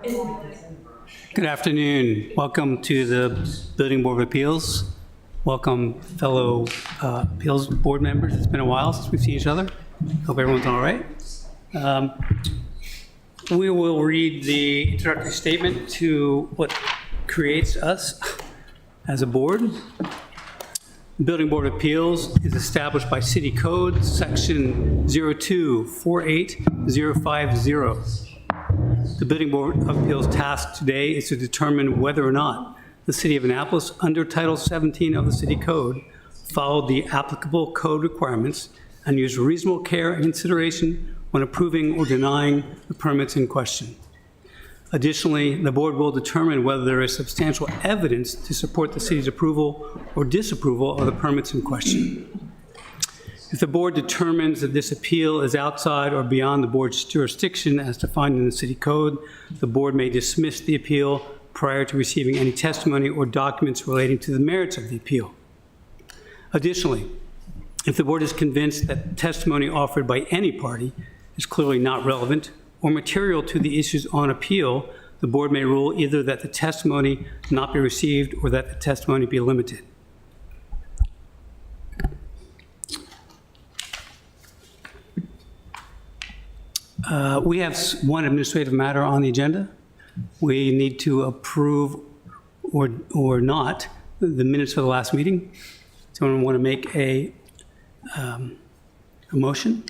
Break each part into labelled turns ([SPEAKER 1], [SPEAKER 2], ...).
[SPEAKER 1] Good afternoon. Welcome to the Building Board of Appeals. Welcome, fellow appeals board members. It's been a while since we've seen each other. Hope everyone's all right. We will read the introductory statement to what creates us as a board. The Building Board of Appeals is established by City Code, Section 0248050. The Building Board of Appeals' task today is to determine whether or not the City of Annapolis, under Title 17 of the City Code, followed the applicable code requirements and used reasonable care and consideration when approving or denying the permits in question. Additionally, the board will determine whether there is substantial evidence to support the city's approval or disapproval of the permits in question. If the board determines that this appeal is outside or beyond the board's jurisdiction as defined in the city code, the board may dismiss the appeal prior to receiving any testimony or documents relating to the merits of the appeal. Additionally, if the board is convinced that testimony offered by any party is clearly not relevant or material to the issues on appeal, the board may rule either that the testimony not be received or that the testimony be limited. We have one administrative matter on the agenda. We need to approve or not the minutes for the last meeting. Someone want to make a motion?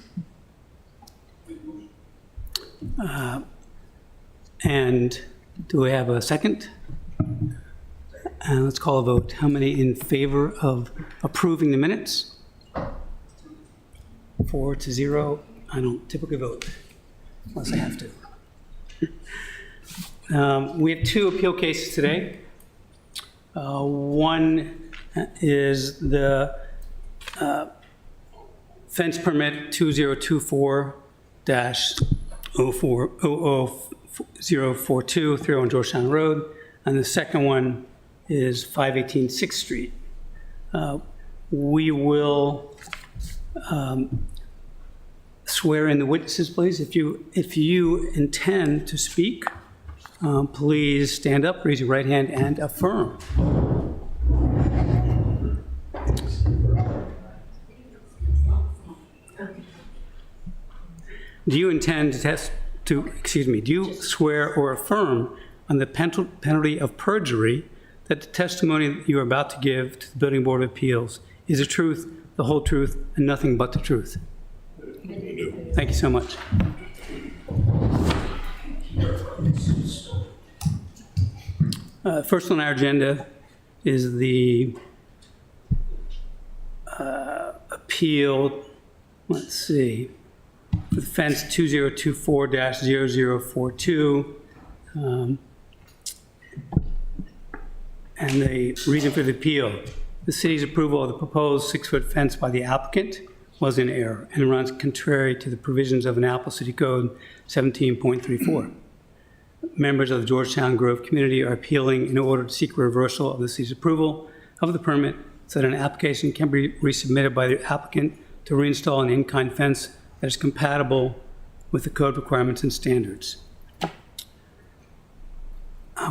[SPEAKER 1] And do we have a second? And let's call a vote. How many in favor of approving the minutes? 4-0. I don't typically vote unless I have to. We have two appeal cases today. One is the fence permit 2024-00042 3 on Georgetown Road, and the second one is 518 6th Street. We will swear in the witnesses, please. If you intend to speak, please stand up, raise your right hand, and affirm. Do you intend do you swear or affirm on the penalty of perjury that the testimony that you are about to give to the Building Board of Appeals is the truth, the whole truth, and nothing but the truth? Thank you so much. First on our agenda is the appeal, let's see, for the fence 2024-0042. And the reason for the appeal: the city's approval of the proposed 6-foot fence by the applicant was in error and runs contrary to the provisions of Annapolis City Code 17.34. Members of the Georgetown Grove community are appealing in order to seek reversal of the city's approval of the permit so that an application can be resubmitted by the applicant to reinstall an in-kind fence that is compatible with the code requirements and standards.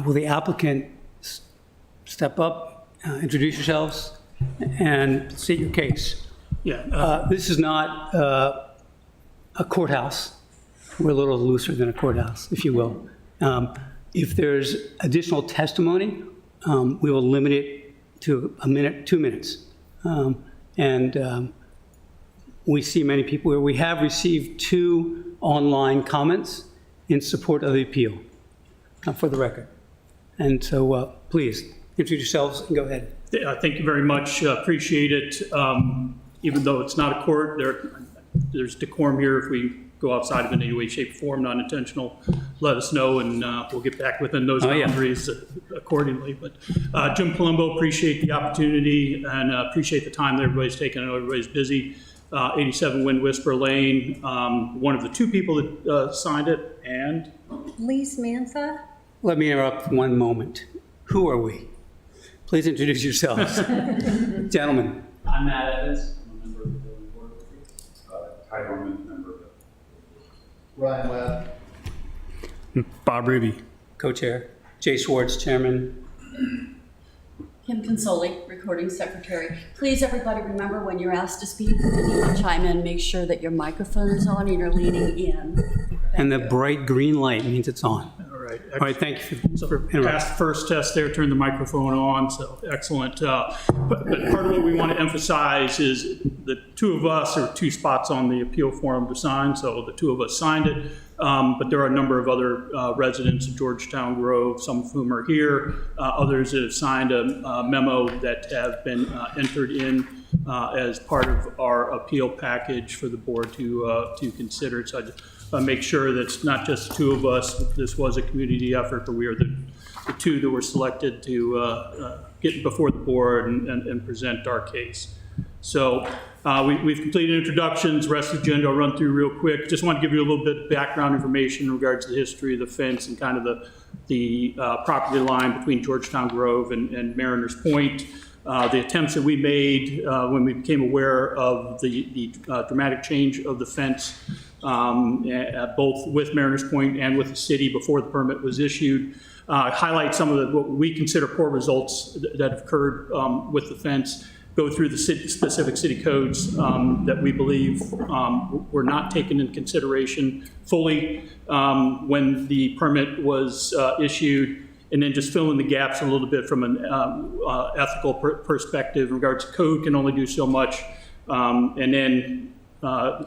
[SPEAKER 1] Will the applicant step up, introduce yourselves, and state your case? Yeah. This is not a courthouse. We're a little looser than a courthouse, if you will. If there's additional testimony, we will limit it to a minute, 2 minutes. We see many people where we have received 2 online comments in support of the appeal, for the record. And so please introduce yourselves and go ahead.
[SPEAKER 2] Thank you very much. Appreciate it. Even though it's not a court, there's decorum here. If we go outside of it in any way, shape, or form, not intentional, let us know, and we'll get back within those boundaries accordingly. But Jim Colombo, appreciate the opportunity and appreciate the time that everybody's taken. I know everybody's busy. 87 Wind Whisper Lane, one of the 2 people that signed it, and?
[SPEAKER 3] Lise Mantha.
[SPEAKER 1] Let me interrupt for one moment. Who are we? Please introduce yourselves. Gentlemen.
[SPEAKER 4] I'm Matt Evans. I'm a member of the Building Board of Appeals. Ty Norman, member of the
[SPEAKER 5] Ryan Webb.
[SPEAKER 6] Bob Ruby.
[SPEAKER 1] co-chair. Jay Schwartz, chairman.
[SPEAKER 5] Kim Consoli, recording secretary. Please, everybody, remember when you're asked to speak, you chime in, make sure that your microphone is on and you're leaning in.
[SPEAKER 1] And the bright green light means it's on.
[SPEAKER 2] All right.
[SPEAKER 1] All right, thank you
[SPEAKER 2] So
[SPEAKER 1] for interrupting.
[SPEAKER 2] passed the first test there, turned the microphone on, so excellent. But part of what we want to emphasize is the two of us are two spots on the appeal form to sign, so the two of us signed it. But there are a number of other residents of Georgetown Grove, some of whom are here, others that have signed a memo that have been entered in as part of our appeal package for the board to consider. So I make sure that it's not just the two of us. This was a community effort, but we are the two that were selected to get before the board and present our case. So we've completed introductions. Rest of the agenda I'll run through real quick. Just want to give you a little bit of background information in regards to the history of the fence and kind of the property line between Georgetown Grove and Mariners Point. The attempts that we made when we became aware of the dramatic change of the fence, both with Mariners Point and with the city before the permit was issued, highlight some of what we consider poor results that have occurred with the fence, go through the specific city codes that we believe were not taken into consideration fully when the permit was issued, and then just fill in the gaps a little bit from an ethical perspective in regards to code can only do so much, and then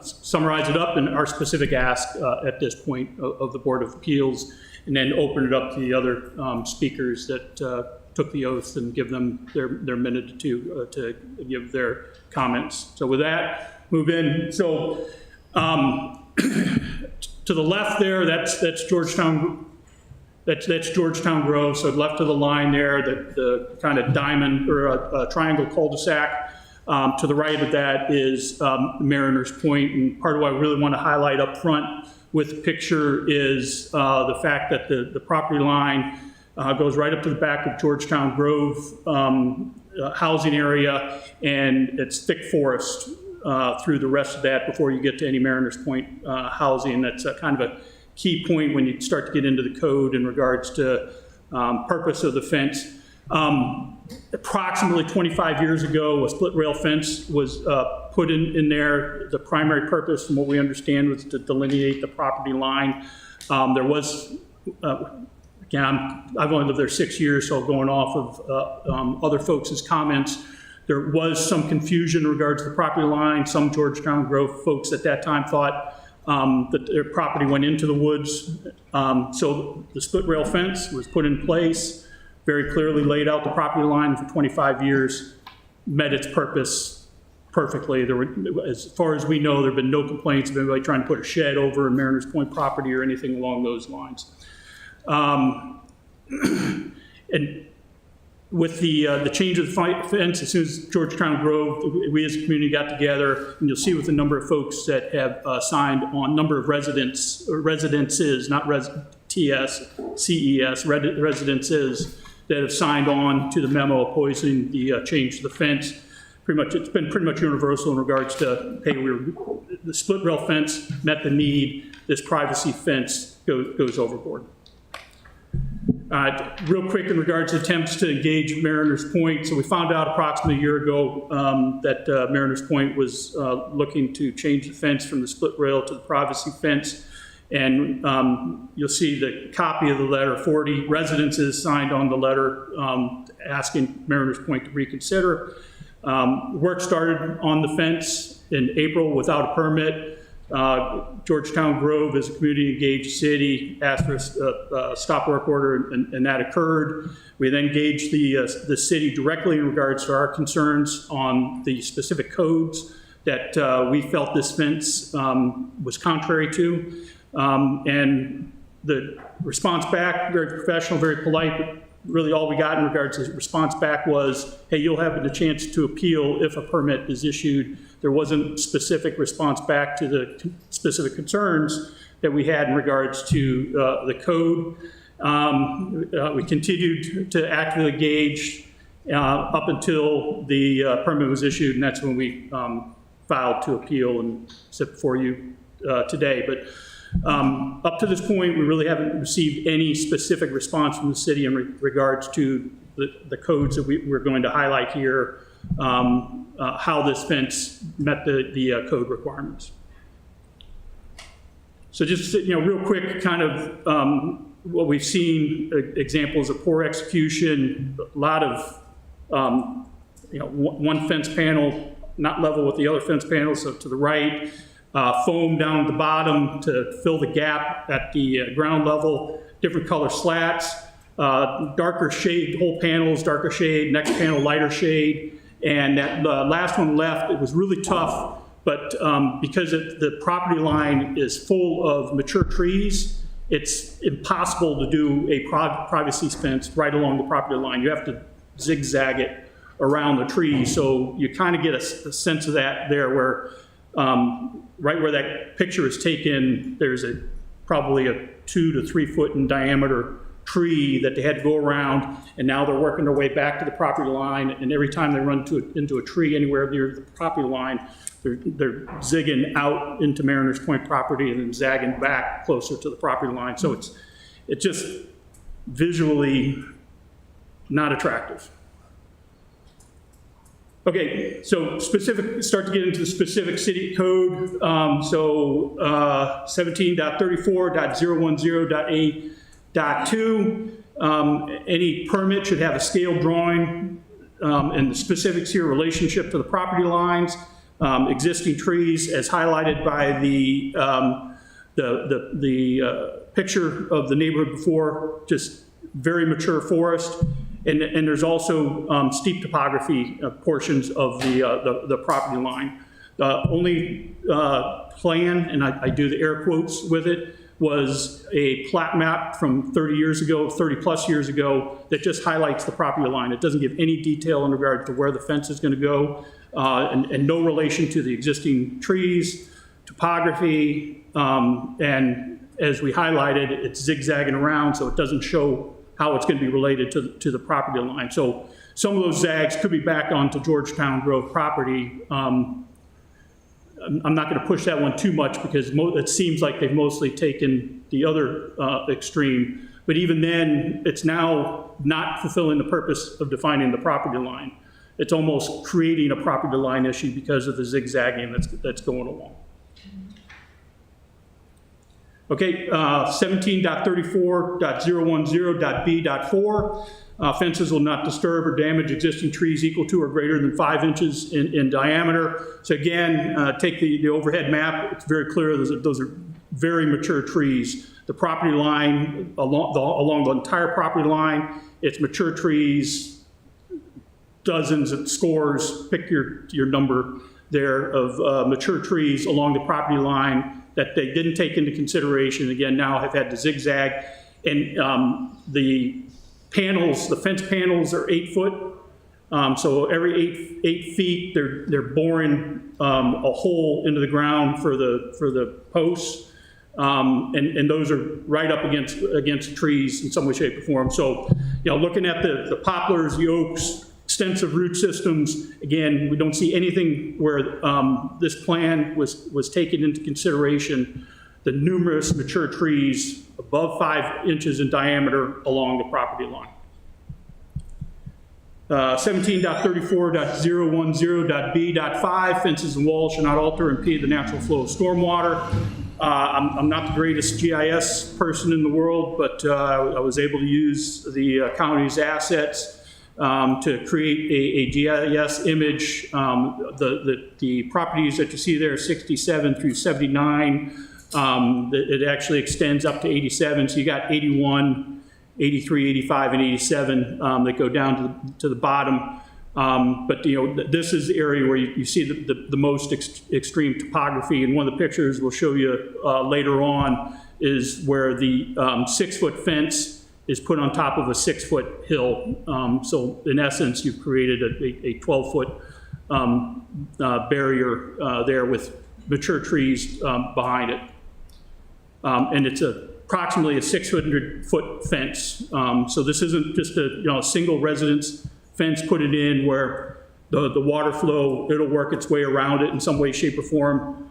[SPEAKER 2] summarize it up in our specific ask at this point of the Board of Appeals, and then open it up to the other speakers that took the oath and give them their minute to give their comments. So with that, move in. So to the left there, that's Georgetown. That's Georgetown Grove. So left of the line there, the kind of diamond or a triangle cul-de-sac. To the right of that is Mariners Point. And part of what I really want to highlight up front with the picture is the fact that the property line goes right up to the back of Georgetown Grove housing area, and it's thick forest through the rest of that before you get to any Mariners Point housing. That's a kind of a key point when you start to get into the code in regards to purpose of the fence. Approximately 25 years ago, a split rail fence was put in there. The primary purpose, from what we understand, was to delineate the property line. There was, again, I've only lived there 6 years, so going off of other folks' comments, there was some confusion in regards to the property line. Some Georgetown Grove folks at that time thought that their property went into the woods. So the split rail fence was put in place, very clearly laid out the property line for 25 years, met its purpose perfectly. There were, as far as we know, there have been no complaints of anybody trying to put a shed over in Mariners Point property or anything along those lines. And with the change of the fence, as soon as Georgetown Grove, we as a community got together, and you'll see with the number of folks that have signed on, number of residences, not TS, residences that have signed on to the memo opposing the change to the fence. It's been pretty much universal in regards to, hey, the split rail fence met the need, this privacy fence goes overboard. Real quick in regards to attempts to engage Mariners Point. So we found out approximately a year ago that Mariners Point was looking to change the fence from the split rail to the privacy fence. And you'll see the copy of the letter. 40 residences signed on the letter asking Mariners Point to reconsider. Work started on the fence in April without a permit. Georgetown Grove, as a community engaged city, asked for a stop work order, and that occurred. We then engaged the city directly in regards to our concerns on the specific codes that we felt this fence was contrary to. And the response back, very professional, very polite, but really all we got in regards to the response back was, hey, you'll have the chance to appeal if a permit is issued. There wasn't specific response back to the specific concerns that we had in regards to the code. We continued to actively engage up until the permit was issued, and that's when we filed to appeal and sit before you today. But Up to this point, we really haven't received any specific response from the city in regards to the codes that we're going to highlight here, how this fence met the code requirements. So just, real quick, kind of what we've seen, examples of poor execution, a lot of, one fence panel not level with the other fence panels, so to the right, foam down at the bottom to fill the gap at the ground level, different color slats, darker shade, whole panels, darker shade, next panel, lighter shade, and that last one left, it was really tough, but because the property line is full of mature trees, it's impossible to do a privacy fence right along the property line. You have to zigzag it around the tree, so you kind of get a sense of that there where, right where that picture is taken, there's probably a 2 to 3 foot in diameter tree that they had to go around, and now they're working their way back to the property line, and every time they run into a tree anywhere near the property line, they're zigging out into Mariners Point property and then zagging back closer to the property line. So it's just visually not attractive. Okay, so start to get into the specific city code. 17.34.010.A.2. Any permit should have a scale drawing and the specifics here, relationship to the property lines, existing trees as highlighted by the picture of the neighborhood before, just very mature forest. And there's also steep topography portions of the property line. The only plan, and I do the air quotes with it, was a plat map from 30 plus years ago, that just highlights the property line. It doesn't give any detail in regard to where the fence is going to go, and no relation to the existing trees, topography, and as we highlighted, it's zigzagging around, so it doesn't show how it's going to be related to the property line. So some of those zags could be back onto Georgetown Grove property. I'm not going to push that one too much because it seems like they've mostly taken the other extreme. But even then, it's now not fulfilling the purpose of defining the property line. It's almost creating a property line issue because of the zigzagging that's going along. Okay, 17.34.010.B.4. Fences will not disturb or damage existing trees equal to or greater than 5 inches in diameter. So again, take the overhead map. It's very clear those are very mature trees. The property line, along the entire property line, it's mature trees, dozens and scores, pick your number there, of mature trees along the property line that they didn't take into consideration, again, now have had to zigzag. And the panels, the fence panels are 8 foot. So every 8 feet, they're boring a hole into the ground for the posts. And those are right up against trees in some way, shape, or form. So, looking at the poplars, the oaks, extensive root systems, again, we don't see anything where this plan was taken into consideration, the numerous mature trees above 5 inches in diameter along the property line. 17.34.010.B.5, fences and walls should not alter or impede the natural flow of stormwater. I'm not the greatest GIS person in the world, but I was able to use the county's assets to create a GIS image. The properties that you see there, 67 through 79, it actually extends up to 87. So you got 81, 83, 85, and 87 that go down to the bottom. But this is the area where you see the most extreme topography. And one of the pictures we'll show you later on is where the 6-foot fence is put on top of a 6-foot hill. So in essence, you've created a 12-foot barrier there with mature trees behind it. And it's approximately a 600-foot fence. So this isn't just a single residence fence put it in where the water flow, it'll work its way around it in some way, shape, or form.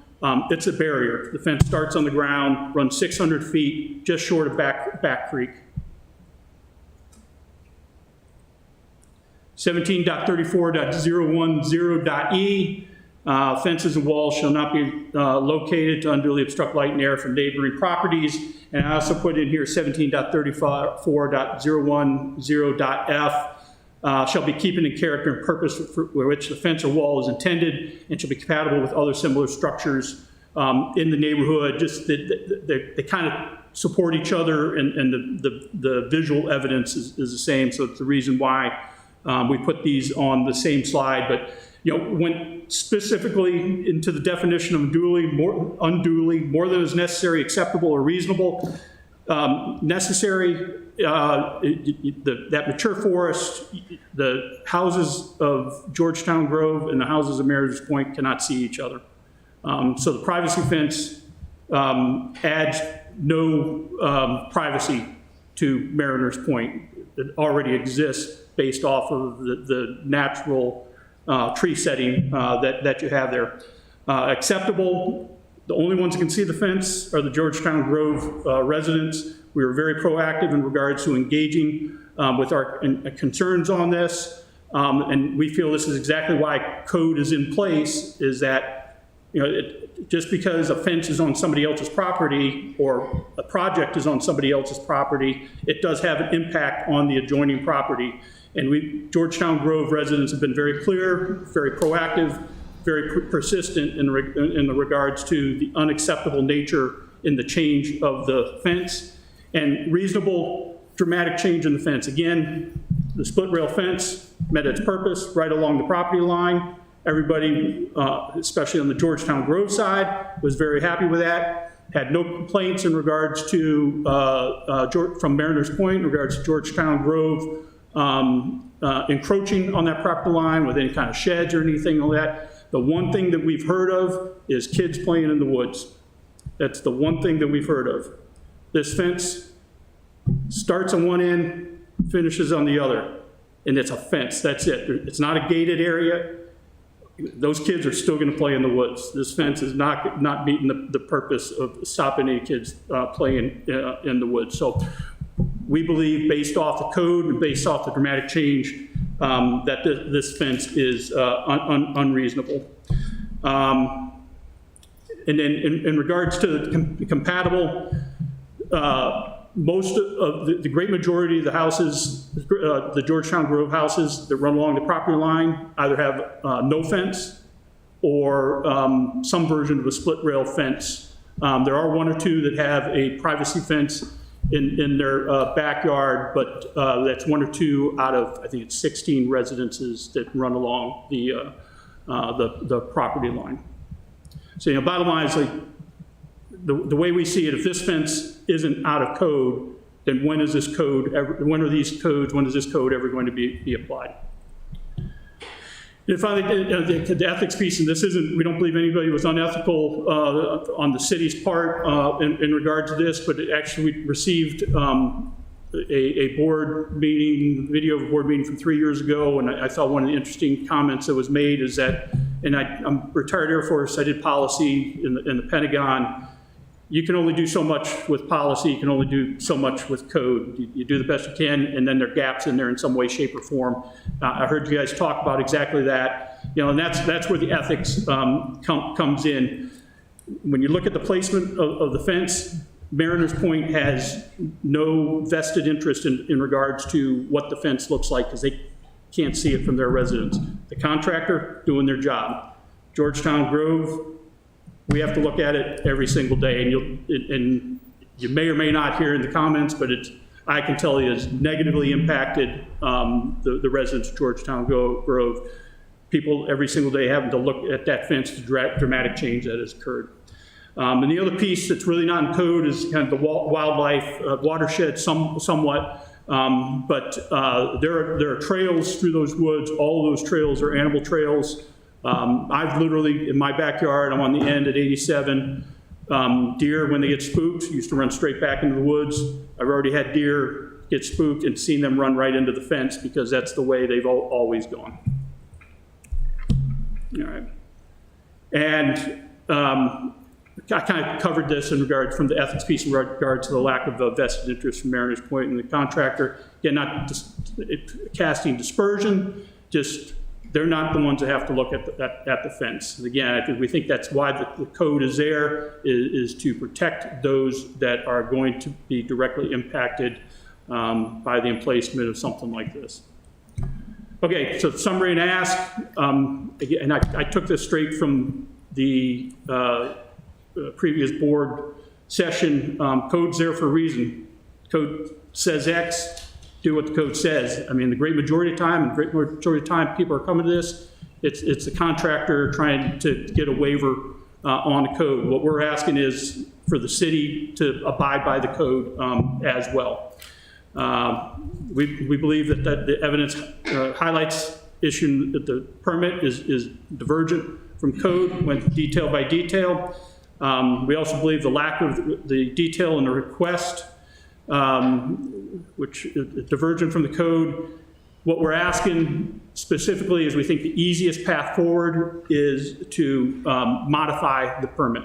[SPEAKER 2] It's a barrier. The fence starts on the ground, runs 600 feet, just short of Back Creek. 17.34.010.e, fences and walls shall not be located to unduly obstruct light and air from neighboring properties. And I also put in here 17.34.010.f, shall be keeping in character and purpose for which the fence or wall is intended and shall be compatible with other similar structures in the neighborhood. Just they kind of support each other, and the visual evidence is the same. So it's the reason why we put these on the same slide. But went specifically into the definition of unduly, more than is necessary, acceptable, or reasonable. Necessary, that mature forest, the houses of Georgetown Grove and the houses of Mariners Point cannot see each other. So the privacy fence adds no privacy to Mariners Point. It already exists based off of the natural tree setting that you have there. Acceptable, the only ones that can see the fence are the Georgetown Grove residents. We were very proactive in regards to engaging with our concerns on this. And we feel this is exactly why code is in place, is that just because a fence is on somebody else's property or a project is on somebody else's property, it does have an impact on the adjoining property. And Georgetown Grove residents have been very clear, very proactive, very persistent in the regards to the unacceptable nature in the change of the fence and reasonable dramatic change in the fence. Again, the split rail fence met its purpose right along the property line. Everybody, especially on the Georgetown Grove side, was very happy with that. Had no complaints in regards to, from Mariners Point, in regards to Georgetown Grove encroaching on that property line with any kind of sheds or anything like that. The one thing that we've heard of is kids playing in the woods. That's the one thing that we've heard of. This fence starts on one end, finishes on the other, and it's a fence, that's it. It's not a gated area. Those kids are still gonna play in the woods. This fence is not meeting the purpose of stopping any kids playing in the woods. So we believe, based off the code and based off the dramatic change, that this fence is unreasonable. And then in regards to the compatible, most of the great majority of the houses, the Georgetown Grove houses that run along the property line either have no fence or some version of a split rail fence. There are one or two that have a privacy fence in their backyard, but that's one or two out of, I think it's 16 residences that run along the property line. So, bottom line is, like, the way we see it, if this fence isn't out of code, then when is this code ever, when is this code ever going to be applied? And finally, the ethics piece, and this isn't, we don't believe anybody was unethical on the city's part in regard to this, but actually we received a board meeting, video of a board meeting from 3 years ago, and I thought one of the interesting comments that was made is that, and I'm retired Air Force, I did policy in the Pentagon. You can only do so much with policy, you can only do so much with code. You do the best you can, and then there are gaps in there in some way, shape, or form. I heard you guys talk about exactly that, and that's where the ethics comes in. When you look at the placement of the fence, Mariners Point has no vested interest in regards to what the fence looks like, because they can't see it from their residence. The contractor doing their job. Georgetown Grove, we have to look at it every single day, and you may or may not hear in the comments, but I can tell you it's negatively impacted the residents of Georgetown Grove. People every single day having to look at that fence, the dramatic change that has occurred. And the other piece that's really not in code is kind of the wildlife watershed somewhat, but there are trails through those woods. All of those trails are animal trails. I've literally, in my backyard, I'm on the end at 87. Deer, when they get spooked, used to run straight back into the woods. I've already had deer get spooked and seen them run right into the fence, because that's the way they've always gone. All right. And I kind of covered this in regard from the ethics piece in regard to the lack of vested interest from Mariners Point and the contractor. Again, not just casting dispersion, just they're not the ones that have to look at the fence. And again, I think we think that's why the code is there, is to protect those that are going to be directly impacted by the emplacement of something like this. Okay, so summary and ask. Again, and I took this straight from the previous board session. Code's there for a reason. Code says X, do what the code says. I mean, the great majority of time, people are coming to this, it's the contractor trying to get a waiver on the code. What we're asking is for the city to abide by the code as well. We believe that the evidence highlights issuing that the permit is divergent from code, went detail by detail. We also believe the lack of the detail in the request, which is divergent from the code. What we're asking specifically is we think the easiest path forward is to modify the permit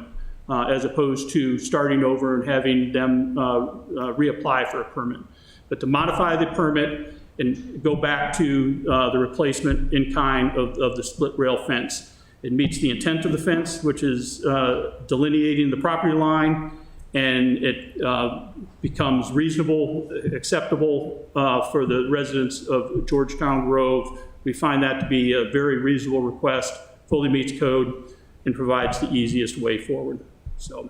[SPEAKER 2] as opposed to starting over and having them reapply for a permit. But to modify the permit and go back to the replacement in kind of the split rail fence. It meets the intent of the fence, which is delineating the property line, and it becomes reasonable, acceptable for the residents of Georgetown Grove. We find that to be a very reasonable request, fully meets code, and provides the easiest way forward. So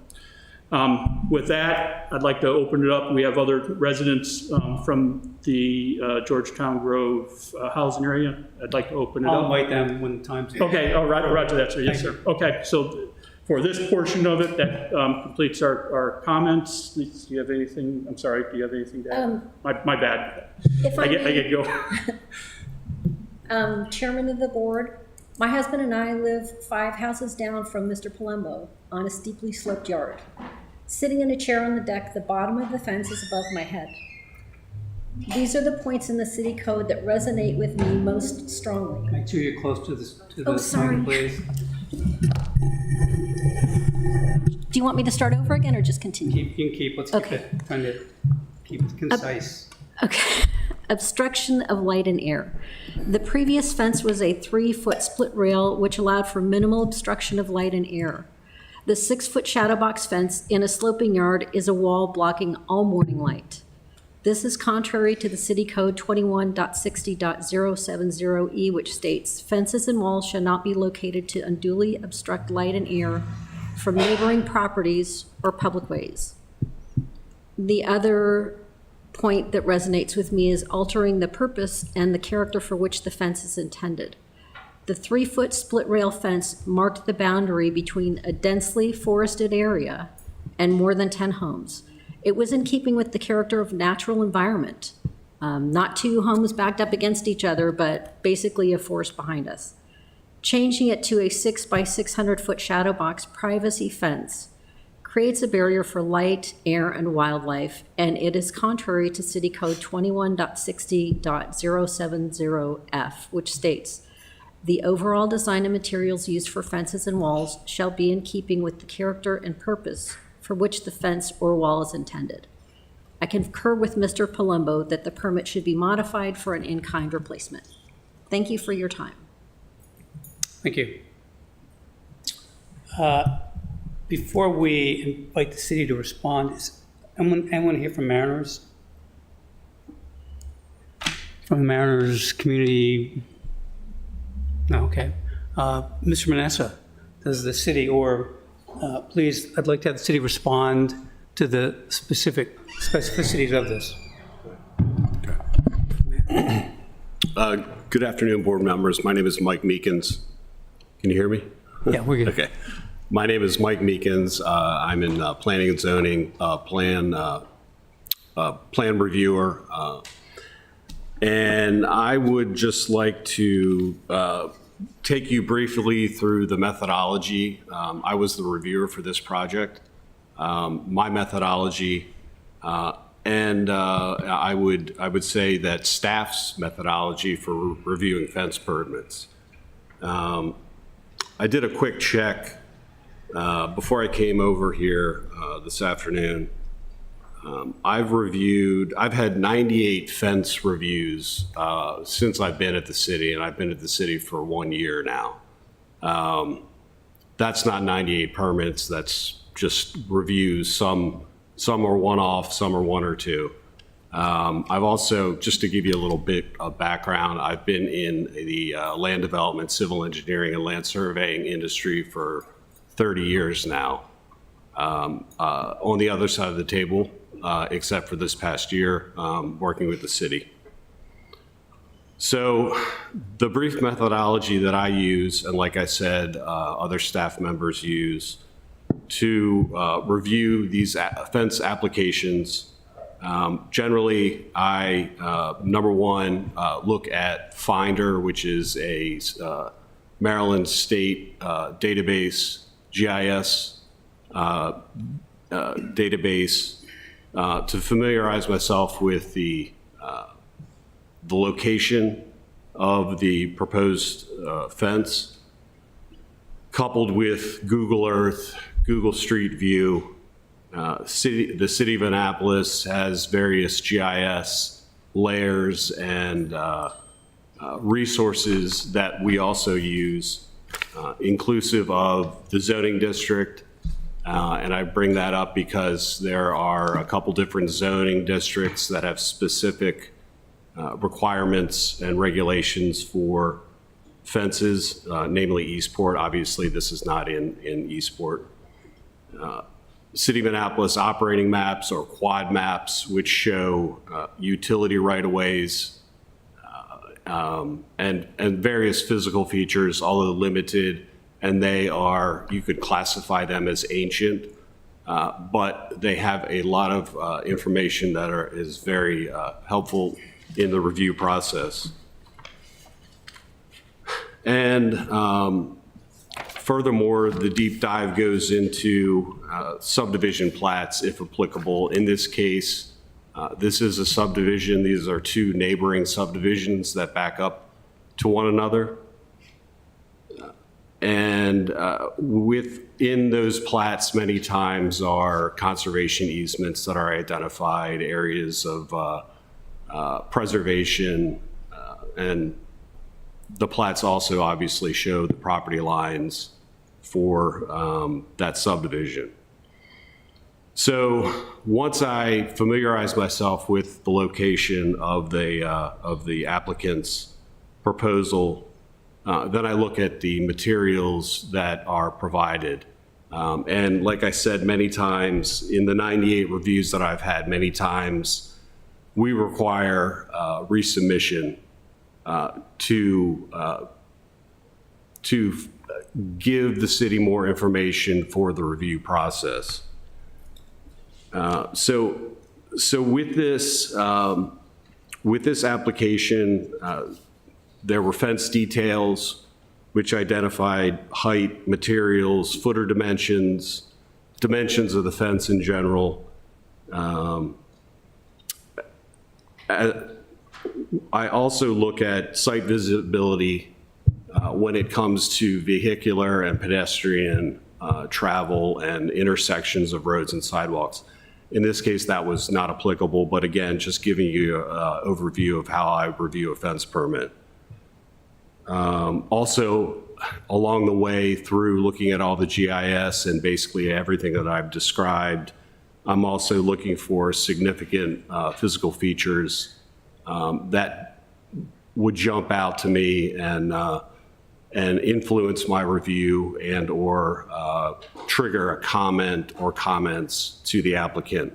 [SPEAKER 2] with that, I'd like to open it up. We have other residents from the Georgetown Grove housing area. I'd like to open it up.
[SPEAKER 1] I'll invite them when the time's.
[SPEAKER 2] Okay, oh, roger that, sir. Yes, sir. Okay, so for this portion of it, that completes our comments. Do you have anything? I'm sorry, do you have anything to add? My bad.
[SPEAKER 3] If
[SPEAKER 2] I get go.
[SPEAKER 3] Chairman of the board, my husband and I live 5 houses down from Mr. Palumbo on a steeply sloped yard. Sitting in a chair on the deck, the bottom of the fence is above my head. These are the points in the city code that resonate with me most strongly.
[SPEAKER 1] Make sure you're close to the
[SPEAKER 3] Oh, sorry.
[SPEAKER 1] mic, please.
[SPEAKER 3] Do you want me to start over again or just continue?
[SPEAKER 1] You can keep, let's
[SPEAKER 3] Okay.
[SPEAKER 1] keep it, trying to keep it concise.
[SPEAKER 3] Okay. Obstruction of light and air. The previous fence was a 3-foot split rail which allowed for minimal obstruction of light and air. The 6-foot shadow box fence in a sloping yard is a wall blocking all morning light. This is contrary to the City Code 21.60.070E, which states, fences and walls shall not be located to unduly obstruct light and air from neighboring properties or public ways. The other point that resonates with me is altering the purpose and the character for which the fence is intended. The 3-foot split rail fence marked the boundary between a densely forested area and more than 10 homes. It was in keeping with the character of natural environment. Not 2 homes backed up against each other, but basically a forest behind us. Changing it to a 6 by 600 foot shadow box privacy fence creates a barrier for light, air, and wildlife, and it is contrary to City Code 21.60.070F, which states, the overall design and materials used for fences and walls shall be in keeping with the character and purpose for which the fence or wall is intended. I concur with Mr. Palumbo that the permit should be modified for an in-kind replacement. Thank you for your time.
[SPEAKER 1] Thank you. Before we invite the city to respond, is anyone here from Mariners? From the Mariners community? No, okay. Mr. Manessa, does the city, or please, I'd like to have the city respond to the specificities of this.
[SPEAKER 6] Good afternoon, board members. My name is Mike Meekins. Can you hear me?
[SPEAKER 1] Yeah, we're good.
[SPEAKER 6] Okay. My name is Mike Meekins. I'm in planning and zoning, plan reviewer. And I would just like to take you briefly through the methodology. I was the reviewer for this project. My methodology, and I would say that staff's methodology for reviewing fence permits. I did a quick check before I came over here this afternoon, I've had 98 fence reviews since I've been at the city, and I've been at the city for 1 year now. That's not 98 permits, that's just reviews. Some are one-off, some are one or two. I've also, just to give you a little bit of background, I've been in the land development, civil engineering, and land surveying industry for 30 years now. On the other side of the table, except for this past year, working with the city. So the brief methodology that I use, and like I said, other staff members use to review these fence applications, generally I, number one, look at Finder, which is a Maryland State database, GIS database, to familiarize myself with the location of the proposed fence, coupled with Google Earth, Google Street View. The city of Annapolis has various GIS layers and resources that we also use, inclusive of the zoning district. And I bring that up because there are a couple different zoning districts that have specific requirements and regulations for fences, namely Eastport. Obviously, this is not in Eastport. City of Annapolis operating maps or quad maps, which show utility right-of-ways and various physical features, although limited, and they are, you could classify them as ancient, but they have a lot of information that is very helpful in the review process. And furthermore, the deep dive goes into subdivision plats, if applicable. In this case, this is a subdivision. These are two neighboring subdivisions that back up to one another. And within those plats, many times are conservation easements that are identified, areas of preservation, and the plats also obviously show the property lines for that subdivision. So once I familiarize myself with the location of the applicant's proposal, then I look at the materials that are provided. And like I said many times, in the 98 reviews that I've had, many times we require resubmission to give the city more information for the review process. So with this application, there were fence details which identified height, materials, footer dimensions, dimensions of the fence in general. I also look at site visibility when it comes to vehicular and pedestrian travel and intersections of roads and sidewalks. In this case, that was not applicable, but again, just giving you an overview of how I review a fence permit. Also, along the way through looking at all the GIS and basically everything that I've described, I'm also looking for significant physical features that would jump out to me and influence my review and or trigger a comment or comments to the applicant.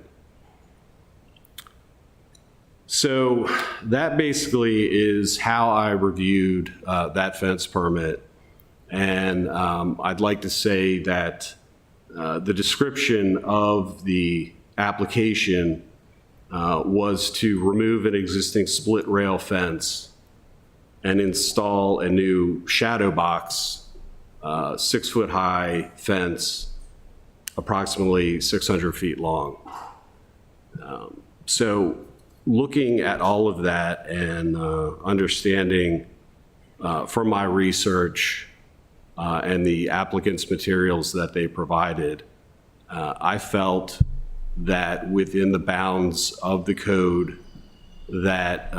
[SPEAKER 6] So that basically is how I reviewed that fence permit. And I'd like to say that the description of the application was to remove an existing split rail fence and install a new shadow box, 6-foot-high fence, approximately 600 feet long. So looking at all of that and understanding from my research and the applicant's materials that they provided, I felt that within the bounds of the code that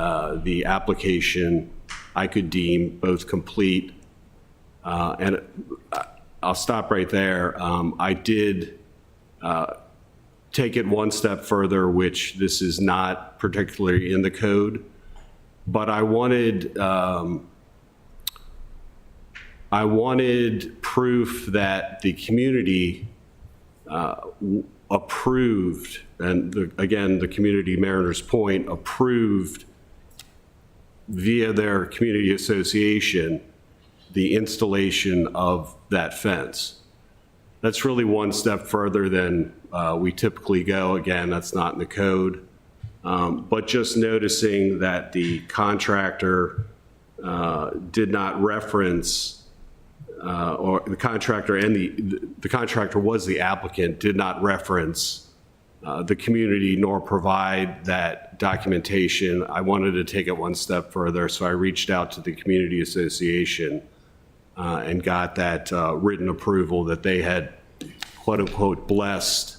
[SPEAKER 6] the application I could deem both complete, and I'll stop right there. I did take it one step further, which this is not particularly in the code, but I wanted proof that the community approved, and again, the Community Mariners Point approved via their community association the installation of that fence. That's really one step further than we typically go. Again, that's not in the code. But just noticing that the contractor did not reference, or the contractor and the contractor was the applicant, did not reference the community nor provide that documentation. I wanted to take it one step further, so I reached out to the community association and got that written approval that they had, quote unquote, blessed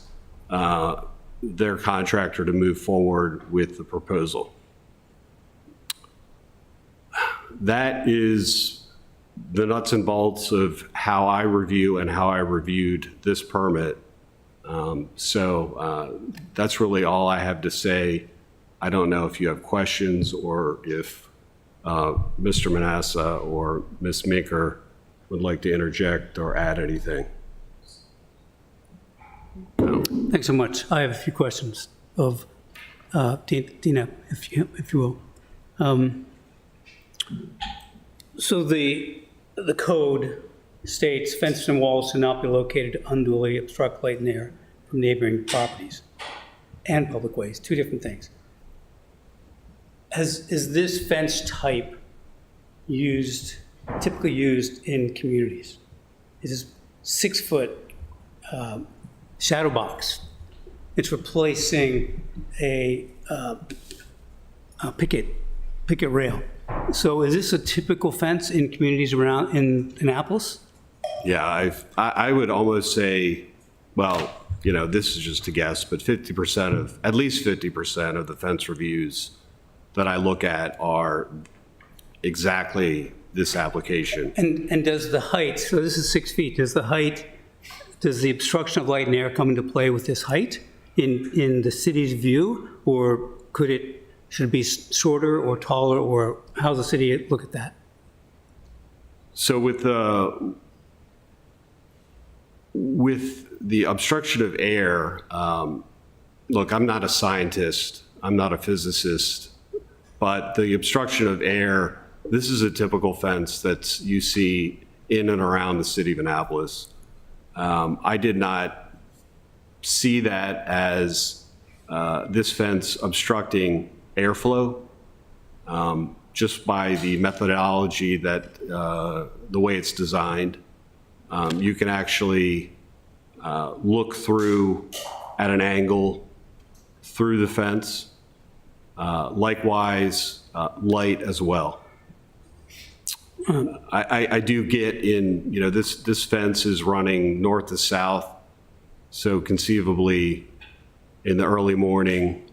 [SPEAKER 6] their contractor to move forward with the proposal. That is the nuts and bolts of how I review and how I reviewed this permit. So that's really all I have to say. I don't know if you have questions or if Mr. Manassa or Ms. Minker would like to interject or add anything.
[SPEAKER 1] Thanks so much. I have a few questions of Dina, if you will. So the code states fences and walls should not be located to unduly obstruct light and air from neighboring properties and public ways, two different things. Is this fence type typically used in communities? Is this 6-foot shadow box? It's replacing a picket rail. So is this a typical fence in communities around in Annapolis?
[SPEAKER 6] Yeah, I would almost say, well, you know, this is just a guess, but at least 50% of the fence reviews that I look at are exactly this application.
[SPEAKER 1] And does the height, so this is 6 feet, does the obstruction of light and air come into play with this height in the city's view? Or should it be shorter or taller, or how does the city look at that?
[SPEAKER 6] So with the obstruction of air, look, I'm not a scientist, I'm not a physicist, but the obstruction of air, this is a typical fence that you see in and around the city of Annapolis. I did not see that as this fence obstructing airflow, just by the methodology that the way it's designed. You can actually look through at an angle through the fence. Likewise, light as well. I do get in, you know, this fence is running north to south, so conceivably in the early morning,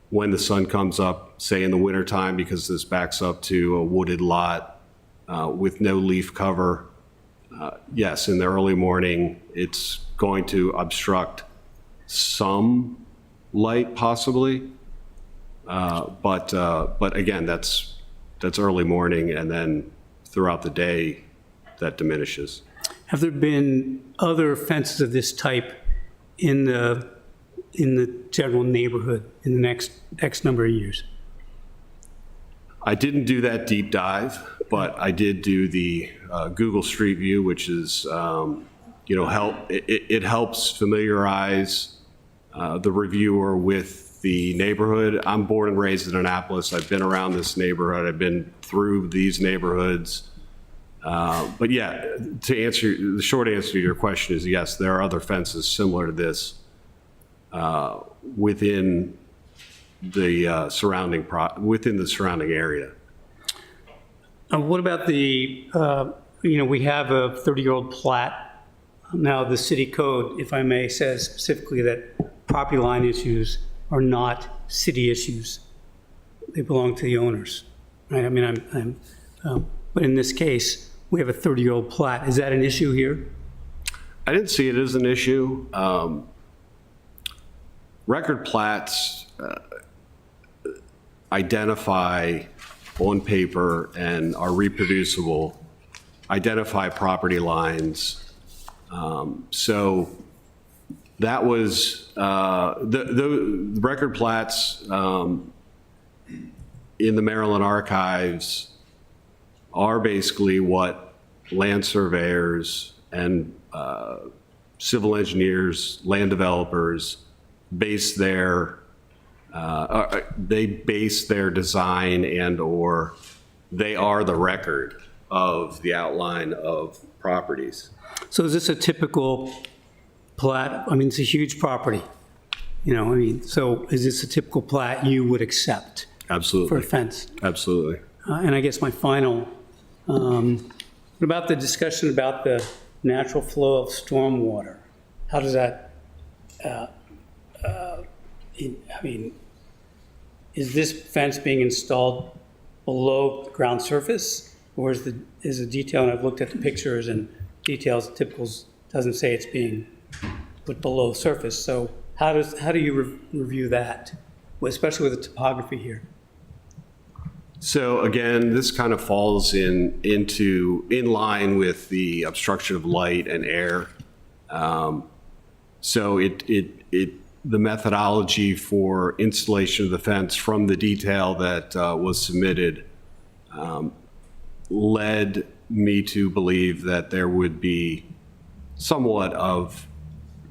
[SPEAKER 6] when the sun comes up, say in the wintertime, because this backs up to a wooded lot with no leaf cover, yes, in the early morning, it's going to obstruct some light possibly, but again, that's early morning, and then throughout the day, that diminishes.
[SPEAKER 1] Have there been other fences of this type in the general neighborhood in the next X number of years?
[SPEAKER 6] I didn't do that deep dive, but I did do the Google Street View, which is, you know, it helps familiarize the reviewer with the neighborhood. I'm born and raised in Annapolis. I've been around this neighborhood. I've been through these neighborhoods. But yeah, the short answer to your question is yes, there are other fences similar to this within the surrounding area.
[SPEAKER 1] What about the we have a 30-year-old plat. Now, the city code, if I may, says specifically that property line issues are not city issues. They belong to the owners, right? I mean, but in this case, we have a 30-year-old plat. Is that an issue here?
[SPEAKER 6] I didn't see it as an issue. Record plats identify on paper and are reproducible, identify property lines. So that was, the record plats in the Maryland archives are basically what land surveyors and civil engineers, land developers base their design and/or they are the record of the outline of properties.
[SPEAKER 1] So is this a typical plat? I mean, it's a huge property, so is this a typical plat you would accept for a
[SPEAKER 6] Absolutely,
[SPEAKER 1] fence?
[SPEAKER 6] absolutely.
[SPEAKER 1] And I guess my final, what about the discussion about the natural flow of stormwater? How does that, is this fence being installed below ground surface? Or is the detail, and I've looked at the pictures and details, typicals, doesn't say it's being put below surface. So how do you review that, especially with the topography here?
[SPEAKER 6] So again, this kind of falls in line with the obstruction of light and air. So the methodology for installation of the fence from the detail that was submitted led me to believe that there would be somewhat of,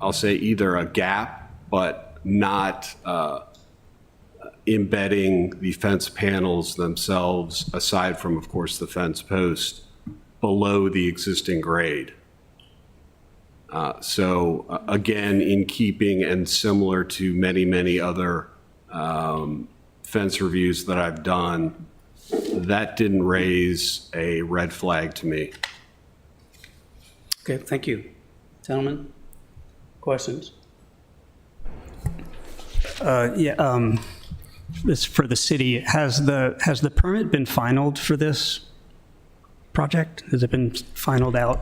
[SPEAKER 6] I'll say, either a gap, but not embedding the fence panels themselves, aside from, of course, the fence post, below the existing grade. So again, in keeping and similar to many, many other fence reviews that I've done, that didn't raise a red flag to me.
[SPEAKER 1] Okay, thank you. Gentlemen, questions?
[SPEAKER 7] This for the city. Has the permit been finalized for this project? Has it been finalized out?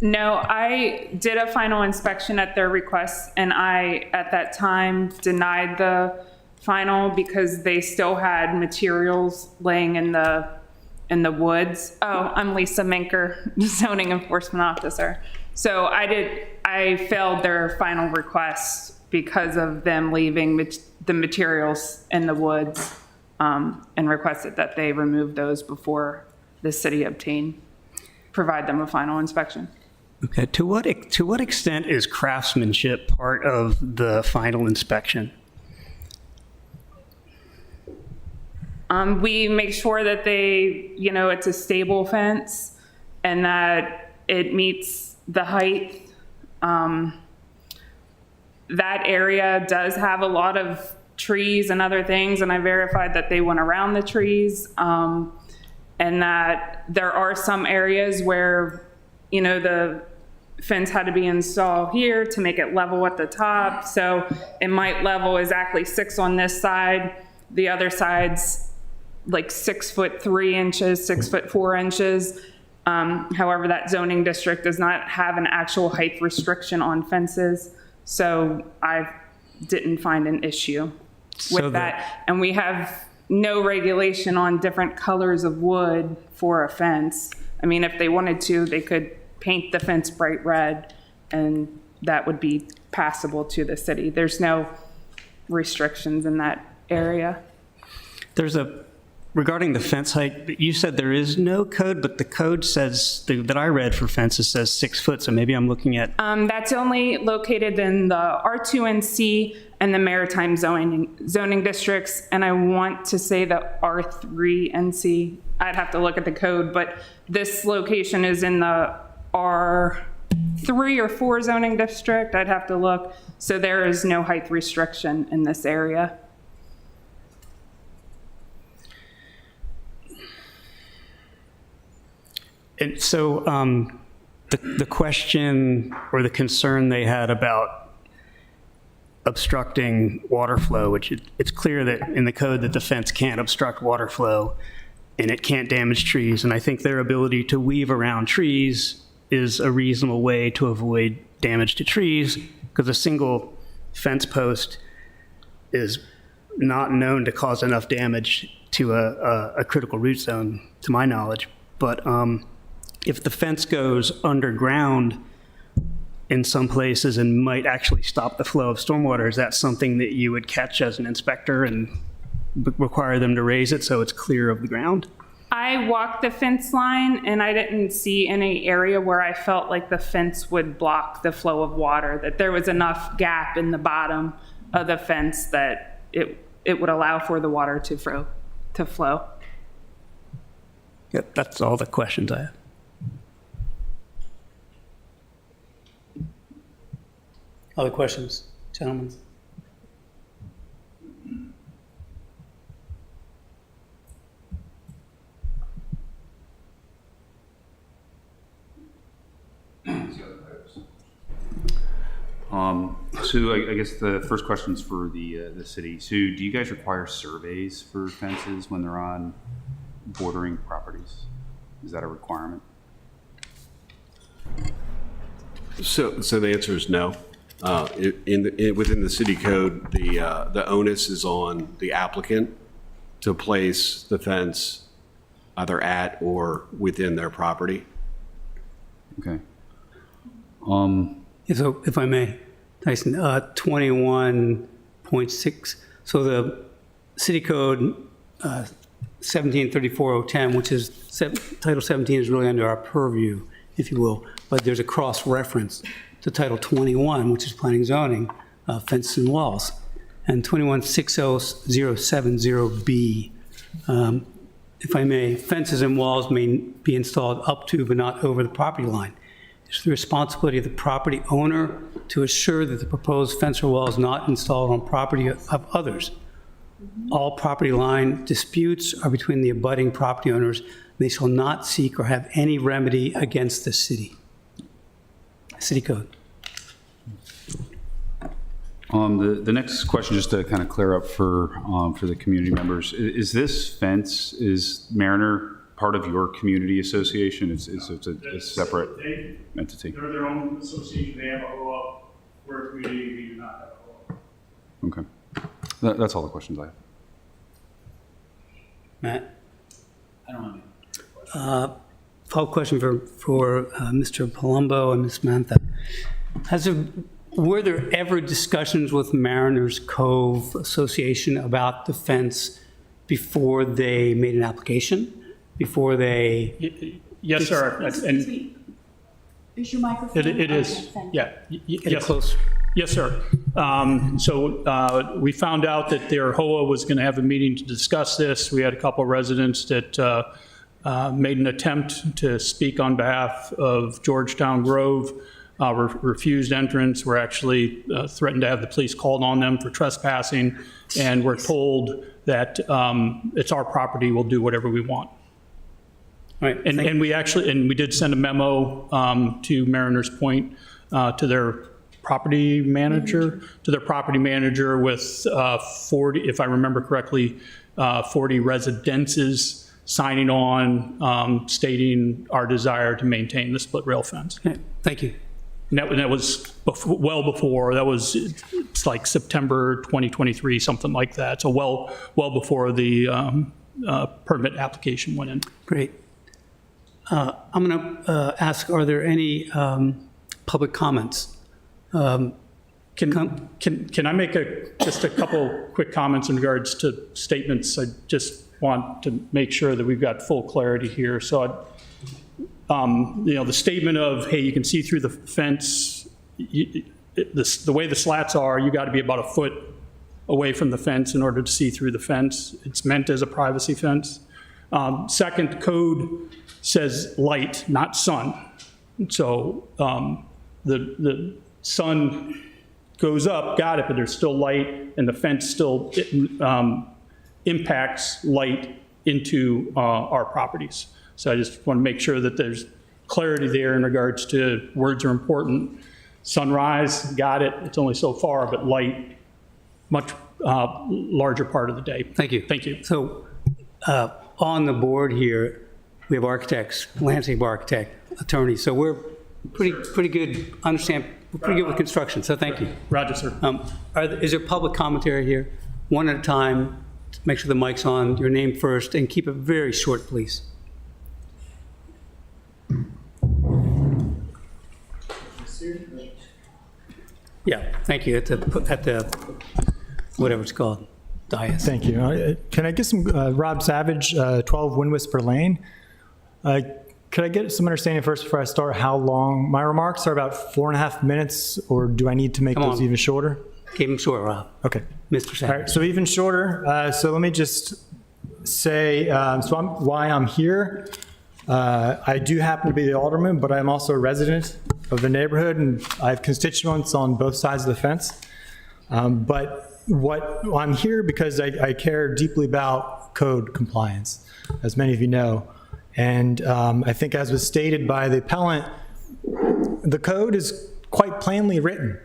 [SPEAKER 8] No, I did a final inspection at their request, and I, at that time, denied the final because they still had materials laying in the woods. Oh, I'm Lisa Minker, zoning enforcement officer. So I failed their final request because of them leaving the materials in the woods, and requested that they remove those before the city provide them a final inspection.
[SPEAKER 7] Okay. To what extent is craftsmanship part of the final inspection?
[SPEAKER 8] We make sure that it's a stable fence and that it meets the height. That area does have a lot of trees and other things, and I verified that they went around the trees, and that there are some areas where, the fence had to be installed here to make it level at the top. So it might level exactly 6 on this side. The other side's like 6'3", 6'4". However, that zoning district does not have an actual height restriction on fences. So I didn't find an issue with that. And we have no regulation on different colors of wood for a fence. I mean, if they wanted to, they could paint the fence bright red, and that would be passable to the city. There's no restrictions in that area.
[SPEAKER 7] Regarding the fence height, you said there is no code, but the code says, that I read for fences says 6 foot, so maybe I'm looking at.
[SPEAKER 8] That's only located in the R2NC and the maritime zoning districts, and I want to say the R3NC. I'd have to look at the code, but this location is in the R3 or 4 zoning district. I'd have to look. So there is no height restriction in this area.
[SPEAKER 7] And so the question or the concern they had about obstructing water flow, which it's clear that in the code that the fence can't obstruct water flow and it can't damage trees. And I think their ability to weave around trees is a reasonable way to avoid damage to trees, because a single fence post is not known to cause enough damage to a critical root zone, to my knowledge. But if the fence goes underground in some places and might actually stop the flow of stormwater, is that something that you would catch as an inspector and require them to raise it so it's clear of the ground?
[SPEAKER 8] I walked the fence line and I didn't see any area where I felt like the fence would block the flow of water, that there was enough gap in the bottom of the fence that it would allow for the water to flow.
[SPEAKER 7] Yep, that's all the questions I have.
[SPEAKER 1] Other questions, gentlemen?
[SPEAKER 9] So I guess the first question's for the city. So do you guys require surveys for fences when they're on bordering properties? Is that a requirement?
[SPEAKER 6] So the answer is no. Within the city code, the onus is on the applicant to place the fence either at or within their property.
[SPEAKER 9] Okay.
[SPEAKER 1] So if I may, Tyson, 21.6, so the city code 1734-010, which is, Title 17 is really under our purview, if you will, but there's a cross-reference to Title 21, which is planning zoning, fences and walls, and 2160-070B. If I may, fences and walls may be installed up to but not over the property line. It's the responsibility of the property owner to assure that the proposed fence or wall is not installed on property of others. All property line disputes are between the abutting property owners. They shall not seek or have any remedy against the city. City code.
[SPEAKER 9] The next question, just to kind of clear up for the community members, is this fence, is Mariner part of your community association? It's a separate entity?
[SPEAKER 2] They're their own association. They have a HOA. We're a community. We do not have a HOA.
[SPEAKER 9] Okay. That's all the questions I have.
[SPEAKER 1] Matt?
[SPEAKER 4] I don't have any.
[SPEAKER 1] Follow-up question for Mr. Palumbo and Ms. Mantha. Were there ever discussions with Mariners Cove Association about the fence before they made an application? Before they?
[SPEAKER 2] Yes, sir.
[SPEAKER 5] Excuse
[SPEAKER 2] And
[SPEAKER 5] me. Is your microphone?
[SPEAKER 2] it is.
[SPEAKER 5] Okay, thank you.
[SPEAKER 2] Yeah.
[SPEAKER 1] Get it
[SPEAKER 2] Yes.
[SPEAKER 1] close.
[SPEAKER 2] Yes, sir. So we found out that their HOA was going to have a meeting to discuss this. We had a couple of residents that made an attempt to speak on behalf of Georgetown Grove, refused entrance. We're actually threatened to have the police called on them for trespassing, and we're told that it's our property, we'll do whatever we want.
[SPEAKER 1] All right.
[SPEAKER 2] And we did send a memo to Mariners Point to their property manager, with 40, if I remember correctly, 40 residences signing on, stating our desire to maintain the split rail fence.
[SPEAKER 1] Okay, thank you.
[SPEAKER 2] And that was well before, it's like September 2023, something like that. So well before the permit application went in.
[SPEAKER 1] Great. I'm going to ask, are there any public comments?
[SPEAKER 2] Can I make just a couple quick comments in regards to statements? I just want to make sure that we've got full clarity here. So, the statement of, hey, you can see through the fence, the way the slats are, you got to be about a foot away from the fence in order to see through the fence. It's meant as a privacy fence. Second, code says light, not sun. So the sun goes up, got it, but there's still light, and the fence still impacts light into our properties. So I just want to make sure that there's clarity there in regards to words are important. Sunrise, got it, it's only so far, but light, much larger part of the day.
[SPEAKER 1] Thank you.
[SPEAKER 2] Thank you.
[SPEAKER 1] So on the board here, we have architects, landscape architect, attorneys, so we're pretty good, we're pretty good with construction, so thank you.
[SPEAKER 2] Roger, sir.
[SPEAKER 1] Is there public commentary here? One at a time, make sure the mic's on, your name first, and keep it very short, please. Yeah, thank you, at the whatever it's called, dais.
[SPEAKER 10] Thank you. Can I get some, Rob Savage, 12 Wind Whisper Lane. Could I get some understanding first before I start how long? My remarks are about 4.5 minutes, or do I need to make
[SPEAKER 1] Come
[SPEAKER 10] those
[SPEAKER 1] on.
[SPEAKER 10] even shorter?
[SPEAKER 1] Keep them short, Rob.
[SPEAKER 10] Okay.
[SPEAKER 1] Mr.
[SPEAKER 10] All
[SPEAKER 1] Savage.
[SPEAKER 10] right, so even shorter. So let me just say why I'm here. I do happen to be the alderman, but I'm also a resident of the neighborhood, and I have constituents on both sides of the fence. But I'm here because I care deeply about code compliance, as many of you know. And I think, as was stated by the appellant, the code is quite plainly written.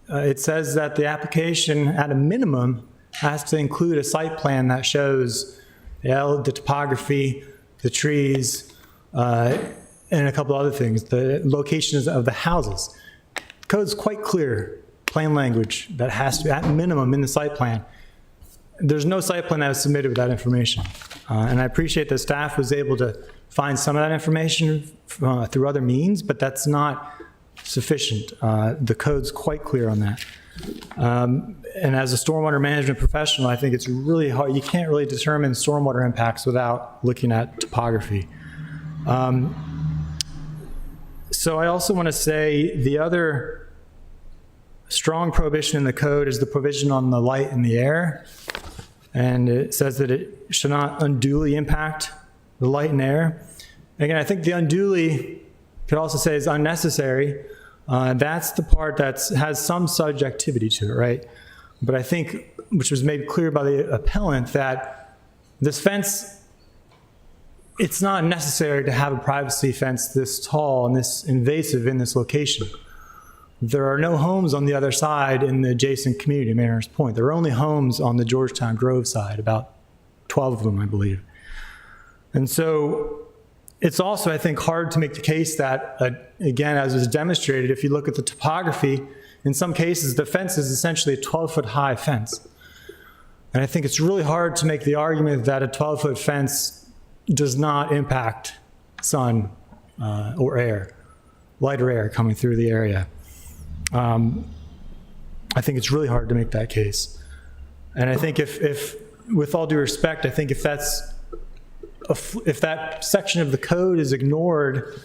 [SPEAKER 10] It says that the application, at a minimum, has to include a site plan that shows the topography, the trees, and a couple other things, the locations of the houses. The code's quite clear, plain language, that has to be, at minimum, in the site plan. There's no site plan that was submitted with that information. And I appreciate that staff was able to find some of that information through other means, but that's not sufficient. The code's quite clear on that. And as a stormwater management professional, I think it's really hard. You can't really determine stormwater impacts without looking at topography. So I also want to say the other strong prohibition in the code is the provision on the light and the air. And it says that it should not unduly impact the light and air. Again, I think the unduly could also say is unnecessary. That's the part that has some subjectivity to it, right? But I think, which was made clear by the appellant, that this fence, it's not necessary to have a privacy fence this tall and this invasive in this location. There are no homes on the other side in the adjacent community, Mariners Point. There are only homes on the Georgetown Grove side, about 12 of them, I believe. And so it's also, I think, hard to make the case that, again, as was demonstrated, if you look at the topography, in some cases, the fence is essentially a 12-foot high fence. And I think it's really hard to make the argument that a 12-foot fence does not impact sun or air, light or air coming through the area. I think it's really hard to make that case. And I think if with all due respect, I think if that section of the code is ignored,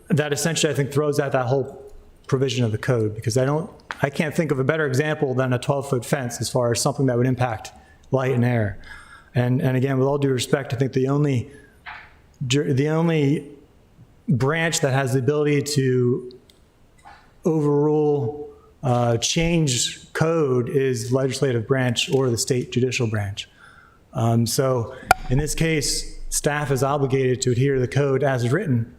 [SPEAKER 10] that essentially, I think, throws out that whole provision of the code, because I can't think of a better example than a 12-foot fence as far as something that would impact light and air. And again, with all due respect, I think the only branch that has the ability to overrule, change code is the legislative branch or the state judicial branch. So in this case, staff is obligated to adhere to the code as written,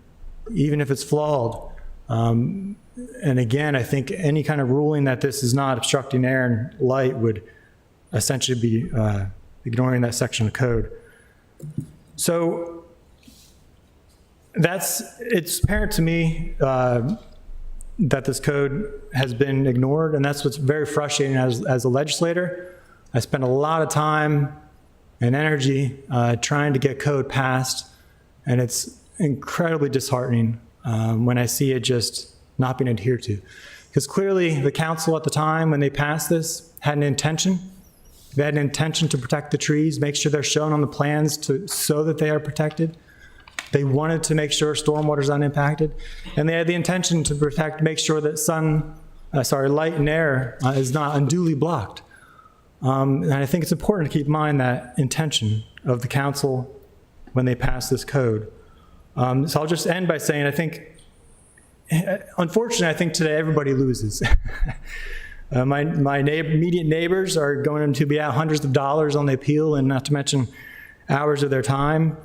[SPEAKER 10] even if it's flawed. And again, I think any kind of ruling that this is not obstructing air and light would essentially be ignoring that section of code. So it's apparent to me that this code has been ignored, and that's what's very frustrating as a legislator. I spent a lot of time and energy trying to get code passed, and it's incredibly disheartening when I see it just not being adhered to. Because clearly the council at the time when they passed this had an intention. They had an intention to protect the trees, make sure they're shown on the plans so that they are protected. They wanted to make sure stormwater is unimpacted, and they had the intention to make sure that light and air is not unduly blocked. And I think it's important to keep in mind that intention of the council when they passed this code. So I'll just end by saying, I think, unfortunately, I think today everybody loses. My immediate neighbors are going to be out hundreds of dollars on the appeal, and not to mention hours of their time.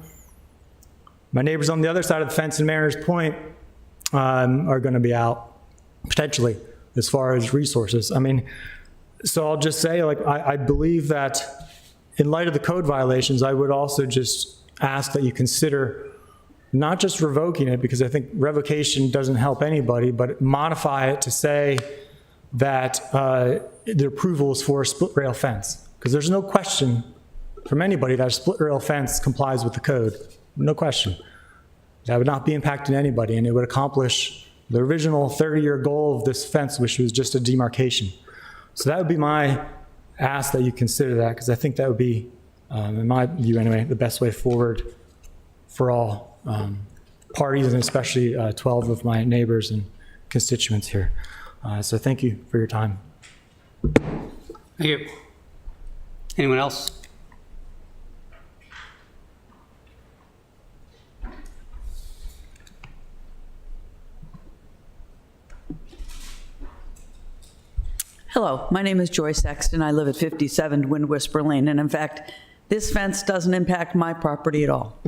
[SPEAKER 10] My neighbors on the other side of the fence in Mariners Point are going to be out potentially as far as resources. I mean, so I'll just say, like, I believe that in light of the code violations, I would also just ask that you consider not just revoking it, because I think revocation doesn't help anybody, but modify it to say that the approval is for a split rail fence. Because there's no question from anybody that a split rail fence complies with the code. No question. That would not be impacting anybody, and it would accomplish the original 30-year goal of this fence, which was just a demarcation. So that would be my ask, that you consider that, because I think that would be, in my view anyway, the best way forward for all parties, and especially 12 of my neighbors and constituents here. So thank you for your time.
[SPEAKER 1] Thank you. Anyone else?
[SPEAKER 11] Hello, my name is Joy Sexton. I live at 57 Wind Whisper Lane, and in fact, this fence doesn't impact my property at all.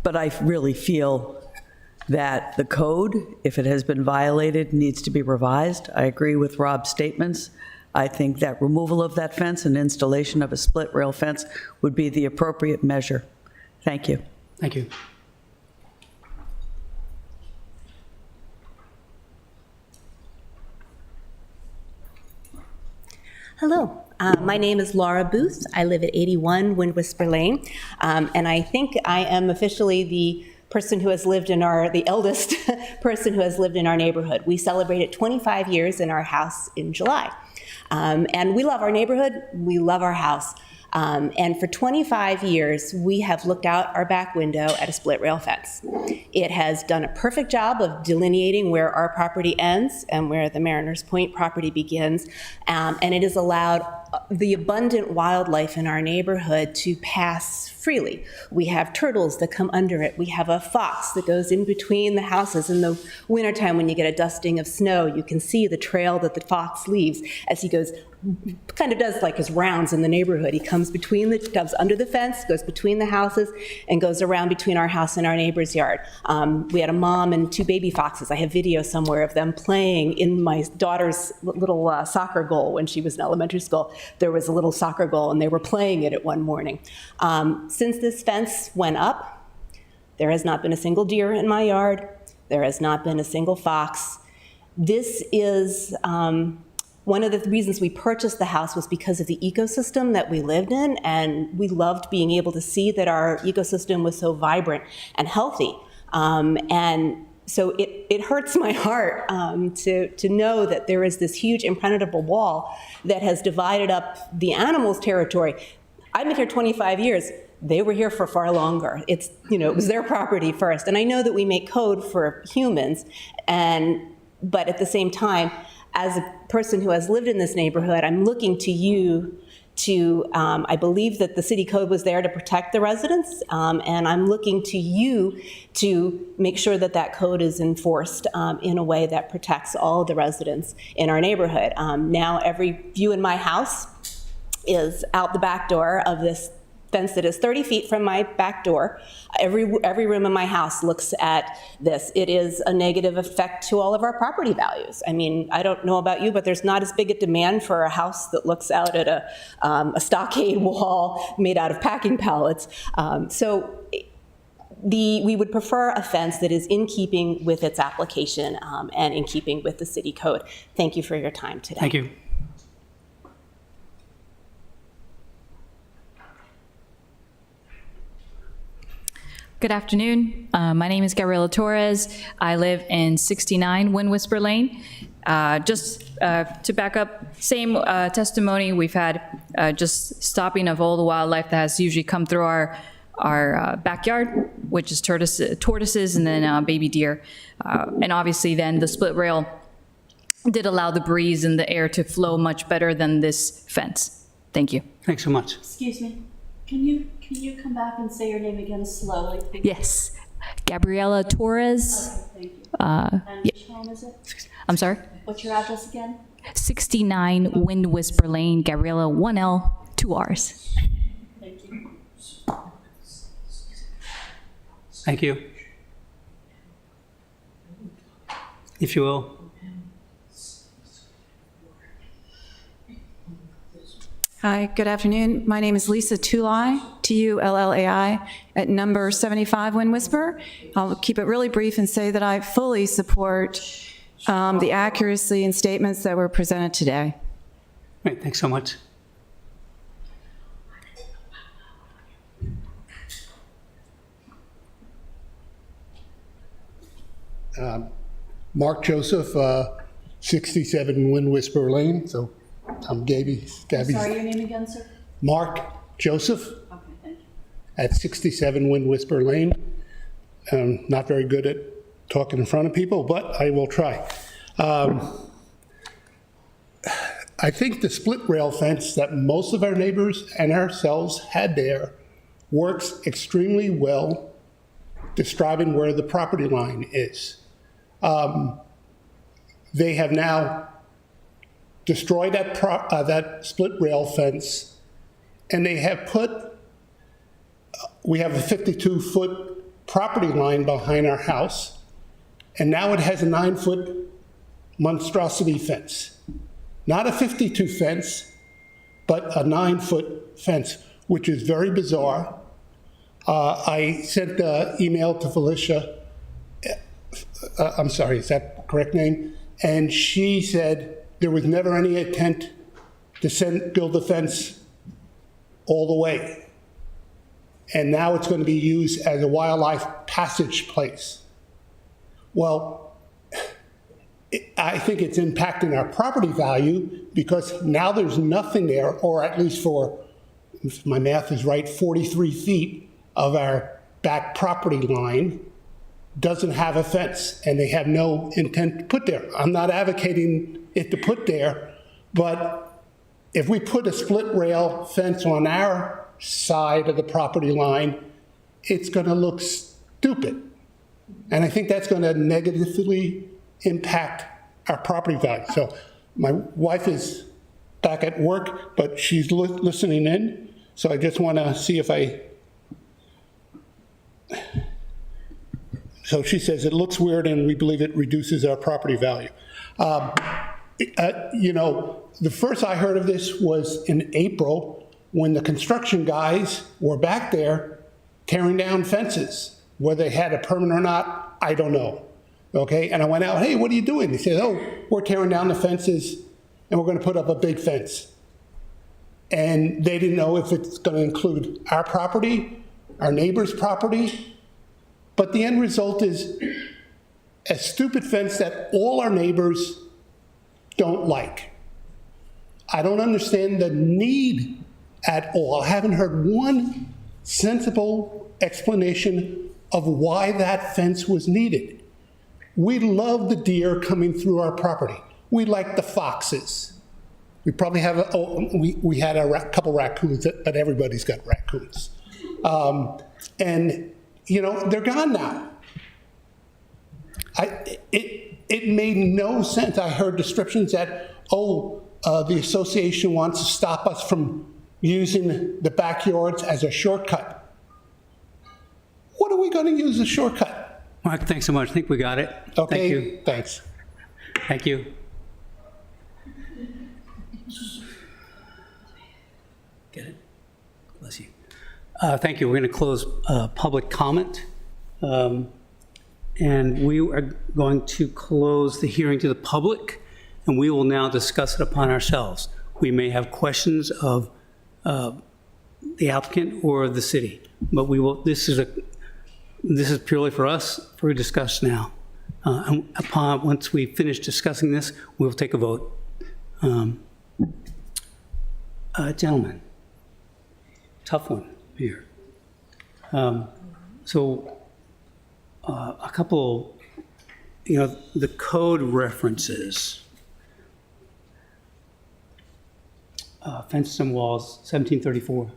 [SPEAKER 11] But I really feel that the code, if it has been violated, needs to be revised. I agree with Rob's statements. I think that removal of that fence and installation of a split rail fence would be the appropriate measure. Thank you.
[SPEAKER 1] Thank you.
[SPEAKER 12] Hello, my name is Laura Booth. I live at 81 Wind Whisper Lane, and I think I am officially the person who has lived in the eldest person who has lived in our neighborhood. We celebrated 25 years in our house in July. And we love our neighborhood, we love our house. And for 25 years, we have looked out our back window at a split rail fence. It has done a perfect job of delineating where our property ends and where the Mariners Point property begins. And it has allowed the abundant wildlife in our neighborhood to pass freely. We have turtles that come under it. We have a fox that goes in between the houses. In the wintertime, when you get a dusting of snow, you can see the trail that the fox leaves as he goes, kind of does like his rounds in the neighborhood. He comes under the fence, goes between the houses, and goes around between our house and our neighbor's yard. We had a mom and two baby foxes. I have video somewhere of them playing in my daughter's little soccer goal when she was in elementary school. There was a little soccer goal, and they were playing it one morning. Since this fence went up, there has not been a single deer in my yard. There has not been a single fox. This is one of the reasons we purchased the house was because of the ecosystem that we lived in, and we loved being able to see that our ecosystem was so vibrant and healthy. And so it hurts my heart to know that there is this huge impenetrable wall that has divided up the animals' territory. I've been here 25 years. They were here for far longer. It was their property first. And I know that we make code for humans, but at the same time, as a person who has lived in this neighborhood, I'm looking to you to, I believe that the city code was there to protect the residents, and I'm looking to you to make sure that that code is enforced in a way that protects all of the residents in our neighborhood. Now every view in my house is out the back door of this fence that is 30 feet from my back door. Every room in my house looks at this. It is a negative effect to all of our property values. I mean, I don't know about you, but there's not as big a demand for a house that looks out at a stockade wall made out of packing pallets. We would prefer a fence that is in keeping with its application and in keeping with the city code. Thank you for your time today.
[SPEAKER 1] Thank you.
[SPEAKER 13] Good afternoon. My name is Gabriela Torres. I live in 69 Wind Whisper Lane. Just to back up, same testimony we've had, just stopping of all the wildlife that has usually come through our backyard, which is tortoises and then baby deer. And obviously then the split rail did allow the breeze and the air to flow much better than this fence. Thank you.
[SPEAKER 1] Thanks so much.
[SPEAKER 5] Excuse me, can you come back and say your name again slowly?
[SPEAKER 13] Yes. Gabriela Torres.
[SPEAKER 5] Okay, thank you. And which home is it?
[SPEAKER 13] I'm sorry?
[SPEAKER 5] What's your address again?
[SPEAKER 13] 69 Wind Whisper Lane, Gabriela, 1L, 2 Rs.
[SPEAKER 5] Thank you.
[SPEAKER 1] Thank you. If you will.
[SPEAKER 14] Hi, good afternoon. My name is Lisa Tullai, Tullai, at number 75 Wind Whisper. I'll keep it really brief and say that I fully support the accuracy and statements that were presented today.
[SPEAKER 1] Great, thanks so much.
[SPEAKER 15] Mark Joseph, 67 Wind Whisper Lane. So I'm Gabby's.
[SPEAKER 5] Sorry, your name again, sir?
[SPEAKER 15] Mark Joseph
[SPEAKER 5] Okay, thank you.
[SPEAKER 15] at 67 Wind Whisper Lane. Not very good at talking in front of people, but I will try. I think the split rail fence that most of our neighbors and ourselves had there works extremely well describing where the property line is. They have now destroyed that split rail fence, and they have we have a 52-foot property line behind our house, and now it has a 9-foot monstrosity fence. Not a 52 fence, but a 9-foot fence, which is very bizarre. I sent an email to Felicia, I'm sorry, is that the correct name? And she said there was never any intent to build the fence all the way. And now it's going to be used as a wildlife passage place. Well, I think it's impacting our property value because now there's nothing there, or at least for, if my math is right, 43 feet of our back property line doesn't have a fence, and they have no intent to put there. I'm not advocating it to put there, but if we put a split rail fence on our side of the property line, it's going to look stupid. And I think that's going to negatively impact our property value. So my wife is back at work, but she's listening in. So I just want to see if so she says, it looks weird and we believe it reduces our property value. You know, the first I heard of this was in April when the construction guys were back there tearing down fences. Whether they had a permit or not, I don't know. Okay, and I went out, hey, what are you doing? They said, oh, we're tearing down the fences and we're going to put up a big fence. And they didn't know if it's going to include our property, our neighbor's property. But the end result is a stupid fence that all our neighbors don't like. I don't understand the need at all. I haven't heard one sensible explanation of why that fence was needed. We love the deer coming through our property. We like the foxes. We probably have, we had a couple raccoons, but everybody's got raccoons. And you know, they're gone now. It made no sense. I heard descriptions that, the association wants to stop us from using the backyards as a shortcut. What are we going to use as a shortcut?
[SPEAKER 1] Mark, thanks so much. I think we got it.
[SPEAKER 15] Okay,
[SPEAKER 1] Thank you.
[SPEAKER 15] thanks.
[SPEAKER 1] Thank you. Get it? Bless you. Thank you. We're going to close public comment. And we are going to close the hearing to the public, and we will now discuss it upon ourselves. We may have questions of the applicant or the city, but we will. This is purely for us for discussion now. And once we finish discussing this, we'll take a vote. Gentlemen, tough one here. A couple, the code references. Fences and walls, 1734,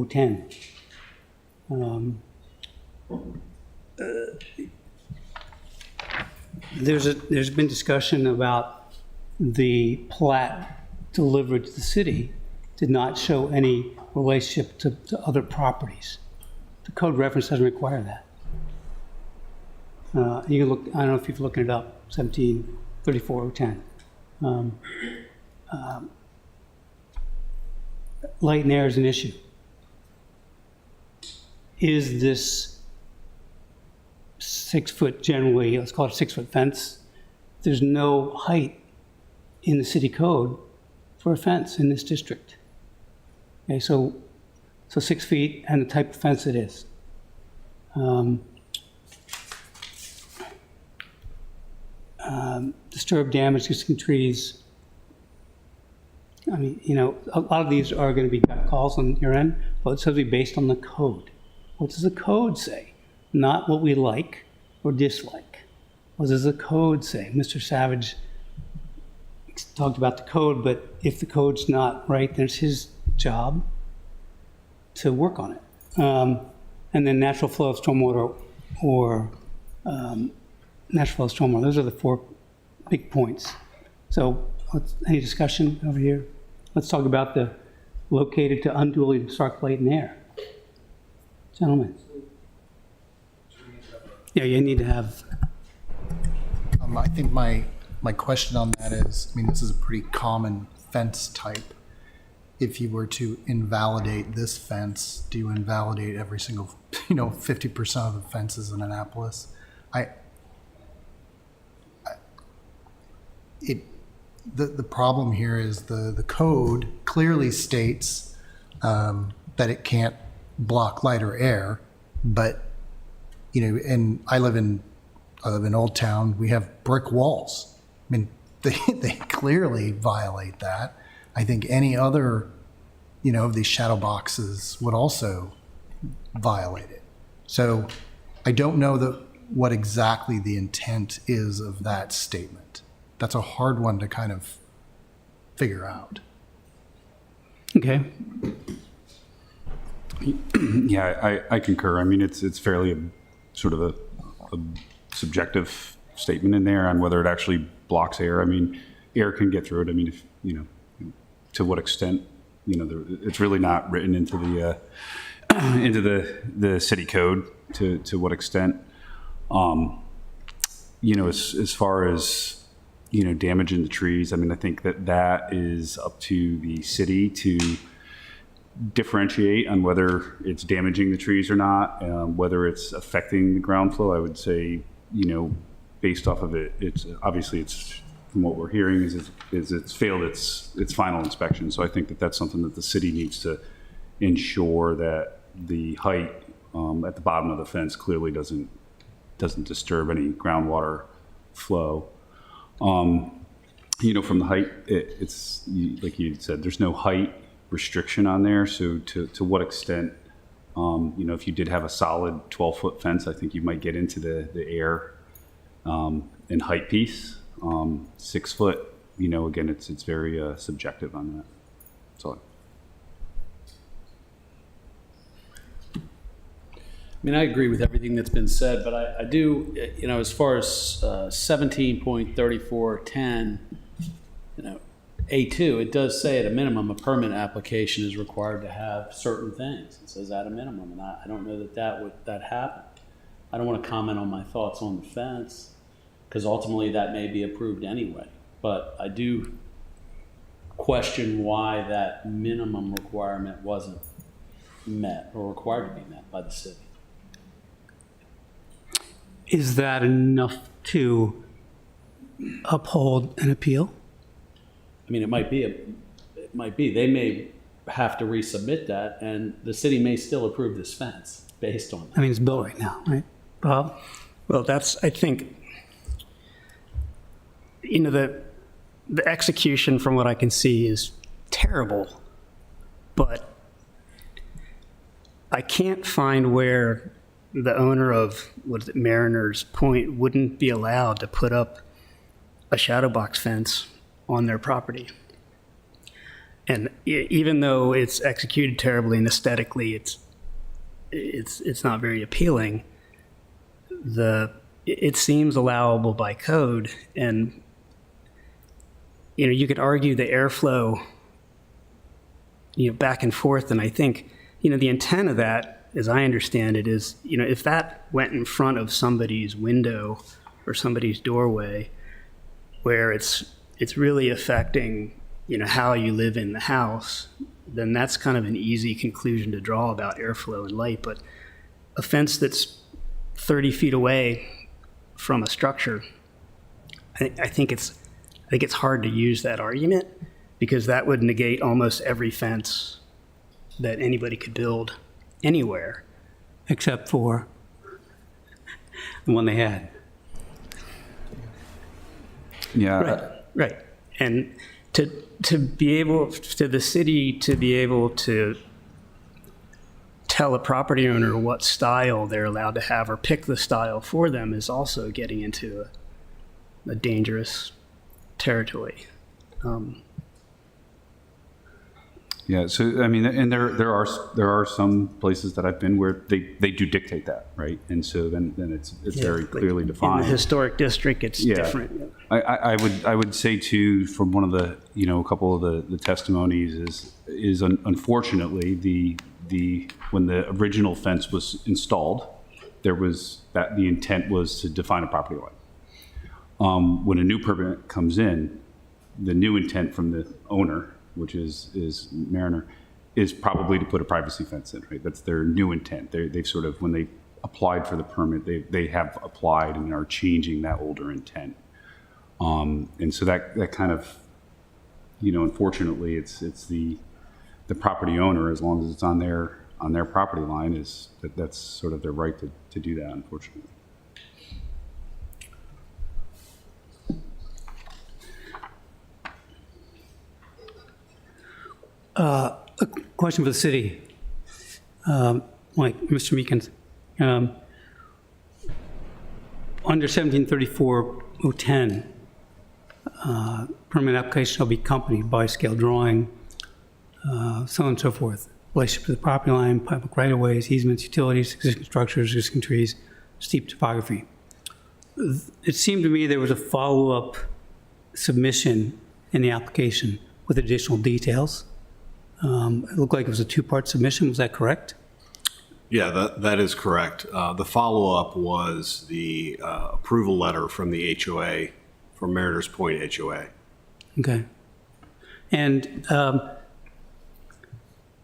[SPEAKER 1] 010. There's been discussion about the plat delivered to the city did not show any relationship to other properties. The code reference doesn't require that. You can look, I don't know if you've looking it up, 1734-10. Light and air is an issue. Is this 6 foot generally, let's call it a 6 foot fence? There's no height in the city code for a fence in this district. Okay, so 6 feet and the type of fence it is. Disturb, damage, existing trees. I mean, you know, a lot of these are going to be gut calls on your end, but it's going to be based on the code. What does the code say? Not what we like or dislike. What does the code say? Mr. Savage talked about the code, but if the code's not right, then it's his job to work on it. And then natural flow of stormwater or natural flow of stormwater. Those are the 4 big points. So any discussion over here? Let's talk about the located to unduly obstruct light and air. Gentlemen. Yeah, you need to have.
[SPEAKER 16] I think my question on that is, I mean, this is a pretty common fence type. If you were to invalidate this fence, do you invalidate every single, 50% of the fences in Annapolis? The problem here is the code clearly states that it can't block light or air, but and I live in Old Town. We have brick walls. I mean, they clearly violate that. I think any other of these shadow boxes would also violate it. So I don't know what exactly the intent is of that statement. That's a hard one to kind of figure out.
[SPEAKER 1] Okay.
[SPEAKER 9] Yeah, I concur. I mean, it's fairly sort of a subjective statement in there on whether it actually blocks air. I mean, air can get through it. I mean, if to what extent, it's really not written into the into the city code to what extent. As far as damaging the trees, I mean, I think that is up to the city to differentiate on whether it's damaging the trees or not, whether it's affecting the ground flow. I would say, based off of it, it's from what we're hearing is it's failed its final inspection. So I think that's something that the city needs to ensure that the height at the bottom of the fence clearly doesn't disturb any groundwater flow. From the height, it's like you said, there's no height restriction on there. So to what extent, if you did have a solid 12-foot fence, I think you might get into the air and height piece. 6 foot, again, it's very subjective on that. So.
[SPEAKER 4] I mean, I agree with everything that's been said, but I do, as far as 17.3410, A2, it does say at a minimum, a permit application is required to have certain things. It says at a minimum, and I don't know that happened. I don't want to comment on my thoughts on the fence, because ultimately that may be approved anyway. But I do question why that minimum requirement wasn't met or required to be met by the city.
[SPEAKER 1] Is that enough to uphold an appeal?
[SPEAKER 4] I mean, it might be. They may have to resubmit that, and the city may still approve this fence based on that.
[SPEAKER 1] I mean, it's built right now, right? Bob?
[SPEAKER 7] Well, I think, the execution from what I can see is terrible, but I can't find where the owner of Mariner's Point wouldn't be allowed to put up a shadow box fence on their property. And even though it's executed terribly and aesthetically it's not very appealing, it seems allowable by code. And you could argue the airflow back and forth, and I think the intent of that as I understand it, is, if that went in front of somebody's window or somebody's doorway, where it's really affecting, how you live in the house, then that's kind of an easy conclusion to draw about airflow and light. But a fence that's 30 feet away from a structure, I think it's hard to use that argument, because that would negate almost every fence that anybody could build anywhere.
[SPEAKER 1] Except for the one they had.
[SPEAKER 9] Yeah.
[SPEAKER 7] Right. And to be able, to the city to be able to tell a property owner what style they're allowed to have or pick the style for them is also getting into a dangerous territory.
[SPEAKER 9] Yeah, so I mean, and there are some places that I've been where they do dictate that, right? And so then it's very clearly defined.
[SPEAKER 7] In the historic district, it's different.
[SPEAKER 9] I would say too, from one of the a couple of the testimonies is unfortunately the when the original fence was installed, there was that the intent was to define a property line. When a new permit comes in, the new intent from the owner, which is Mariner, is probably to put a privacy fence in, right? That's their new intent. They've sort of, when they applied for the permit, they have applied and are changing that older intent. And so that kind of, unfortunately, it's the property owner, as long as it's on their property line, that's sort of their right to do that, unfortunately.
[SPEAKER 1] A question for the city. Mr. Meekins. Under 1734-010, permit application shall be accompanied by scale drawing, so on and so forth. Relationship to the property line, public right-of-ways, easements, utilities, existing structures, existing trees, steep topography. It seemed to me there was a follow-up submission in the application with additional details. It looked like it was a two-part submission. Was that correct?
[SPEAKER 6] Yeah, that is correct. The follow-up was the approval letter from the HOA, from Mariners Point HOA.
[SPEAKER 1] Okay. And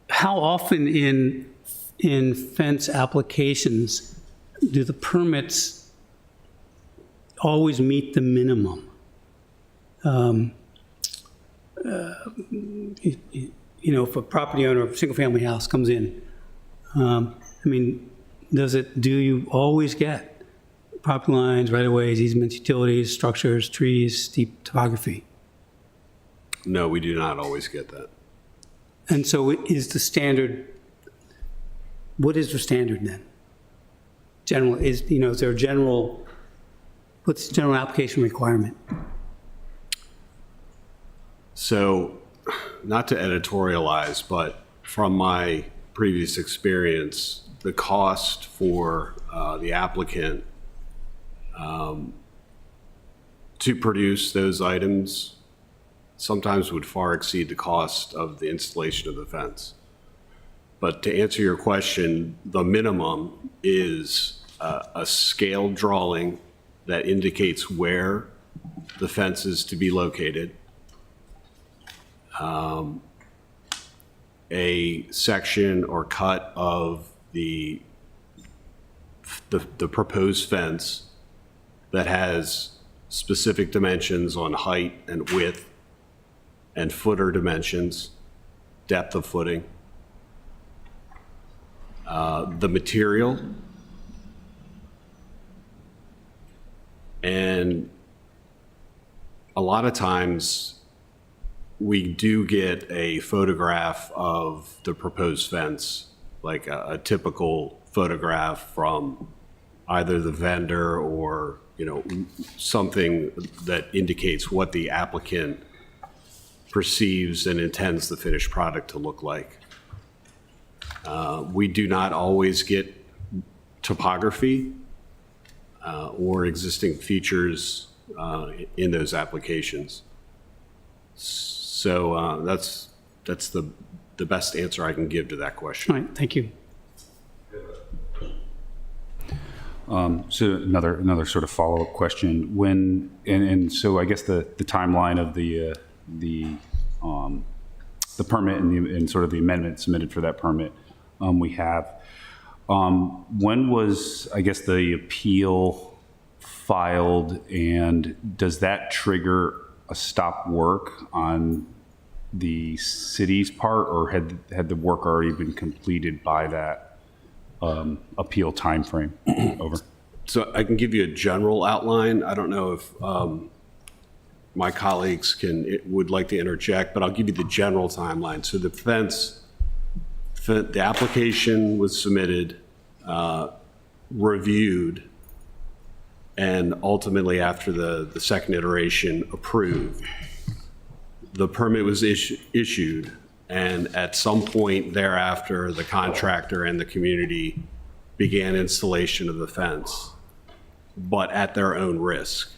[SPEAKER 1] how often in fence applications do the permits always meet the minimum? If a property owner of a single-family house comes in, do you always get property lines, right-of-ways, easements, utilities, structures, trees, steep topography?
[SPEAKER 6] No, we do not always get that.
[SPEAKER 1] And so is the standard, what is the standard then? Is there a general, what's the general application requirement?
[SPEAKER 6] So, not to editorialize, but from my previous experience, the cost for the applicant to produce those items sometimes would far exceed the cost of the installation of the fence. But to answer your question, the minimum is a scale drawing that indicates where the fence is to be located, a section or cut of the proposed fence that has specific dimensions on height and width and footer dimensions, depth of footing, the material, and a lot of times we do get a photograph of the proposed fence, like a typical photograph from either the vendor or, something that indicates what the applicant perceives and intends the finished product to look like. We do not always get topography or existing features in those applications. So that's the best answer I can give to that question.
[SPEAKER 1] All right, thank you.
[SPEAKER 9] So another sort of follow-up question. So I guess the timeline of the permit and sort of the amendment submitted for that permit we have. When was, I guess, the appeal filed, and does that trigger a stop work on the city's part, or had the work already been completed by that appeal timeframe? Over.
[SPEAKER 6] So I can give you a general outline. I don't know if my colleagues would like to interject, but I'll give you the general timeline. So the application was submitted, reviewed, and ultimately after the second iteration approved. The permit was issued, and at some point thereafter, the contractor and the community began installation of the fence, but at their own risk.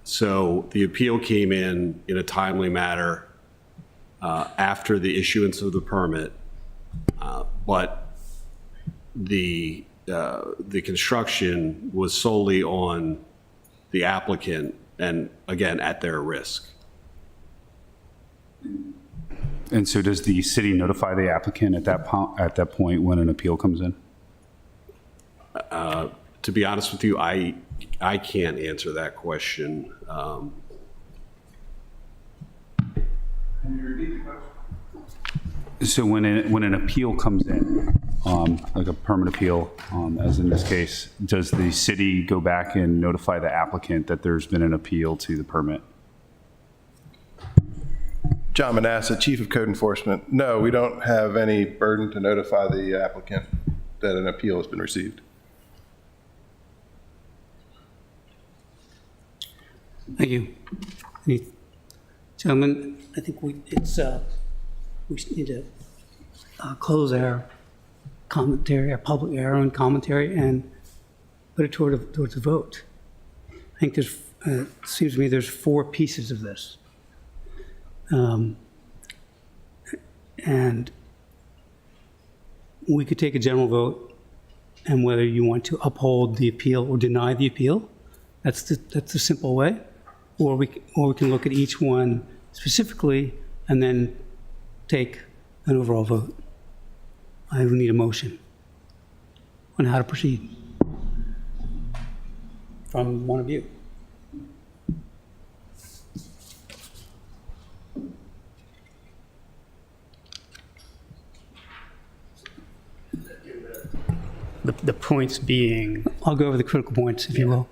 [SPEAKER 6] So the appeal came in a timely manner after the issuance of the permit, but the construction was solely on the applicant, and again, at their risk.
[SPEAKER 9] And so does the city notify the applicant at that point when an appeal comes in?
[SPEAKER 6] To be honest with you, I can't answer that question.
[SPEAKER 9] So when an appeal comes in, like a permit appeal, as in this case, does the city go back and notify the applicant that there's been an appeal to the permit?
[SPEAKER 17] John Manasseh, Chief of Code Enforcement. No, we don't have any burden to notify the applicant that an appeal has been received.
[SPEAKER 1] Thank you. Any gentlemen, I think we need to close our commentary, our own commentary, and put it towards a vote. I think seems to me there's 4 pieces of this. And we could take a general vote, and whether you want to uphold the appeal or deny the appeal, that's the simple way. Or we can look at each one specifically and then take an overall vote. I will need a motion on how to proceed from one of you.
[SPEAKER 7] The points being,
[SPEAKER 1] I'll go over the critical points, if you will.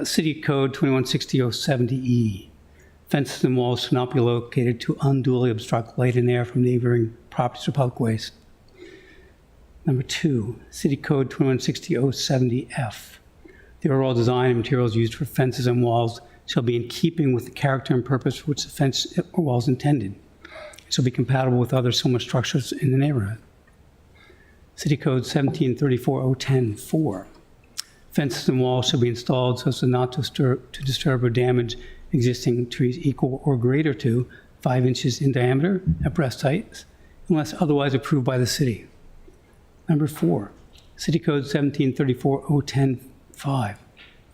[SPEAKER 1] City Code 2160-070E. Fences and walls should not be located to unduly obstruct light and air from neighboring properties or public ways. Number 2, City Code 2160-070F. The overall design and materials used for fences and walls shall be in keeping with the character and purpose for which the fence or wall is intended. It shall be compatible with other similar structures in the neighborhood. City Code 1734-010-4. Fences and walls shall be installed so as not to disturb or damage existing trees equal or greater to 5 inches in diameter at breast height, unless otherwise approved by the city. Number 4, City Code 1734-010-5.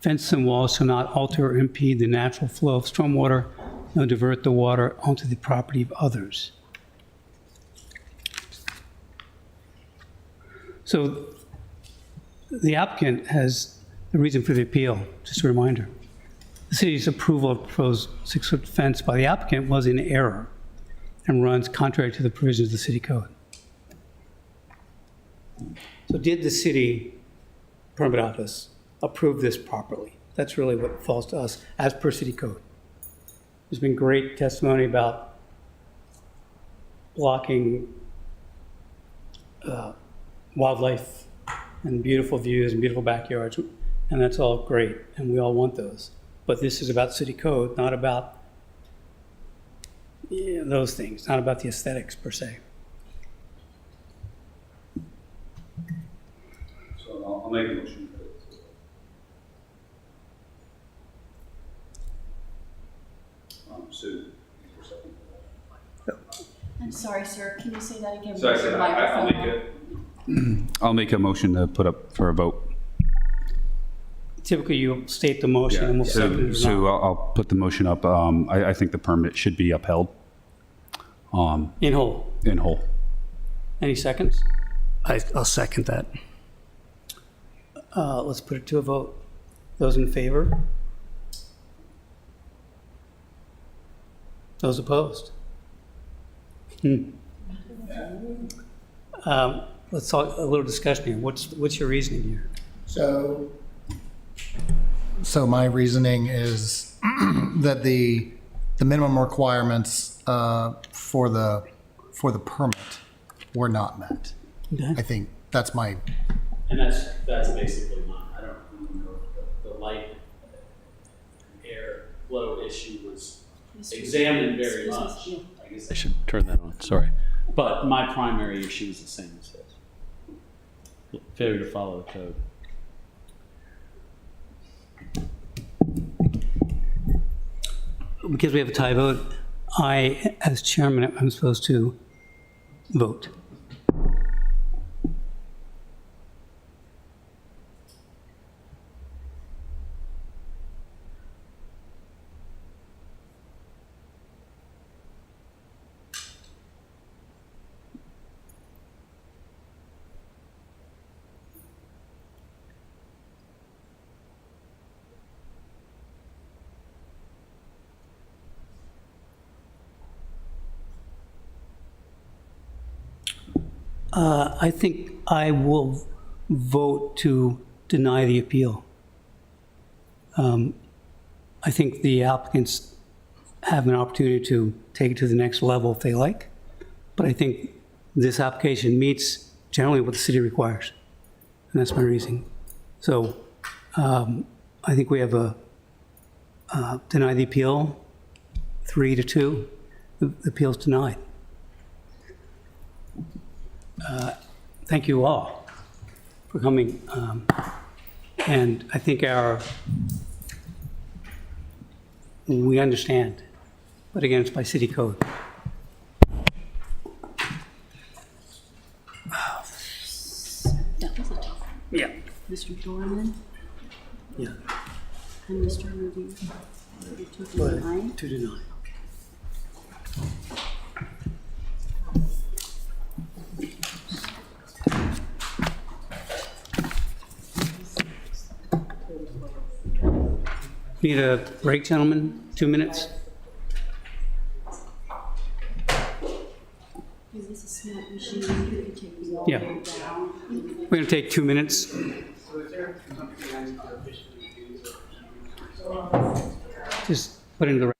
[SPEAKER 1] Fences and walls shall not alter or impede the natural flow of stormwater, nor divert the water onto the property of others. So the applicant has the reason for the appeal, just a reminder. The city's approval of proposed 6-foot fence by the applicant was in error and runs contrary to the provisions of the city code. So did the city permit office approve this properly? That's really what falls to us as per city code. There's been great testimony about blocking wildlife and beautiful views and beautiful backyards, and that's all great, and we all want those. But this is about city code, not about those things, not about the aesthetics per se.
[SPEAKER 9] So I'll make a motion.
[SPEAKER 5] I'm sorry, sir. Can you say that again?
[SPEAKER 9] So I
[SPEAKER 5] Where's
[SPEAKER 9] said
[SPEAKER 5] your
[SPEAKER 9] I'll
[SPEAKER 5] microphone?
[SPEAKER 9] make it. I'll make a motion to put up for a vote.
[SPEAKER 1] Typically, you state the motion and we'll second it or
[SPEAKER 9] So
[SPEAKER 1] not.
[SPEAKER 9] I'll put the motion up. I think the permit should be upheld
[SPEAKER 1] In whole.
[SPEAKER 9] in whole.
[SPEAKER 1] Any seconds?
[SPEAKER 7] I'll second that.
[SPEAKER 1] Let's put it to a vote. Those in favor? Those opposed? Let's talk a little discussion here. What's your reasoning here?
[SPEAKER 16] So my reasoning is that the minimum requirements for the permit were not met.
[SPEAKER 1] Okay.
[SPEAKER 16] I think that's my,
[SPEAKER 4] And that's basically mine. I don't remember the light and air flow issue was examined very much. I guess I should turn that on, sorry. But my primary issue is the same as his. Failure to follow the code.
[SPEAKER 1] Because we have a tie vote, I, as chairman, I'm supposed to vote. I think I will vote to deny the appeal. I think the applicants have an opportunity to take it to the next level if they like, but I think this application meets generally what the city requires, and that's my reasoning. So I think we have a deny the appeal, 3-2. The appeal's denied. Thank you all for coming. And I think we understand, but again, it's by city code.
[SPEAKER 5] That was a tough one.
[SPEAKER 1] Yeah.
[SPEAKER 5] Mr. Dorman
[SPEAKER 1] Yeah.
[SPEAKER 5] and Mr. Ruby. You took
[SPEAKER 1] But
[SPEAKER 5] nine.
[SPEAKER 1] to deny. Need a break, gentlemen? 2 minutes?
[SPEAKER 5] Is this a smart machine? You can take the all
[SPEAKER 1] Yeah.
[SPEAKER 5] the way down.
[SPEAKER 1] We're going to take 2 minutes. Just put into the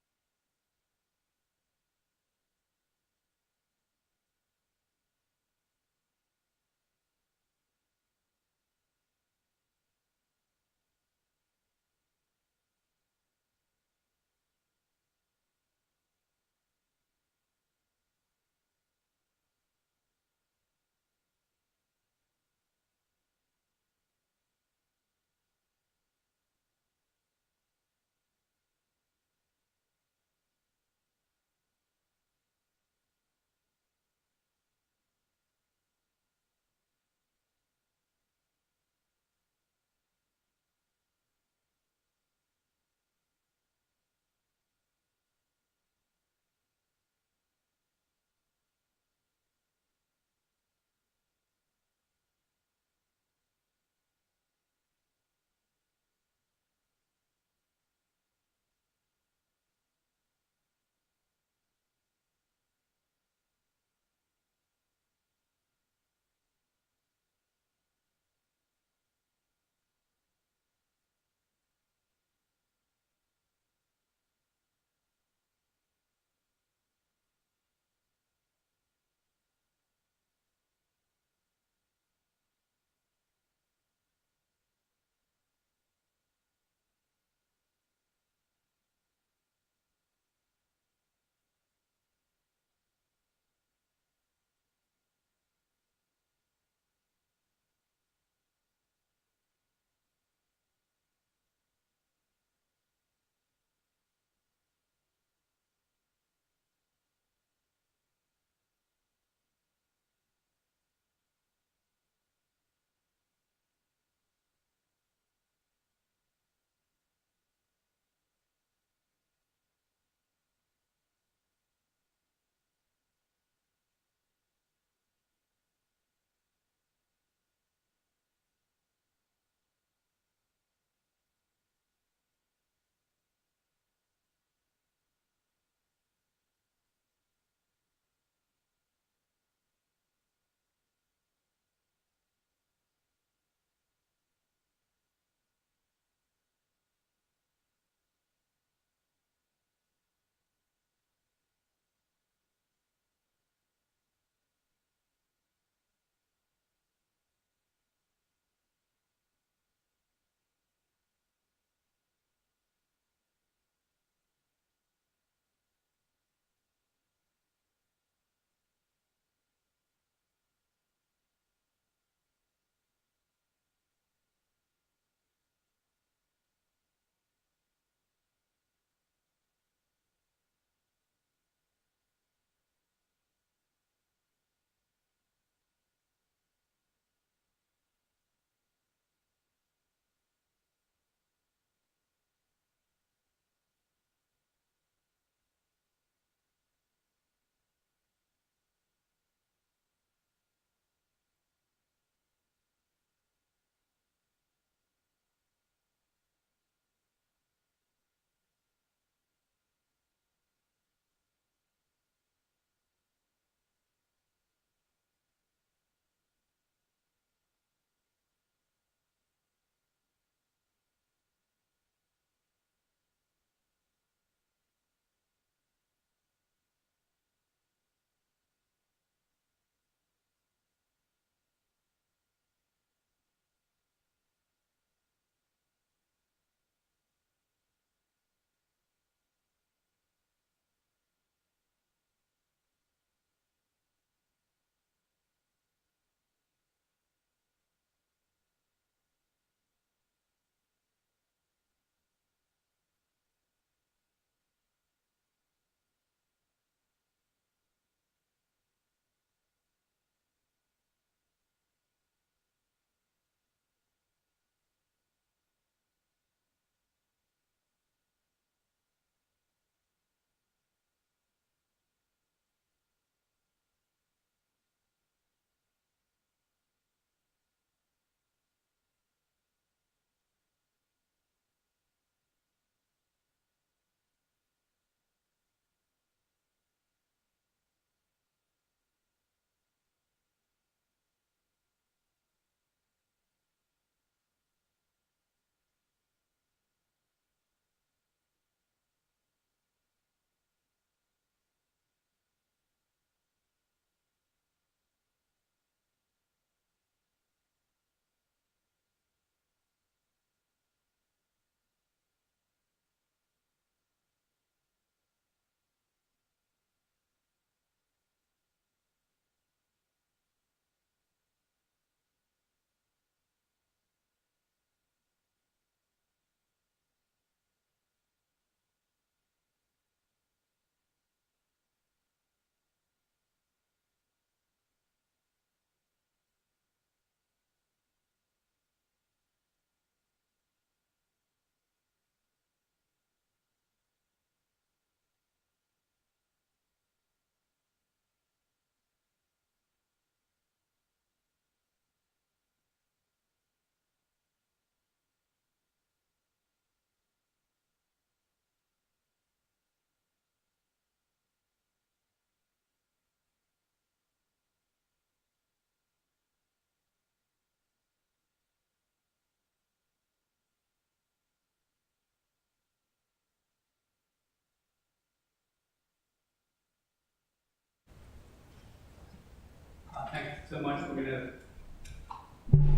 [SPEAKER 1] so much. We're going to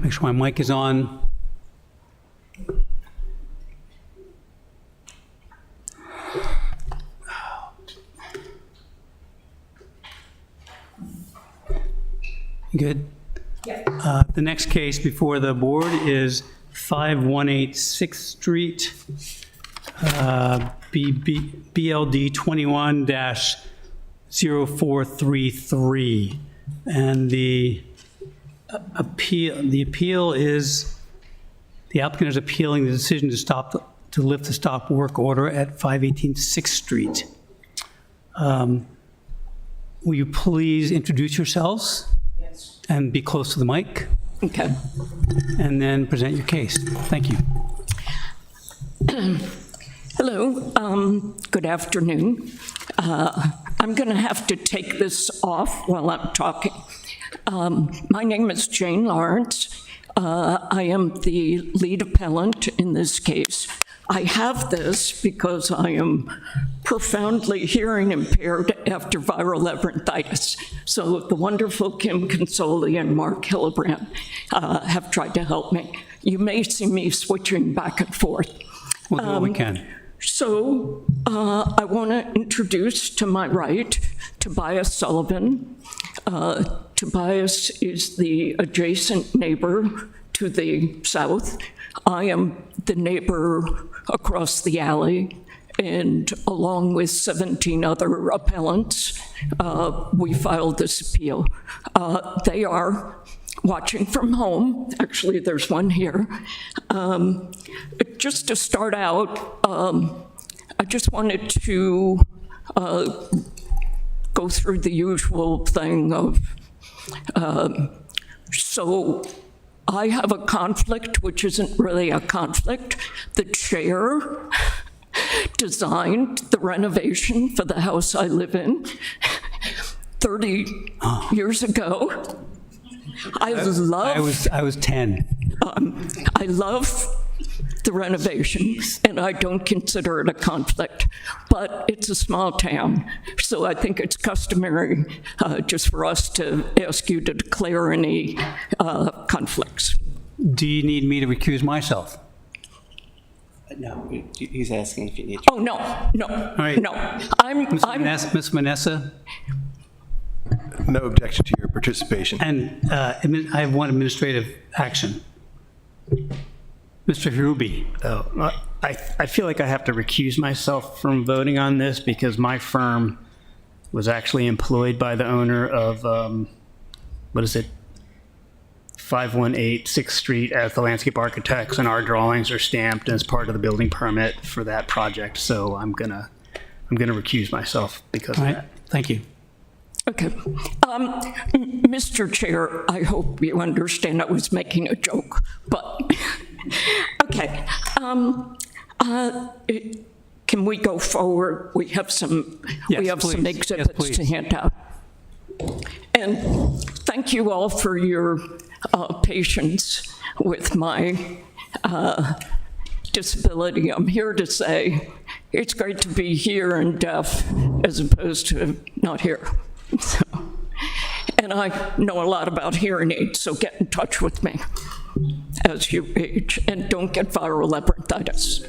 [SPEAKER 1] make sure my mic is on. Good? Yeah. The next case before the board is 5118 6th Street, BLD 21-0433. And the appeal is, the applicant is appealing the decision to lift the stop work order at 518 6th Street. Will you please introduce yourselves? Yes. And be close to the mic.
[SPEAKER 18] Okay.
[SPEAKER 1] And then present your case. Thank you.
[SPEAKER 18] Hello, good afternoon. I'm going to have to take this off while I'm talking. My name is Jane Lawrence. I am the lead appellant in this case. I have this because I am profoundly hearing impaired after viral labyrinthitis. So the wonderful Kim Consoli and Mark Hillebrand have tried to help me. You may see me switching back and forth.
[SPEAKER 1] We'll do what we can.
[SPEAKER 18] So I want to introduce to my right Tobias Sullivan. Tobias is the adjacent neighbor to the south. I am the neighbor across the alley, and along with 17 other appellants, we filed this appeal. They are watching from home. Actually, there's one here. Just to start out, I just wanted to go through the usual thing of, so I have a conflict, which isn't really a conflict. The chair designed the renovation for the house I live in 30 years ago. I
[SPEAKER 1] was 10.
[SPEAKER 18] I love the renovation, and I don't consider it a conflict, but it's a small town, so I think it's customary just for us to ask you to declare any conflicts.
[SPEAKER 1] Do you need me to recuse myself?
[SPEAKER 19] No, he's asking if you need.
[SPEAKER 18] Oh, no.
[SPEAKER 1] All right.
[SPEAKER 18] No.
[SPEAKER 1] Ms. Manessa?
[SPEAKER 17] No objection to your participation.
[SPEAKER 1] And I have one administrative action. Mr. Hirubi.
[SPEAKER 7] I feel like I have to recuse myself from voting on this because my firm was actually employed by the owner of, 518 6th Street as the landscape architects, and our drawings are stamped as part of the building permit for that project. So I'm gonna recuse myself because of that.
[SPEAKER 1] Thank you.
[SPEAKER 18] Okay. Mr. Chair, I hope you understand I was making a joke, but, okay. Can we go forward? We have some exhibits to hand out. And thank you all for your patience with my disability. I'm here to say it's great to be here and deaf as opposed to not here. So, and I know a lot about hearing aids, so get in touch with me as you age, and don't get viral labyrinthitis.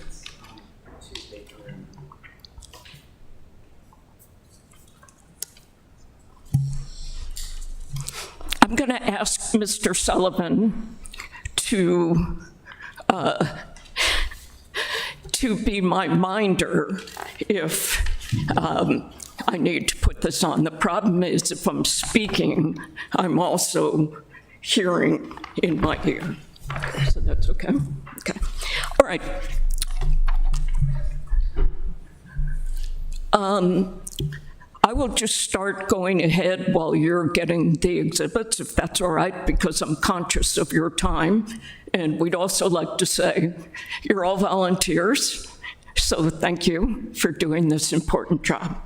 [SPEAKER 18] I'm going to ask Mr. Sullivan to be my minder if I need to put this on. The problem is if I'm speaking, I'm also hearing in my ear. So that's okay? Okay. All right. I will just start going ahead while you're getting the exhibits, if that's all right, because I'm conscious of your time. And we'd also like to say you're all volunteers, so thank you for doing this important job.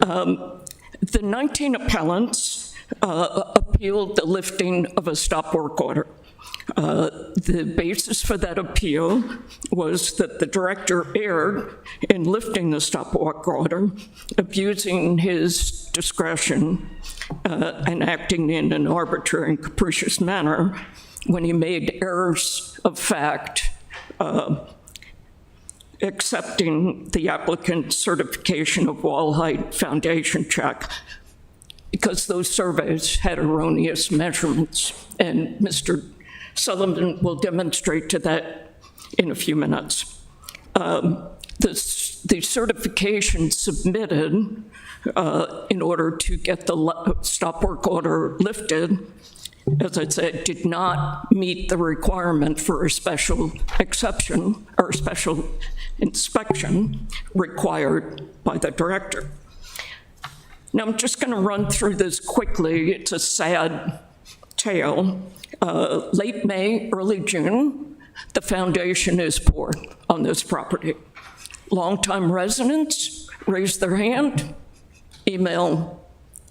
[SPEAKER 18] The 19 appellants appealed the lifting of a stop work order. The basis for that appeal was that the director erred in lifting the stop work order, abusing his discretion and acting in an arbitrary and capricious manner when he made errors of fact, accepting the applicant's certification of wall height foundation check, because those surveys had erroneous measurements. And Mr. Sullivan will demonstrate to that in a few minutes. The certification submitted in order to get the stop work order lifted, as I said, did not meet the requirement for a special exception or a special inspection required by the director. Now, I'm just going to run through this quickly. It's a sad tale. Late May, early June, the foundation is poured on this property. Longtime residents raise their hand, email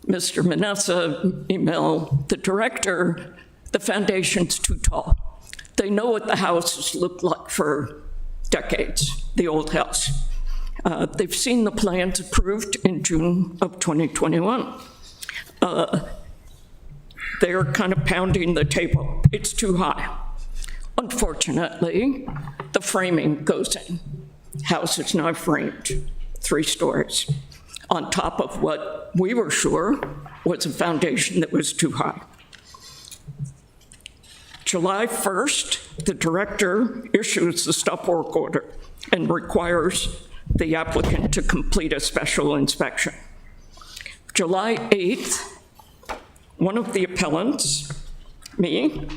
[SPEAKER 18] Mr. Manessa, email the director, the foundation's too tall. They know what the houses look like for decades, the old house. They've seen the plans approved in June of 2021. They're kind of pounding the table. It's too high. Unfortunately, the framing goes in. House is now framed 3 stories on top of what we were sure was a foundation that was too high. July 1st, the director issues the stop work order and requires the applicant to complete a special inspection. July 8th, one of the appellants, me,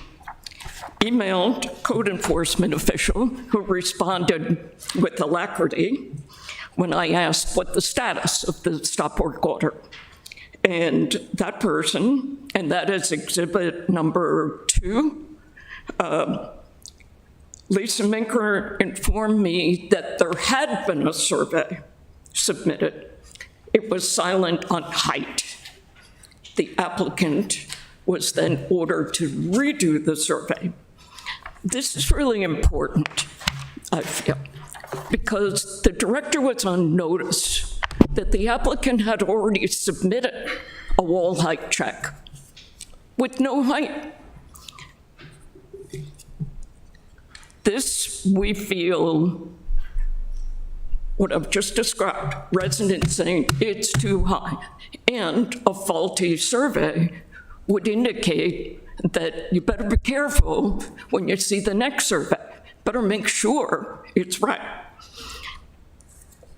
[SPEAKER 18] emailed code enforcement official who responded with alacrity when I asked what the status of the stop work order. And that person, and that is exhibit number 2, Lisa Minker informed me that there had been a survey submitted. It was silent on height. The applicant was then ordered to redo the survey. This is really important, I feel, because the director was on notice that the applicant had already submitted a wall height check with no height. This, we feel, what I've just described, residents saying it's too high, and a faulty survey would indicate that you better be careful when you see the next survey. Better make sure it's right.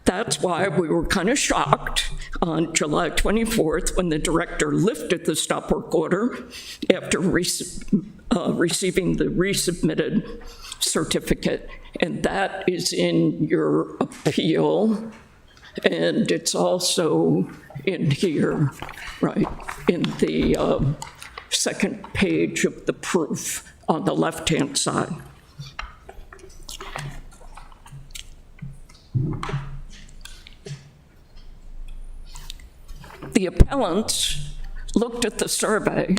[SPEAKER 18] That's why we were kind of shocked on July 24th when the director lifted the stop work order after receiving the resubmitted certificate. And that is in your appeal. And it's also in here, right, in the second page of the proof on the left-hand side. The appellants looked at the survey.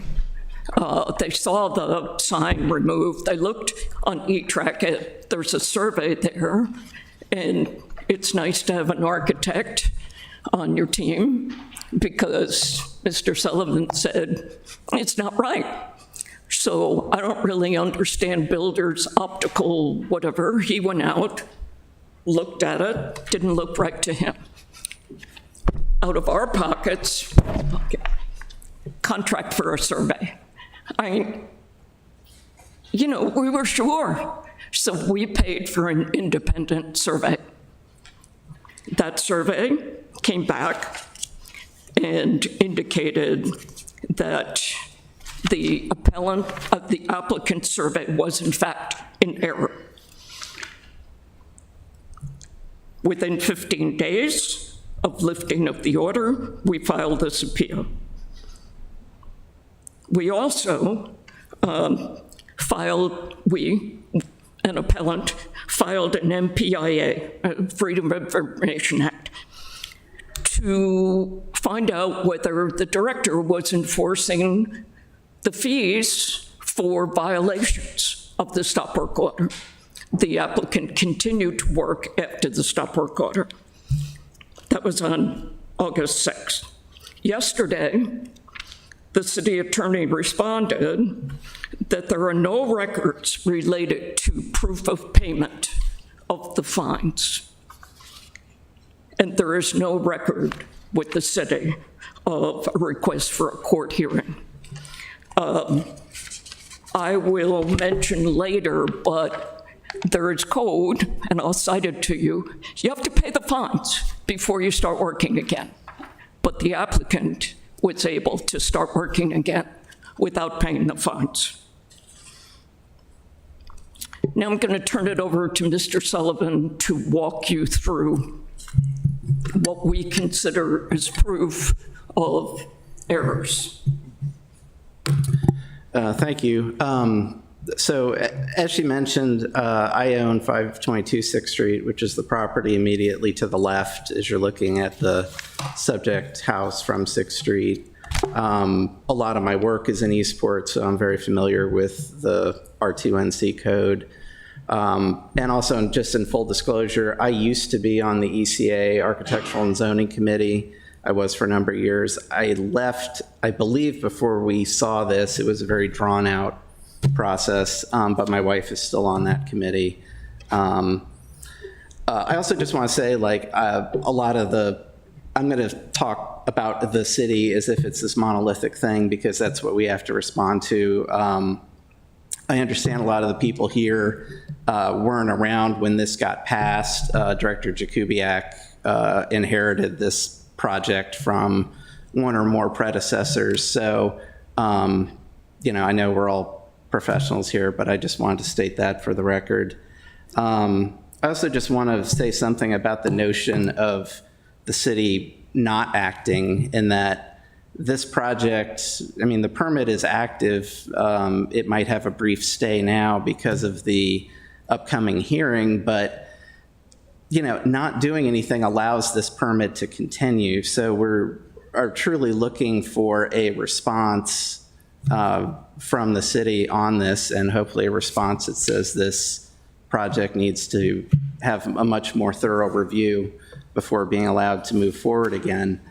[SPEAKER 18] They saw the sign removed. They looked on E-Track. There's a survey there, and it's nice to have an architect on your team because Mr. Sullivan said it's not right. So I don't really understand builder's optical whatever. He went out, looked at it, didn't look right to him. Out of our pockets, contract for a survey. We were sure. So we paid for an independent survey. That survey came back and indicated that the applicant's survey was in fact in error. Within 15 days of lifting of the order, we filed this appeal. We also an appellant, filed an MPIA, Freedom of Information Act, to find out whether the director was enforcing the fees for violations of the stop work order. The applicant continued to work after the stop work order. That was on August 6th. Yesterday, the city attorney responded that there are no records related to proof of payment of the fines. And there is no record with the city of a request for a court hearing. I will mention later, but there is code, and I'll cite it to you. You have to pay the fines before you start working again. But the applicant was able to start working again without paying the fines. Now I'm going to turn it over to Mr. Sullivan to walk you through what we consider as proof of errors.
[SPEAKER 19] Thank you. So as she mentioned, I own 522 6th Street, which is the property immediately to the left as you're looking at the subject house from 6th Street. A lot of my work is in Eastport, so I'm very familiar with the R2NC code. And also, just in full disclosure, I used to be on the ECA Architectural and Zoning Committee. I was for a number of years. I left, I believe, before we saw this. It was a very drawn-out process, but my wife is still on that committee. I also just want to say, like, a lot of the, I'm going to talk about the city as if it's this monolithic thing, because that's what we have to respond to. I understand a lot of the people here weren't around when this got passed. Director Jakubiak inherited this project from one or more predecessors. So, you know, I know we're all professionals here, but I just wanted to state that for the record. I also just want to say something about the notion of the city not acting, in that this project, I mean, the permit is active. It might have a brief stay now because of the upcoming hearing, but you know, not doing anything allows this permit to continue. So are truly looking for a response from the city on this, and hopefully a response that says this project needs to have a much more thorough review before being allowed to move forward again.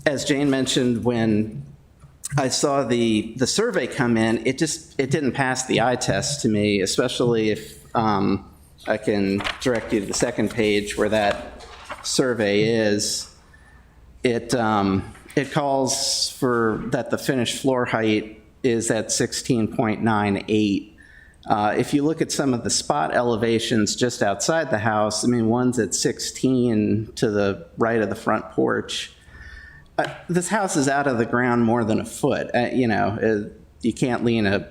[SPEAKER 19] As Jane mentioned, when I saw the survey come in, it didn't pass the eye test to me, especially if I can direct you to the second page where that survey is. It calls for that the finished floor height is at 16.98. If you look at some of the spot elevations just outside the house, I mean, one's at 16 to the right of the front porch. This house is out of the ground more than a foot. You know, you can't lean a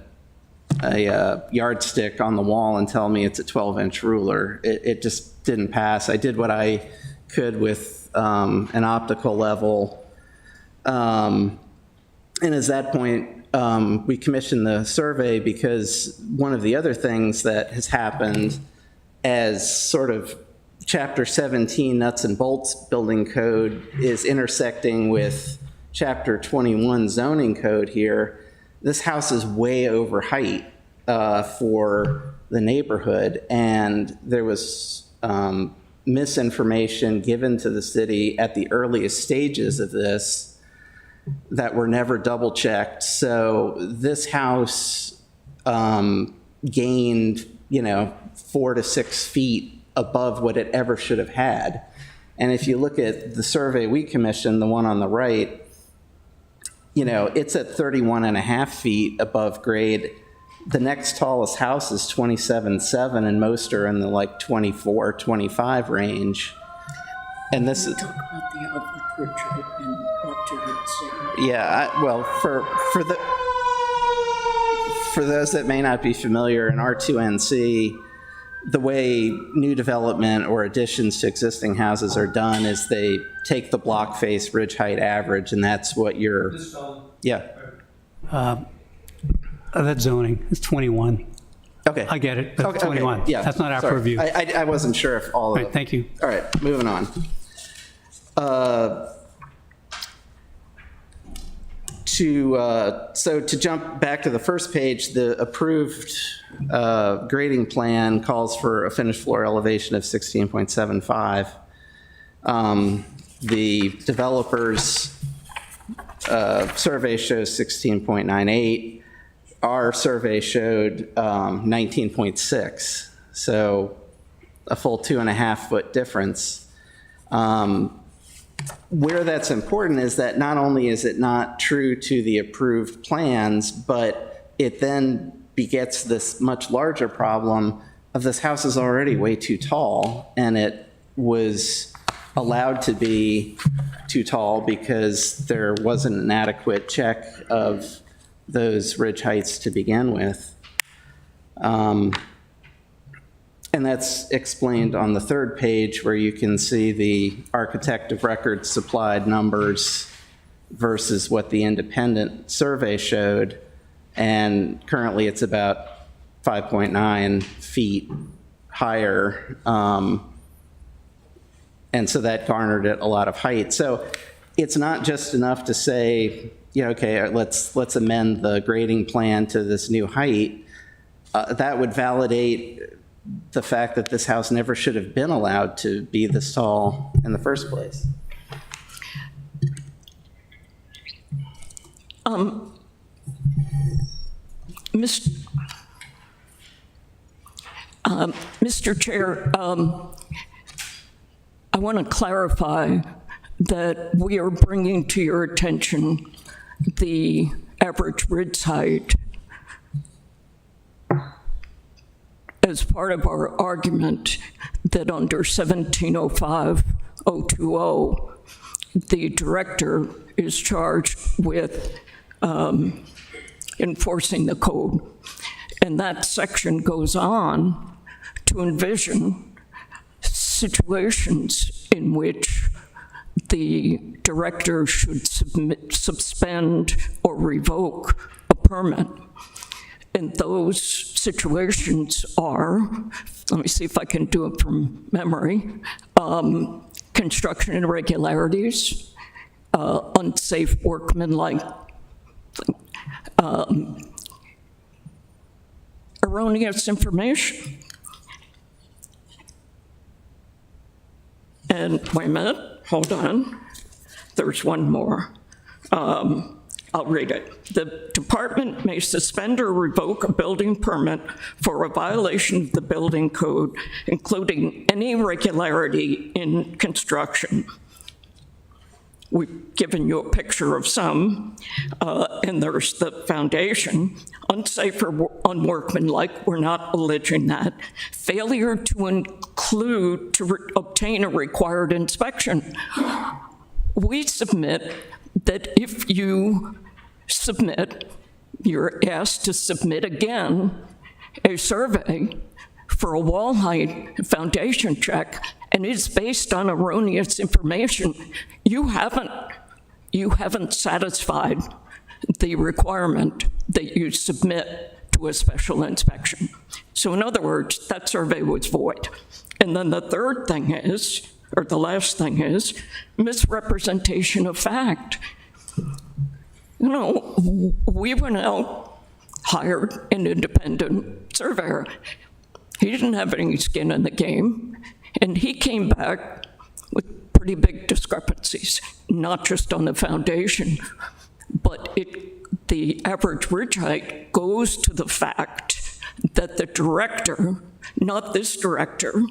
[SPEAKER 19] yardstick on the wall and tell me it's a 12-inch ruler. It just didn't pass. I did what I could with an optical level. And at that point, we commissioned the survey because one of the other things that has happened as sort of Chapter 17 nuts and bolts building code is intersecting with Chapter 21 zoning code here. This house is way over height for the neighborhood, and there was misinformation given to the city at the earliest stages of this that were never double checked. So this house gained, you know, 4 to 6 feet above what it ever should have had. And if you look at the survey we commissioned, the one on the right, you know, it's at 31.5 feet above grade. The next tallest house is 27.7, and most are in the like 24, 25 range. And this is...
[SPEAKER 18] Talk about the average height in R2NC.
[SPEAKER 19] Yeah, well, for those that may not be familiar, in R2NC, the way new development or additions to existing houses are done is they take the block face ridge height average, and that's what you're... Yeah.
[SPEAKER 1] That's zoning. It's 21.
[SPEAKER 19] Okay.
[SPEAKER 1] I get it, but
[SPEAKER 19] Okay,
[SPEAKER 1] 21.
[SPEAKER 19] okay, yeah.
[SPEAKER 1] That's not our
[SPEAKER 19] Sorry.
[SPEAKER 1] purview.
[SPEAKER 19] I wasn't sure if all of
[SPEAKER 1] All right, thank you.
[SPEAKER 19] All right, moving on. So to jump back to the first page, the approved grading plan calls for a finished floor elevation of 16.75. The developers survey shows 16.98. Our survey showed 19.6. So a full 2.5 foot difference. Where that's important is that not only is it not true to the approved plans, but it then begets this much larger problem of this house is already way too tall, and it was allowed to be too tall because there wasn't an adequate check of those ridge heights to begin with. And that's explained on the third page, where you can see the architect of record supplied numbers versus what the independent survey showed. And currently it's about 5.9 feet higher. And so that garnered it a lot of height. So it's not just enough to say, yeah, okay, let's amend the grading plan to this new height. That would validate the fact that this house never should have been allowed to be this tall in the first place.
[SPEAKER 18] Mr. Chair, I want to clarify that we are bringing to your attention the average ridge height as part of our argument that under 1705-020, the director is charged with enforcing the code. And that section goes on to envision situations in which the director should suspend or revoke a permit. And those situations are, let me see if I can do it from memory, construction irregularities, unsafe workmanlike, erroneous information. And wait a minute, hold on. There's one more. I'll read it. The department may suspend or revoke a building permit for a violation of the building code, including any irregularity in construction. We've given you a picture of some, and there's the foundation. Unsafe or unworkmanlike, we're not alleging that. Failure to include, to obtain a required inspection. We submit that if you submit, you're asked to submit again a survey for a wall height foundation check, and it's based on erroneous information, you haven't satisfied the requirement that you submit to a special inspection. So in other words, that survey was void. And then the third thing is, or the last thing is, misrepresentation of fact. You know, we went out, hired an independent surveyor. He didn't have any skin in the game, and he came back with pretty big discrepancies, not just on the foundation, but the average ridge height goes to the fact that the director, not this director,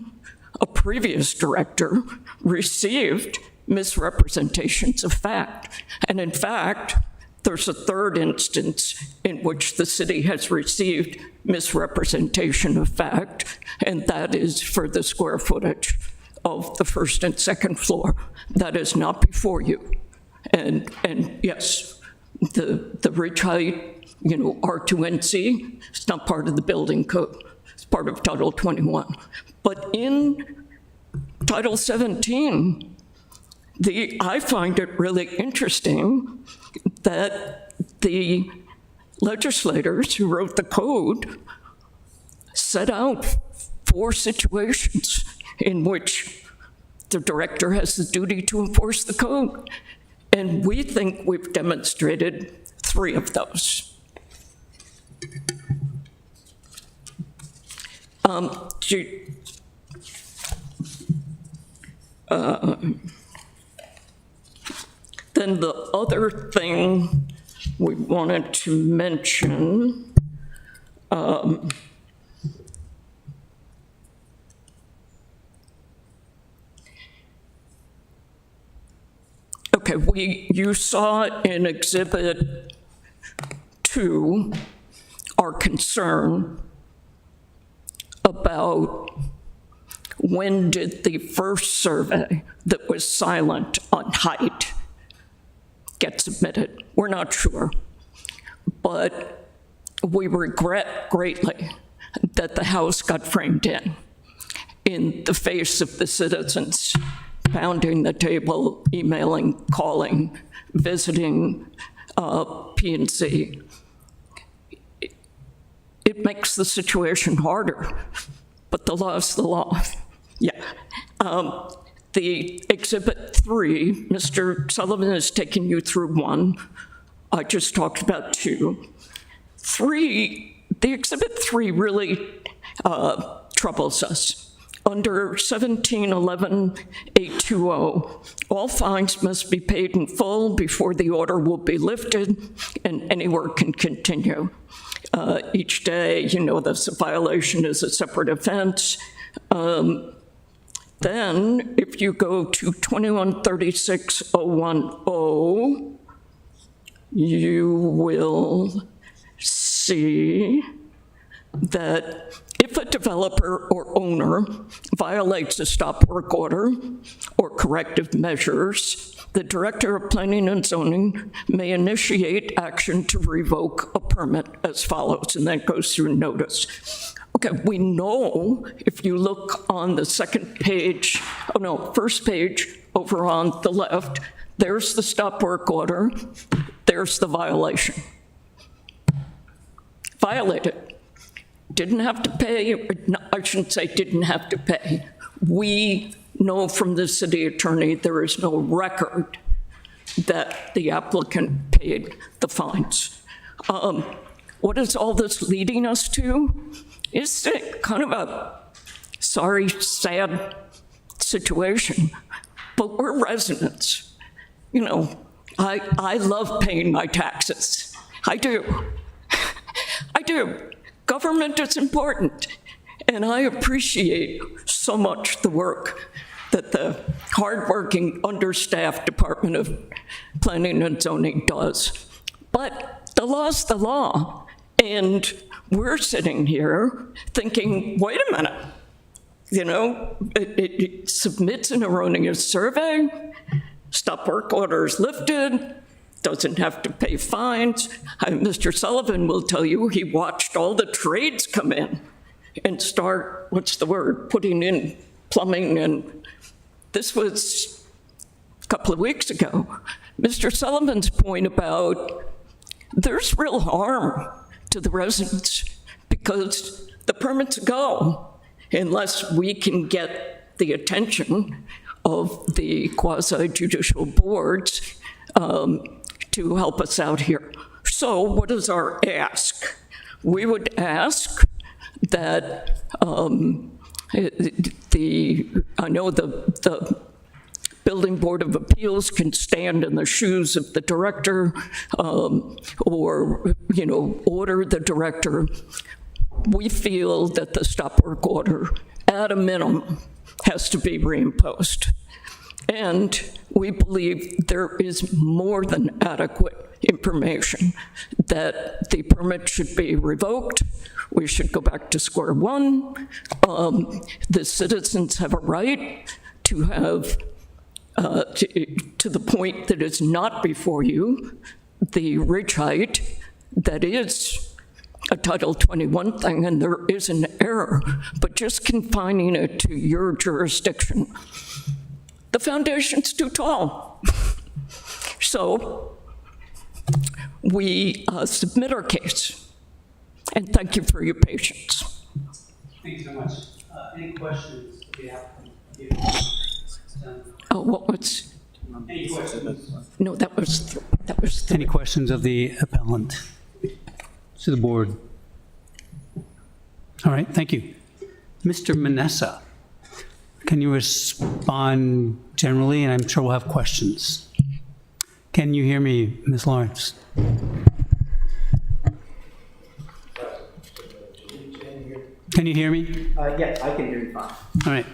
[SPEAKER 18] a previous director, received misrepresentations of fact. And in fact, there's a third instance in which the city has received misrepresentation of fact, and that is for the square footage of the first and second floor. That is not before you. And yes, the ridge height, you know, R2NC, it's not part of the building code. It's part of Title 21. But in Title 17, I find it really interesting that the legislators who wrote the code set out 4 situations in which the director has the duty to enforce the code. And we think we've demonstrated 3 of those. The Then the other thing we wanted to mention, okay, you saw in Exhibit 2 our concern about when did the first survey that was silent on height get submitted. We're not sure, but we regret greatly that the house got framed in the face of the citizens pounding the table, emailing, calling, visiting P&Z. It makes the situation harder, but the law is the law. Yeah. The Exhibit 3, Mr. Sullivan has taken you through 1. I just talked about 2. 3, the Exhibit 3 really troubles us. Under 1711-820, all fines must be paid in full before the order will be lifted and any work can continue. Each day, you know, this violation is a separate offense. Then, if you go to 2136-010, you will see that if a developer or owner violates a stop work order or corrective measures, the Director of Planning and Zoning may initiate action to revoke a permit as follows, and that goes through notice. Okay, we know if you look on the first page over on the left, there's the stop work order, there's the violation. Violated. Didn't have to pay, I shouldn't say didn't have to pay. We know from the city attorney there is no record that the applicant paid the fines. What is all this leading us to? It's kind of a sorry, sad situation, but we're residents. You know, I love paying my taxes. I do. I do. Government is important, and I appreciate so much the work that the hardworking, understaffed Department of Planning and Zoning does. But the law's the law, and we're sitting here thinking, wait a minute, you know, it submits an erroneous survey, stop work order is lifted, doesn't have to pay fines. Mr. Sullivan will tell you he watched all the trades come in and start, putting in plumbing, and this was a couple of weeks ago. Mr. Sullivan's point about there's real harm to the residents because the permits go unless we can get the attention of the quasi-judicial boards to help us out here. So what is our ask? We would ask that I know the Building Board of Appeals can stand in the shoes of the director or, you know, order the director. We feel that the stop work order, at a minimum, has to be reimposed. And we believe there is more than adequate information that the permit should be revoked. We should go back to square one. The citizens have a right to have, to the point that it's not before you, the ridge height that is a Title 21 thing, and there is an error, but just confining it to your jurisdiction, the foundation's too tall. So we submit our case, and thank you for your patience.
[SPEAKER 1] Thank you so much. Any questions for the applicant?
[SPEAKER 18] Oh, what was?
[SPEAKER 1] Any questions?
[SPEAKER 18] No, that was
[SPEAKER 1] Any questions of the appellant to the board? All right, thank you. Mr. Manessa, can you respond generally? And I'm sure we'll have questions. Can you hear me, Ms. Lawrence? Can you hear me?
[SPEAKER 20] Yeah, I can hear you fine.
[SPEAKER 1] All right.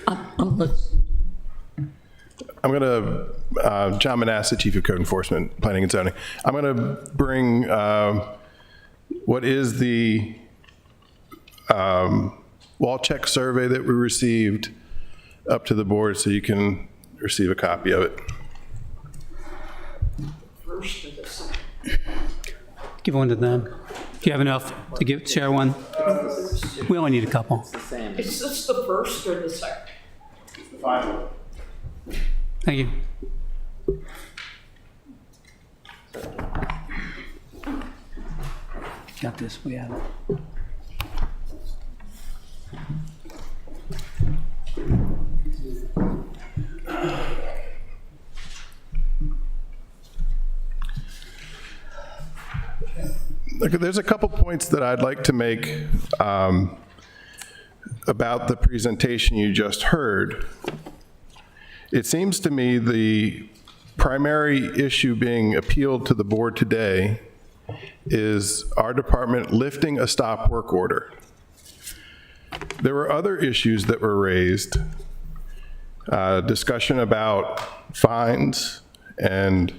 [SPEAKER 17] I'm going to, John Manassa, Chief of Code Enforcement, Planning and Zoning. I'm going to bring what is the wall check survey that we received up to the board so you can receive a copy of it.
[SPEAKER 1] Give one to them. Do you have enough to share one? We only need a couple.
[SPEAKER 18] Is this the first or the second?
[SPEAKER 20] It's the final.
[SPEAKER 1] Thank you. Got this, we have it.
[SPEAKER 17] Okay, there's a couple points that I'd like to make about the presentation you just heard. It seems to me the primary issue being appealed to the board today is our department lifting a stop work order. There were other issues that were raised, discussion about fines and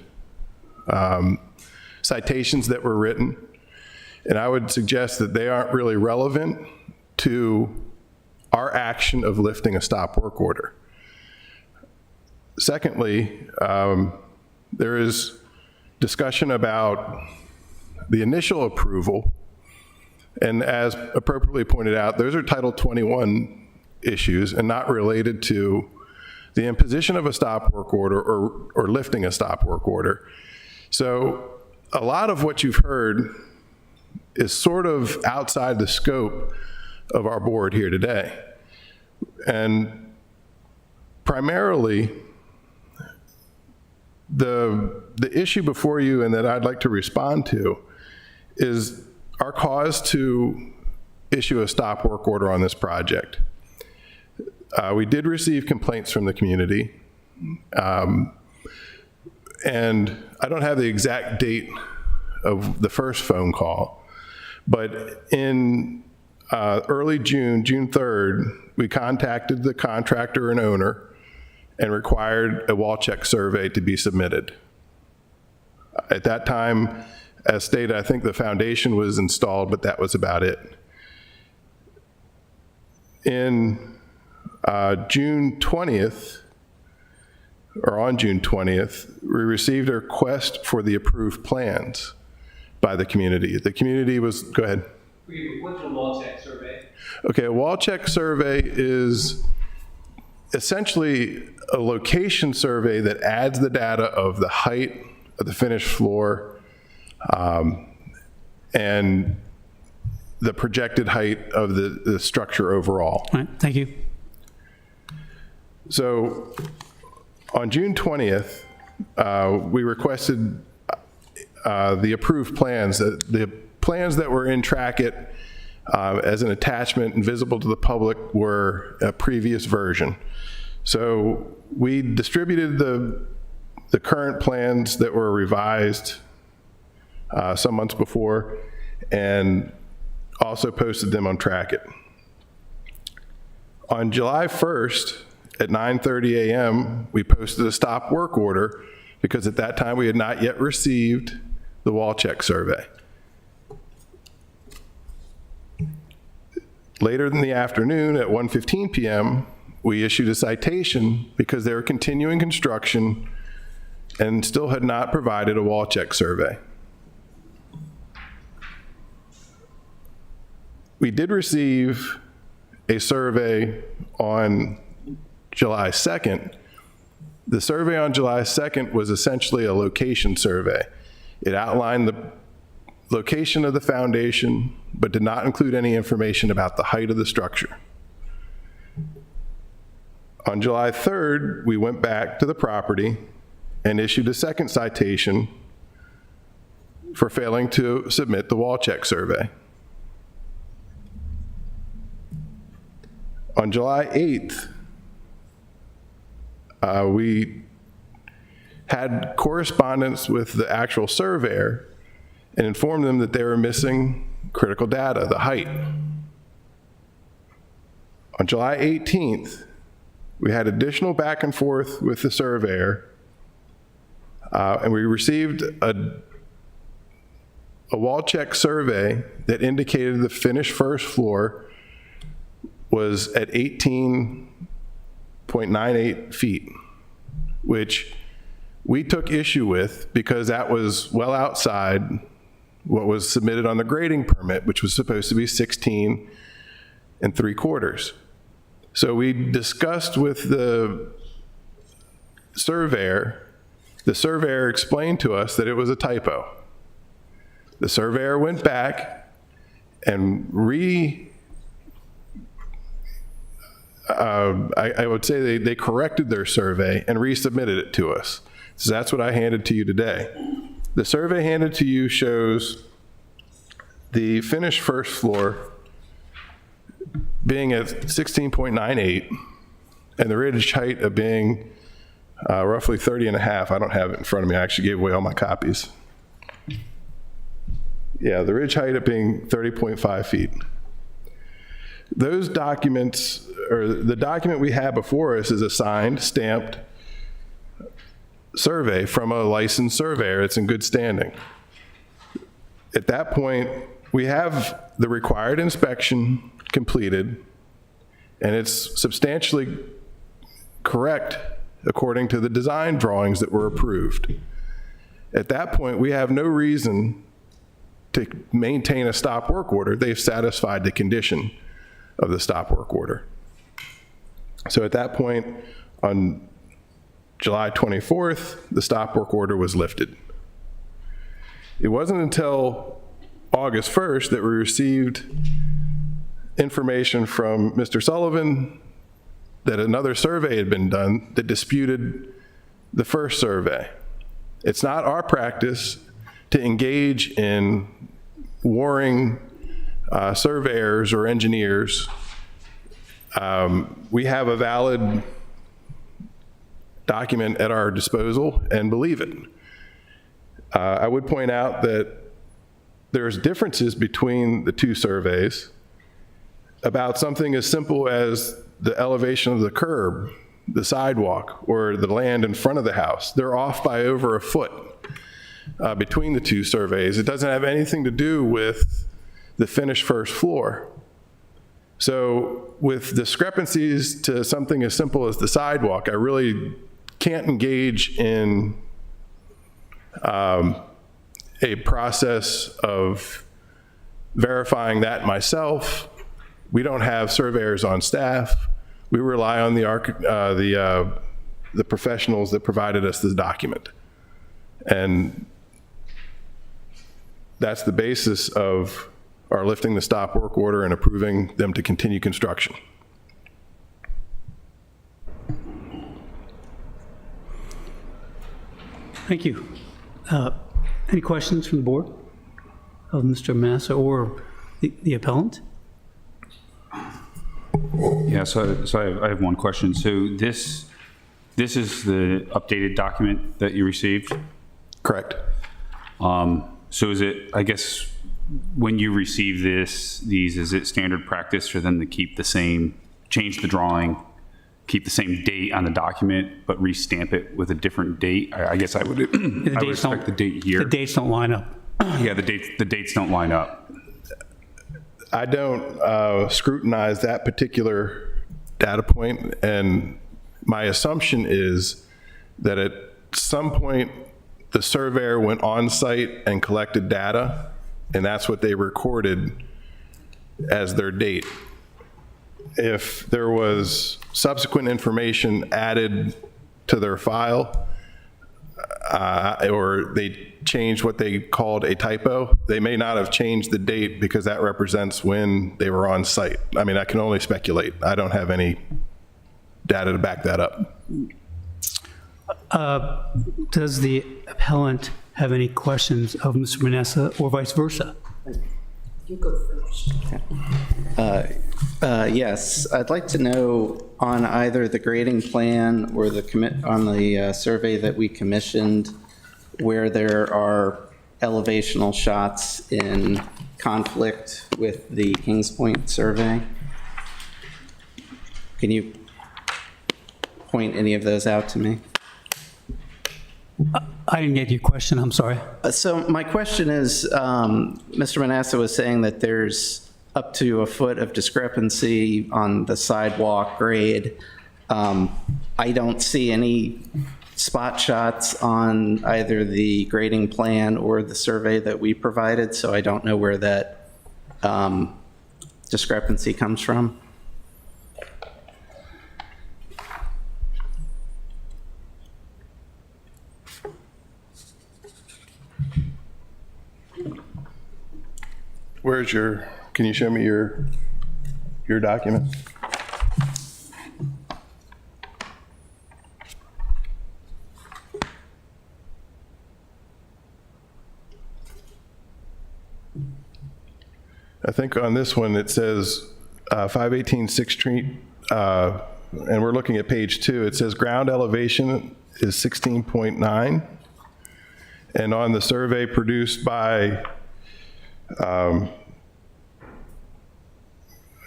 [SPEAKER 17] citations that were written. And I would suggest that they aren't really relevant to our action of lifting a stop work order. Secondly, there is discussion about the initial approval. And as appropriately pointed out, those are Title 21 issues and not related to the imposition of a stop work order or lifting a stop work order. So a lot of what you've heard is sort of outside the scope of our board here today. And primarily, the issue before you and that I'd like to respond to is our cause to issue a stop work order on this project. We did receive complaints from the community, and I don't have the exact date of the first phone call, but in early June, June 3rd, we contacted the contractor and owner and required a wall check survey to be submitted. At that time, as stated, I think the foundation was installed, but that was about it. In June 20th, or on June 20th, we received a request for the approved plans by the community. The community was, go ahead.
[SPEAKER 1] What's a wall check survey?
[SPEAKER 17] Okay, a wall check survey is essentially a location survey that adds the data of the height of the finished floor and the projected height of the structure overall.
[SPEAKER 1] All right, thank you.
[SPEAKER 17] So on June 20th, we requested the approved plans. The plans that were in Trackit as an attachment and visible to the public were a previous version. So we distributed the current plans that were revised some months before and also posted them on Trackit. On July 1st at 9:30 a.m., we posted a stop work order because at that time we had not yet received the wall check survey. Later in the afternoon at 1:15 p.m., we issued a citation because they were continuing construction and still had not provided a wall check survey. We did receive a survey on July 2nd. The survey on July 2nd was essentially a location survey. It outlined the location of the foundation, but did not include any information about the height of the structure. On July 3rd, we went back to the property and issued a second citation for failing to submit the wall check survey. On July 8th, we had correspondence with the actual surveyor and informed them that they were missing critical data, the height. On July 18th, we had additional back and forth with the surveyor, and we received a wall check survey that indicated the finished first floor was at 18.98 feet, which we took issue with because that was well outside what was submitted on the grading permit, which was supposed to be 16 3/4. So we discussed with the surveyor. The surveyor explained to us that it was a typo. The surveyor went back and I would say they corrected their survey and resubmitted it to us. So that's what I handed to you today. The survey handed to you shows the finished first floor being at 16.98 and the ridge height of being roughly 30.5. I don't have it in front of me. I actually gave away all my copies. Yeah, the ridge height of being 30.5 feet. Those documents, or the document we have before us, is a signed, stamped survey from a licensed surveyor. It's in good standing. At that point, we have the required inspection completed, and it's substantially correct according to the design drawings that were approved. At that point, we have no reason to maintain a stop work order. They've satisfied the condition of the stop work order. So at that point, on July 24th, the stop work order was lifted. It wasn't until August 1st that we received information from Mr. Sullivan that another survey had been done that disputed the first survey. It's not our practice to engage in warring surveyors or engineers. We have a valid document at our disposal and believe it. I would point out that there's differences between the two surveys about something as simple as the elevation of the curb, the sidewalk, or the land in front of the house. They're off by over a foot between the two surveys. It doesn't have anything to do with the finished first floor. So with discrepancies to something as simple as the sidewalk, I really can't engage in a process of verifying that myself. We don't have surveyors on staff. We rely on the professionals that provided us this document. And that's the basis of our lifting the stop work order and approving them to continue construction.
[SPEAKER 1] Thank you. Any questions from the board of Mr. Massa or the appellant?
[SPEAKER 9] Yeah, so I have one question. So this is the updated document that you received?
[SPEAKER 17] Correct.
[SPEAKER 9] So is it, I guess, when you receive these, is it standard practice for them to keep the same, change the drawing, keep the same date on the document, but re-stamp it with a different date? I guess I would, I would expect the date here.
[SPEAKER 1] The dates don't line up.
[SPEAKER 9] Yeah, the dates don't line up.
[SPEAKER 17] I don't scrutinize that particular data point, and my assumption is that at some point the surveyor went on site and collected data, and that's what they recorded as their date. If there was subsequent information added to their file, or they changed what they called a typo, they may not have changed the date because that represents when they were on site. I mean, I can only speculate. I don't have any data to back that up.
[SPEAKER 1] Does the appellant have any questions of Mr. Manessa or vice versa?
[SPEAKER 18] You go first.
[SPEAKER 19] Yes, I'd like to know on either the grading plan or on the survey that we commissioned, where there are elevational shots in conflict with the Kings Point survey. Can you point any of those out to me?
[SPEAKER 1] I didn't get your question, I'm sorry.
[SPEAKER 19] So my question is, Mr. Manassa was saying that there's up to a foot of discrepancy on the sidewalk grade. I don't see any spot shots on either the grading plan or the survey that we provided, so I don't know where that discrepancy comes from.
[SPEAKER 17] Can you show me your document? I think on this one, it says 518 6th Street, and we're looking at page 2. It says ground elevation is 16.9. And on the survey produced by,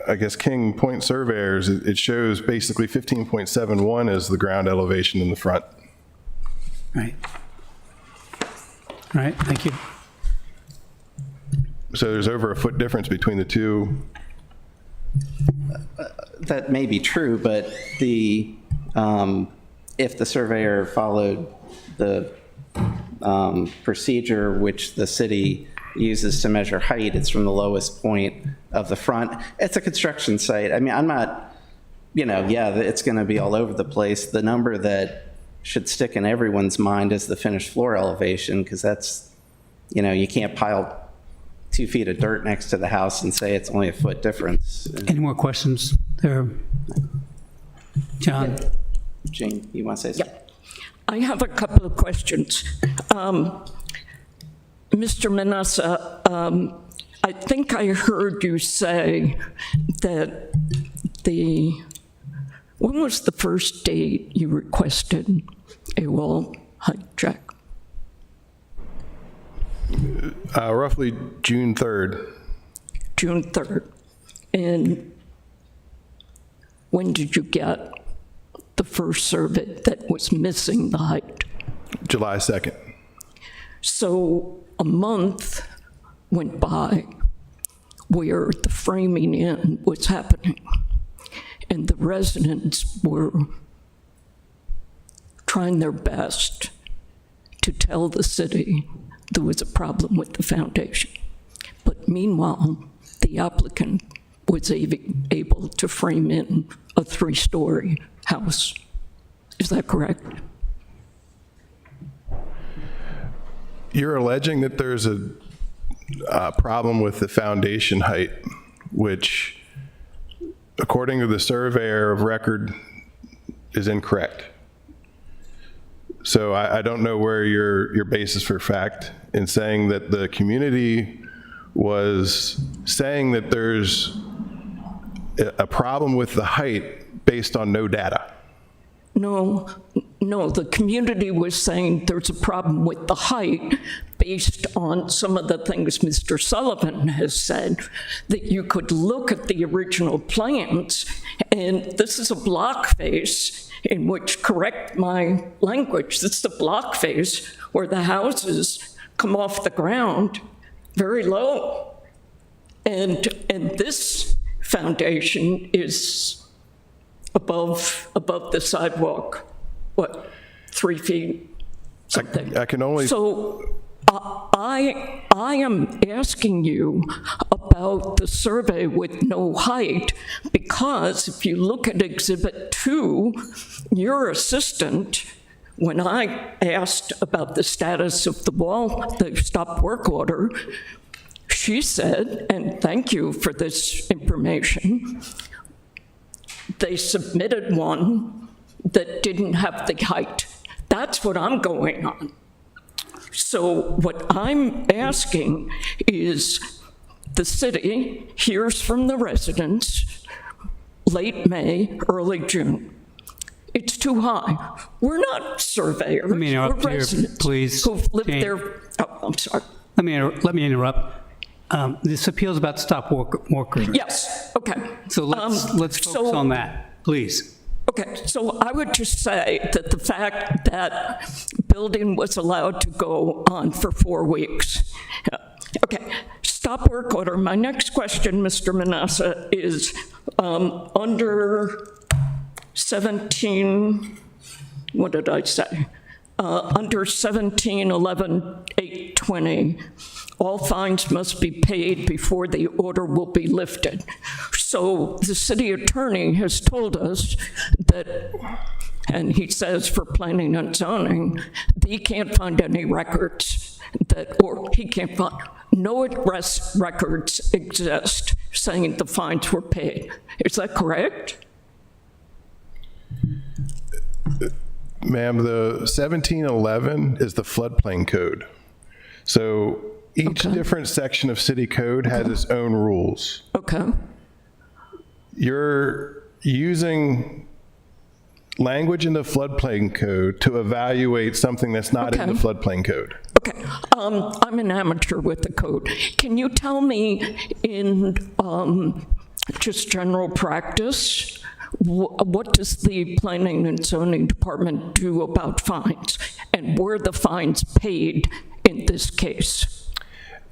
[SPEAKER 17] I guess, King Point Surveyors, it shows basically 15.71 as the ground elevation in the front.
[SPEAKER 1] Right. All right, thank you.
[SPEAKER 17] So there's over a foot difference between the two.
[SPEAKER 19] That may be true, but if the surveyor followed the procedure which the city uses to measure height, it's from the lowest point of the front. It's a construction site. I mean, I'm not, yeah, it's going to be all over the place. The number that should stick in everyone's mind is the finished floor elevation, because that's, you can't pile 2 feet of dirt next to the house and say it's only a foot difference.
[SPEAKER 1] Any more questions there? John?
[SPEAKER 19] Jane, you want to say something?
[SPEAKER 18] I have a couple of questions. Mr. Manassa, I think I heard you say that when was the first date you requested a wall height check?
[SPEAKER 17] Roughly June 3rd.
[SPEAKER 18] June 3rd. And when did you get the first survey that was missing the height?
[SPEAKER 17] July 2nd.
[SPEAKER 18] So a month went by where the framing in was happening, and the residents were trying their best to tell the city there was a problem with the foundation. But meanwhile, the applicant was able to frame in a 3-story house. Is that correct?
[SPEAKER 17] You're alleging that there's a problem with the foundation height, which, according to the surveyor of record, is incorrect. So I don't know where your basis for fact in saying that the community was saying that there's a problem with the height based on no data.
[SPEAKER 18] No, the community was saying there's a problem with the height based on some of the things Mr. Sullivan has said, that you could look at the original plans, and this is a block face in which, correct my language, this is a block face where the houses come off the ground very low. And this foundation is above the sidewalk, what, 3 feet, something?
[SPEAKER 17] I can only...
[SPEAKER 18] So I am asking you about the survey with no height, because if you look at Exhibit 2, your assistant, when I asked about the status of the wall, the stop work order, she said, and thank you for this information, they submitted one that didn't have the height. That's what I'm going on. So what I'm asking is, the city hears from the residents late May, early June. It's too high. We're not surveyors.
[SPEAKER 1] Let me interrupt
[SPEAKER 18] We're
[SPEAKER 1] here,
[SPEAKER 18] residents
[SPEAKER 1] please.
[SPEAKER 18] who've lived
[SPEAKER 1] Jane.
[SPEAKER 18] there. Oh, I'm sorry.
[SPEAKER 1] Let me interrupt. This appeal is about stop work order.
[SPEAKER 18] Yes, okay.
[SPEAKER 1] So let's focus on that, please.
[SPEAKER 18] Okay, so I would just say that the fact that building was allowed to go on for 4 weeks. Okay, stop work order. My next question, Mr. Manassa, is under 17, what did I say? Under 1711-820, all fines must be paid before the order will be lifted. So the city attorney has told us that, and he says for planning and zoning, that he can't find any records that, or he can't find, no arrest records exist saying the fines were paid. Is that correct?
[SPEAKER 17] Ma'am, the 1711 is the floodplain code. So each different section of city code has its own rules.
[SPEAKER 18] Okay.
[SPEAKER 17] You're using language in the floodplain code to evaluate something that's not in the floodplain code.
[SPEAKER 18] Okay, I'm an amateur with the code. Can you tell me in just general practice, what does the planning and zoning department do about fines? And were the fines paid in this case?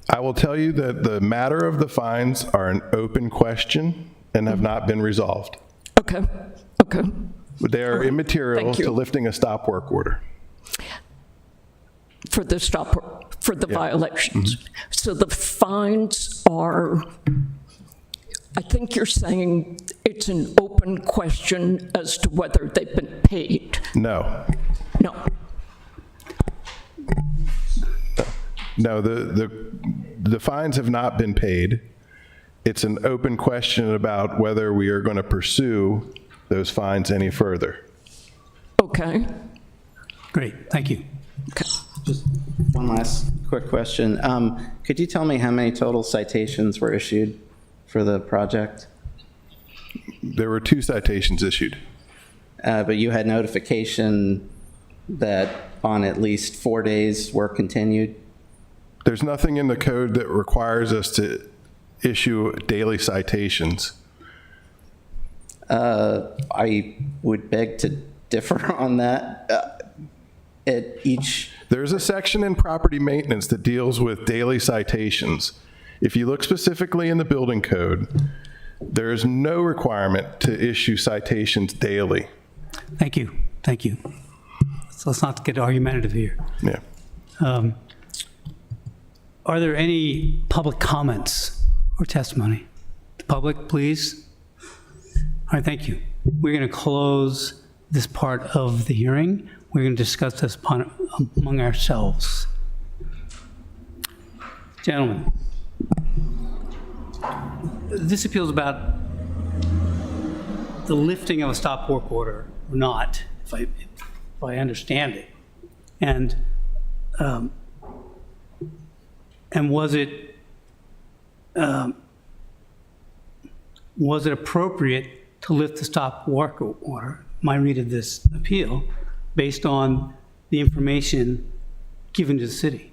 [SPEAKER 17] I will tell you that the matter of the fines are an open question and have not been resolved.
[SPEAKER 18] Okay, okay.
[SPEAKER 17] They are immaterial to lifting a stop work order.
[SPEAKER 18] For the for the violations. So the fines are, I think you're saying it's an open question as to whether they've been paid.
[SPEAKER 17] No.
[SPEAKER 18] No.
[SPEAKER 17] No, the fines have not been paid. It's an open question about whether we are going to pursue those fines any further.
[SPEAKER 18] Okay.
[SPEAKER 1] Great, thank you.
[SPEAKER 18] Okay.
[SPEAKER 19] Just one last quick question. Could you tell me how many total citations were issued for the project?
[SPEAKER 17] There were 2 citations issued.
[SPEAKER 19] But you had notification that on at least 4 days work continued?
[SPEAKER 17] There's nothing in the code that requires us to issue daily citations.
[SPEAKER 19] I would beg to differ on that.
[SPEAKER 17] There's a section in property maintenance that deals with daily citations. If you look specifically in the building code, there is no requirement to issue citations daily.
[SPEAKER 1] Thank you, thank you. So let's not get argumentative here.
[SPEAKER 17] Yeah.
[SPEAKER 1] Are there any public comments or testimony? The public, please. All right, thank you. We're going to close this part of the hearing. We're going to discuss this among ourselves. Gentlemen, this appeal is about the lifting of a stop work order or not, if I understand it. And was it appropriate to lift the stop work order, my read of this appeal, based on the information given to the city?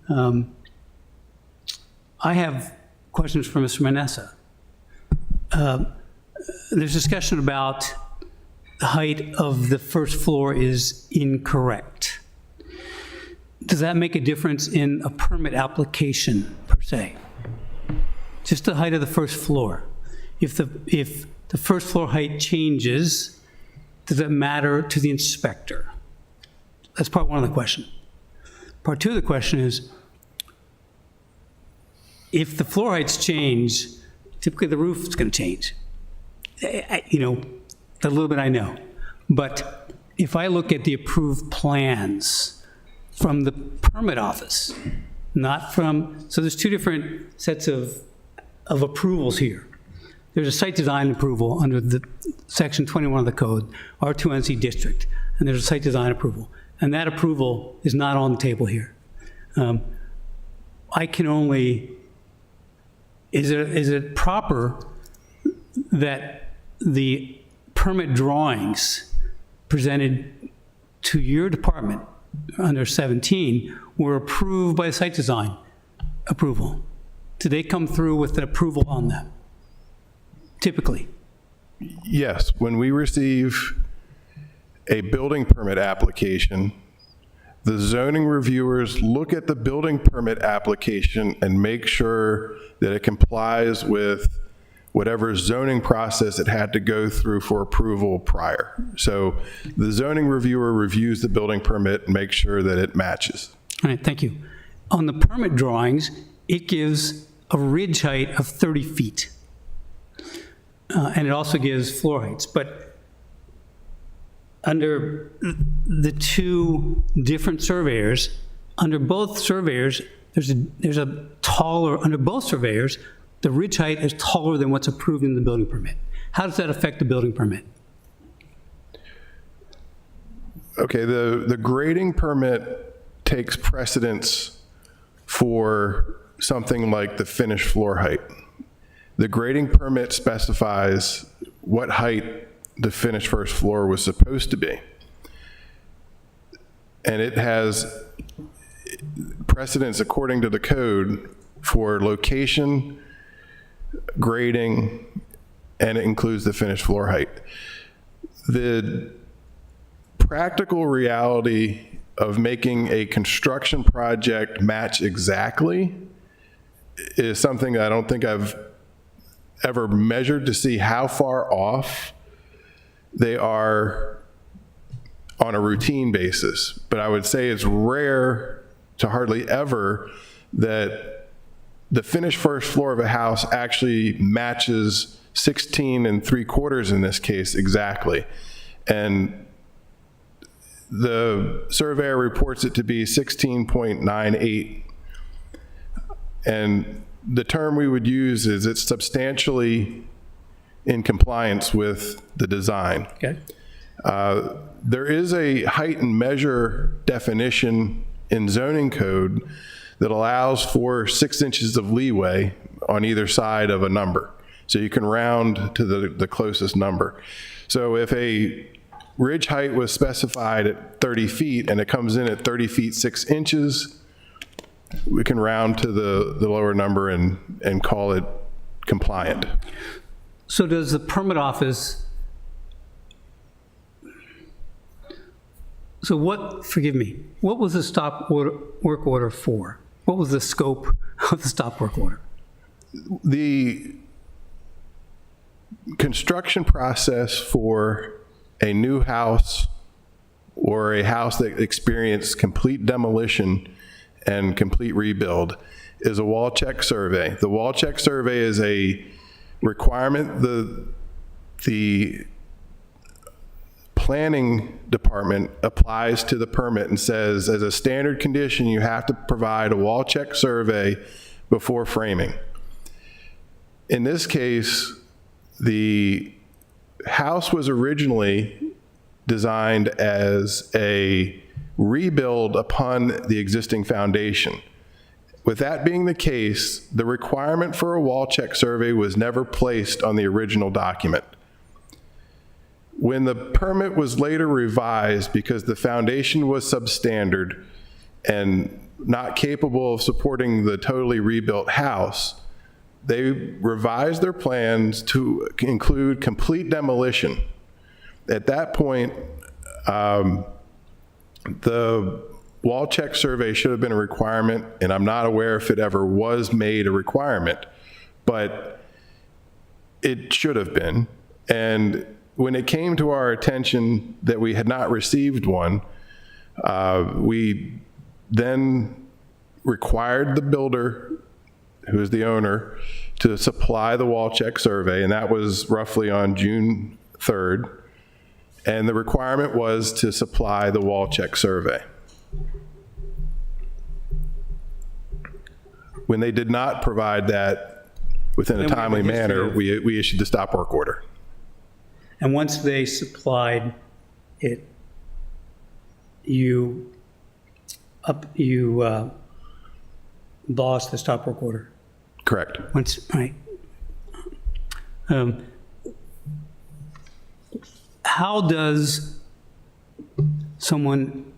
[SPEAKER 1] I have questions for Mr. Manassa. There's discussion about the height of the first floor is incorrect. Does that make a difference in a permit application per se? Just the height of the first floor. If the first floor height changes, does that matter to the inspector? That's part one of the question. Part two of the question is, if the floor heights change, typically the roof is going to change. You know, a little bit I know. But if I look at the approved plans from the permit office, not from, so there's two different sets of approvals here. There's a site design approval under the section 21 of the code, R2NC district, and there's a site design approval. And that approval is not on the table here. I can only is it proper that the permit drawings presented to your department under 17 were approved by site design approval? Did they come through with an approval on them, typically?
[SPEAKER 17] Yes, when we receive a building permit application, the zoning reviewers look at the building permit application and make sure that it complies with whatever zoning process it had to go through for approval prior. So the zoning reviewer reviews the building permit and makes sure that it matches.
[SPEAKER 1] All right, thank you. On the permit drawings, it gives a ridge height of 30 feet. And it also gives floor heights. But under the two different surveyors, under both surveyors, there's a taller, under both surveyors, the ridge height is taller than what's approved in the building permit. How does that affect the building permit?
[SPEAKER 17] Okay, the grading permit takes precedence for something like the finished floor height. The grading permit specifies what height the finished first floor was supposed to be. And it has precedence according to the code for location, grading, and it includes the finished floor height. The practical reality of making a construction project match exactly is something that I don't think I've ever measured to see how far off they are on a routine basis. But I would say it's rare to hardly ever that the finished first floor of a house actually matches 16 3/4 in this case exactly. And the surveyor reports it to be 16.98. And the term we would use is it's substantially in compliance with the design.
[SPEAKER 1] Okay.
[SPEAKER 17] There is a height and measure definition in zoning code that allows for 6 inches of leeway on either side of a number. So you can round to the closest number. So if a ridge height was specified at 30 feet and it comes in at 30 feet 6 inches, we can round to the lower number and call it compliant.
[SPEAKER 1] So does the permit office, so what, forgive me, what was the stop work order for? What was the scope of the stop work order?
[SPEAKER 17] The construction process for a new house or a house that experienced complete demolition and complete rebuild is a wall check survey. The wall check survey is a requirement. The planning department applies to the permit and says, as a standard condition, you have to provide a wall check survey before framing. In this case, the house was originally designed as a rebuild upon the existing foundation. With that being the case, the requirement for a wall check survey was never placed on the original document. When the permit was later revised because the foundation was substandard and not capable of supporting the totally rebuilt house, they revised their plans to include complete demolition. At that point, the wall check survey should have been a requirement, and I'm not aware if it ever was made a requirement, but it should have been. And when it came to our attention that we had not received one, we then required the builder, who is the owner, to supply the wall check survey, and that was roughly on June 3rd. And the requirement was to supply the wall check survey. When they did not provide that within a timely manner, we issued the stop work order.
[SPEAKER 1] And once they supplied it, you lost the stop work order.
[SPEAKER 17] Correct.
[SPEAKER 1] Right. How does someone,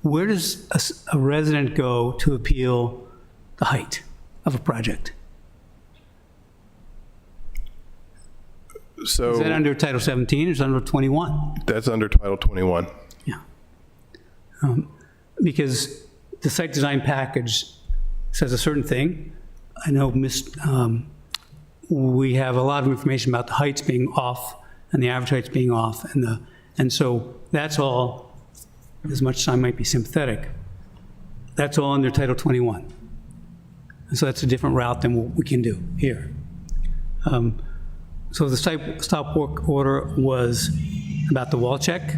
[SPEAKER 1] where does a resident go to appeal the height of a project?
[SPEAKER 17] So
[SPEAKER 1] Is that under Title 17 or is it under 21?
[SPEAKER 17] that's under Title 21.
[SPEAKER 1] Because the site design package says a certain thing. I know we have a lot of information about the heights being off and the average heights being off, and so that's all, as much as I might be sympathetic, that's all under Title 21. And so that's a different route than what we can do here. So the stop work order was about the wall check.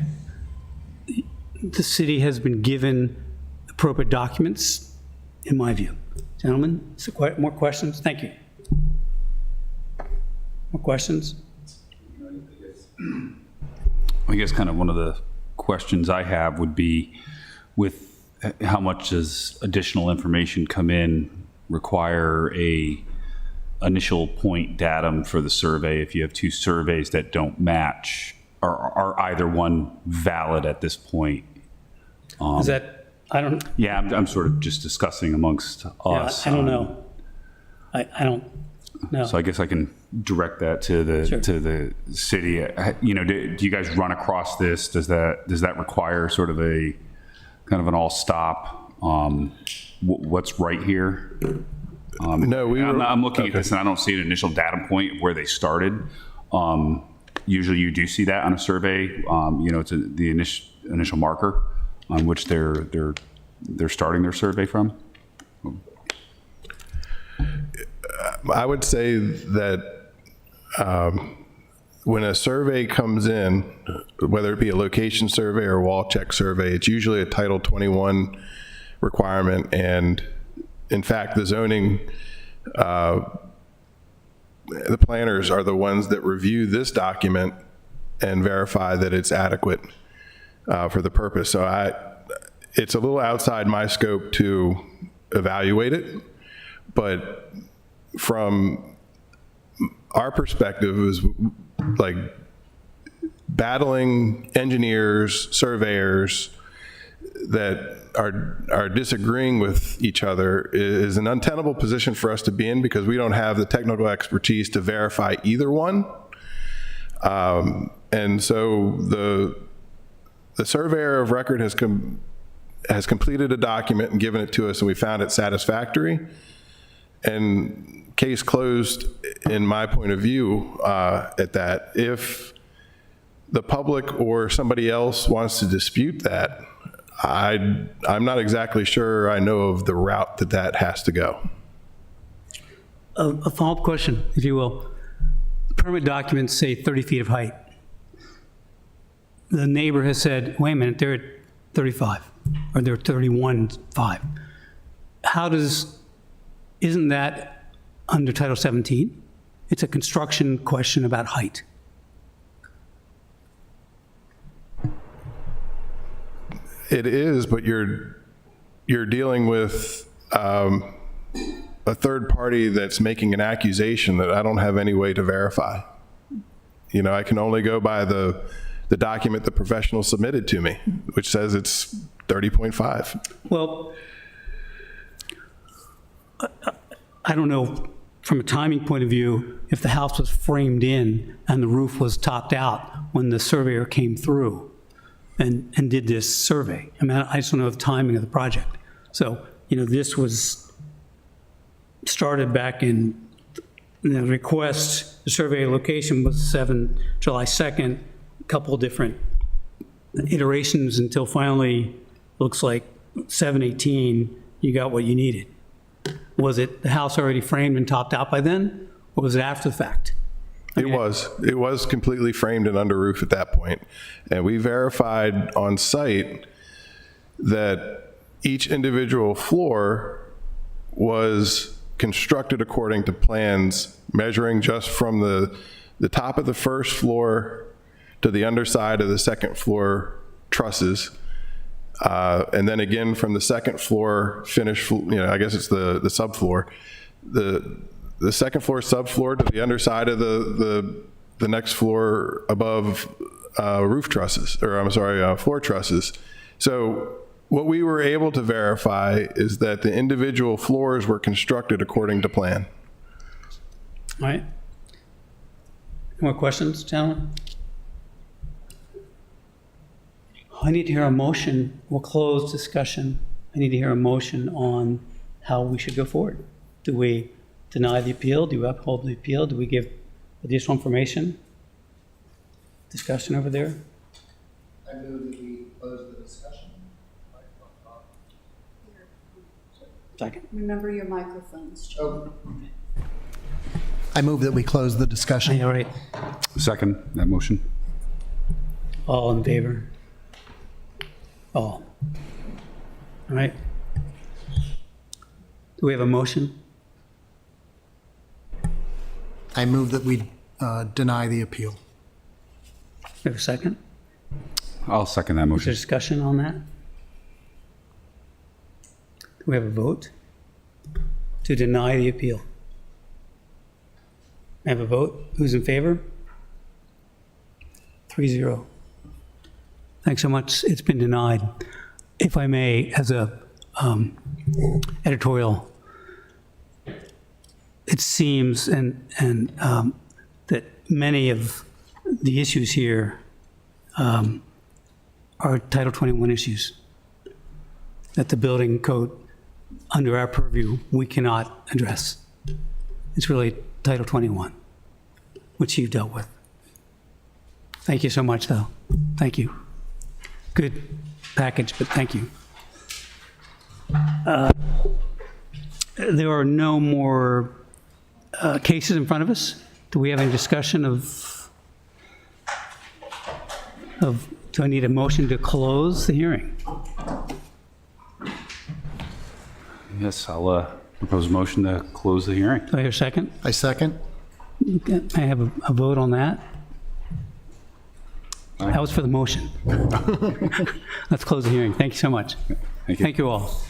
[SPEAKER 1] The city has been given appropriate documents, in my view. Gentlemen, more questions? Thank you. More questions?
[SPEAKER 9] I guess kind of one of the questions I have would be, with how much does additional information come in require a initial point datum for the survey? If you have two surveys that don't match, are either one valid at this point?
[SPEAKER 1] Is that, I don't,
[SPEAKER 9] Yeah, I'm sort of just discussing amongst us.
[SPEAKER 1] I don't know. I don't know.
[SPEAKER 9] So I guess I can direct that to the
[SPEAKER 1] Sure.
[SPEAKER 9] to the city. You know, do you guys run across this? Does that require sort of a kind of an all stop? What's right here?
[SPEAKER 17] No,
[SPEAKER 9] I'm looking at this and I don't see an initial data point of where they started. Usually you do see that on a survey. You know, it's the initial marker on which they're starting their survey from.
[SPEAKER 17] I would say that when a survey comes in, whether it be a location survey or a wall check survey, it's usually a Title 21 requirement. And in fact, the zoning, the planners are the ones that review this document and verify that it's adequate for the purpose. So it's a little outside my scope to evaluate it, but from our perspective, it was like battling engineers, surveyors that are disagreeing with each other is an untenable position for us to be in, because we don't have the technical expertise to verify either one. And so the surveyor of record has completed a document and given it to us, and we found it satisfactory. And case closed, in my point of view, at that. If the public or somebody else wants to dispute that, I'm not exactly sure I know of the route that has to go.
[SPEAKER 1] A follow-up question, if you will. Permit documents say 30 feet of height. The neighbor has said, wait a minute, they're at 35, or they're 31.5. Isn't that under Title 17? It's a construction question about height.
[SPEAKER 17] It is, but you're dealing with a third party that's making an accusation that I don't have any way to verify. You know, I can only go by the document the professional submitted to me, which says it's 30.5.
[SPEAKER 1] Well, I don't know, from a timing point of view, if the house was framed in and the roof was topped out when the surveyor came through and did this survey. I mean, I just don't know the timing of the project. So, you know, this was started back in the request. The survey location was July 2nd, a couple of different iterations until finally, looks like 7/18, you got what you needed. Was it the house already framed and topped out by then, or was it after the fact?
[SPEAKER 17] It was completely framed and under roof at that point. And we verified on site that each individual floor was constructed according to plans, measuring just from the top of the first floor to the underside of the second floor trusses. And then again from the second floor I guess it's the subfloor, the second floor subfloor to the underside of the next floor above roof trusses, or I'm sorry, floor trusses. So what we were able to verify is that the individual floors were constructed according to plan.
[SPEAKER 1] All right. More questions, gentlemen? I need to hear a motion. We'll close discussion. I need to hear a motion on how we should go forward. Do we deny the appeal? Do we uphold the appeal? Do we give additional information? Discussion over there?
[SPEAKER 16] I move that we close the discussion.
[SPEAKER 1] Second.
[SPEAKER 5] Remember your microphones, Joe.
[SPEAKER 16] I move that we close the discussion.
[SPEAKER 1] All right.
[SPEAKER 9] Second that motion.
[SPEAKER 1] All in favor? All. All right. Do we have a motion?
[SPEAKER 16] I move that we deny the appeal.
[SPEAKER 1] We have a second?
[SPEAKER 9] I'll second that
[SPEAKER 1] Is there
[SPEAKER 9] motion.
[SPEAKER 1] discussion on that? Do we have a vote to deny the appeal? I have a vote. Who's in favor? 3-0. Thanks so much. It's been denied. If I may, as a editorial, it seems that many of the issues here are Title 21 issues that the building code, under our purview, we cannot address. It's really Title 21, which you've dealt with. Thank you so much, though. Thank you. Good package, but thank you. There are no more cases in front of us. Do we have any discussion of, do I need a motion to close the hearing?
[SPEAKER 9] Yes, I'll propose a motion to close the hearing.
[SPEAKER 1] Do I hear a second?
[SPEAKER 16] I second.
[SPEAKER 1] I have a vote on that. That was for the motion. Let's close the hearing. Thank you so much.
[SPEAKER 9] Thank you.
[SPEAKER 1] Thank you all.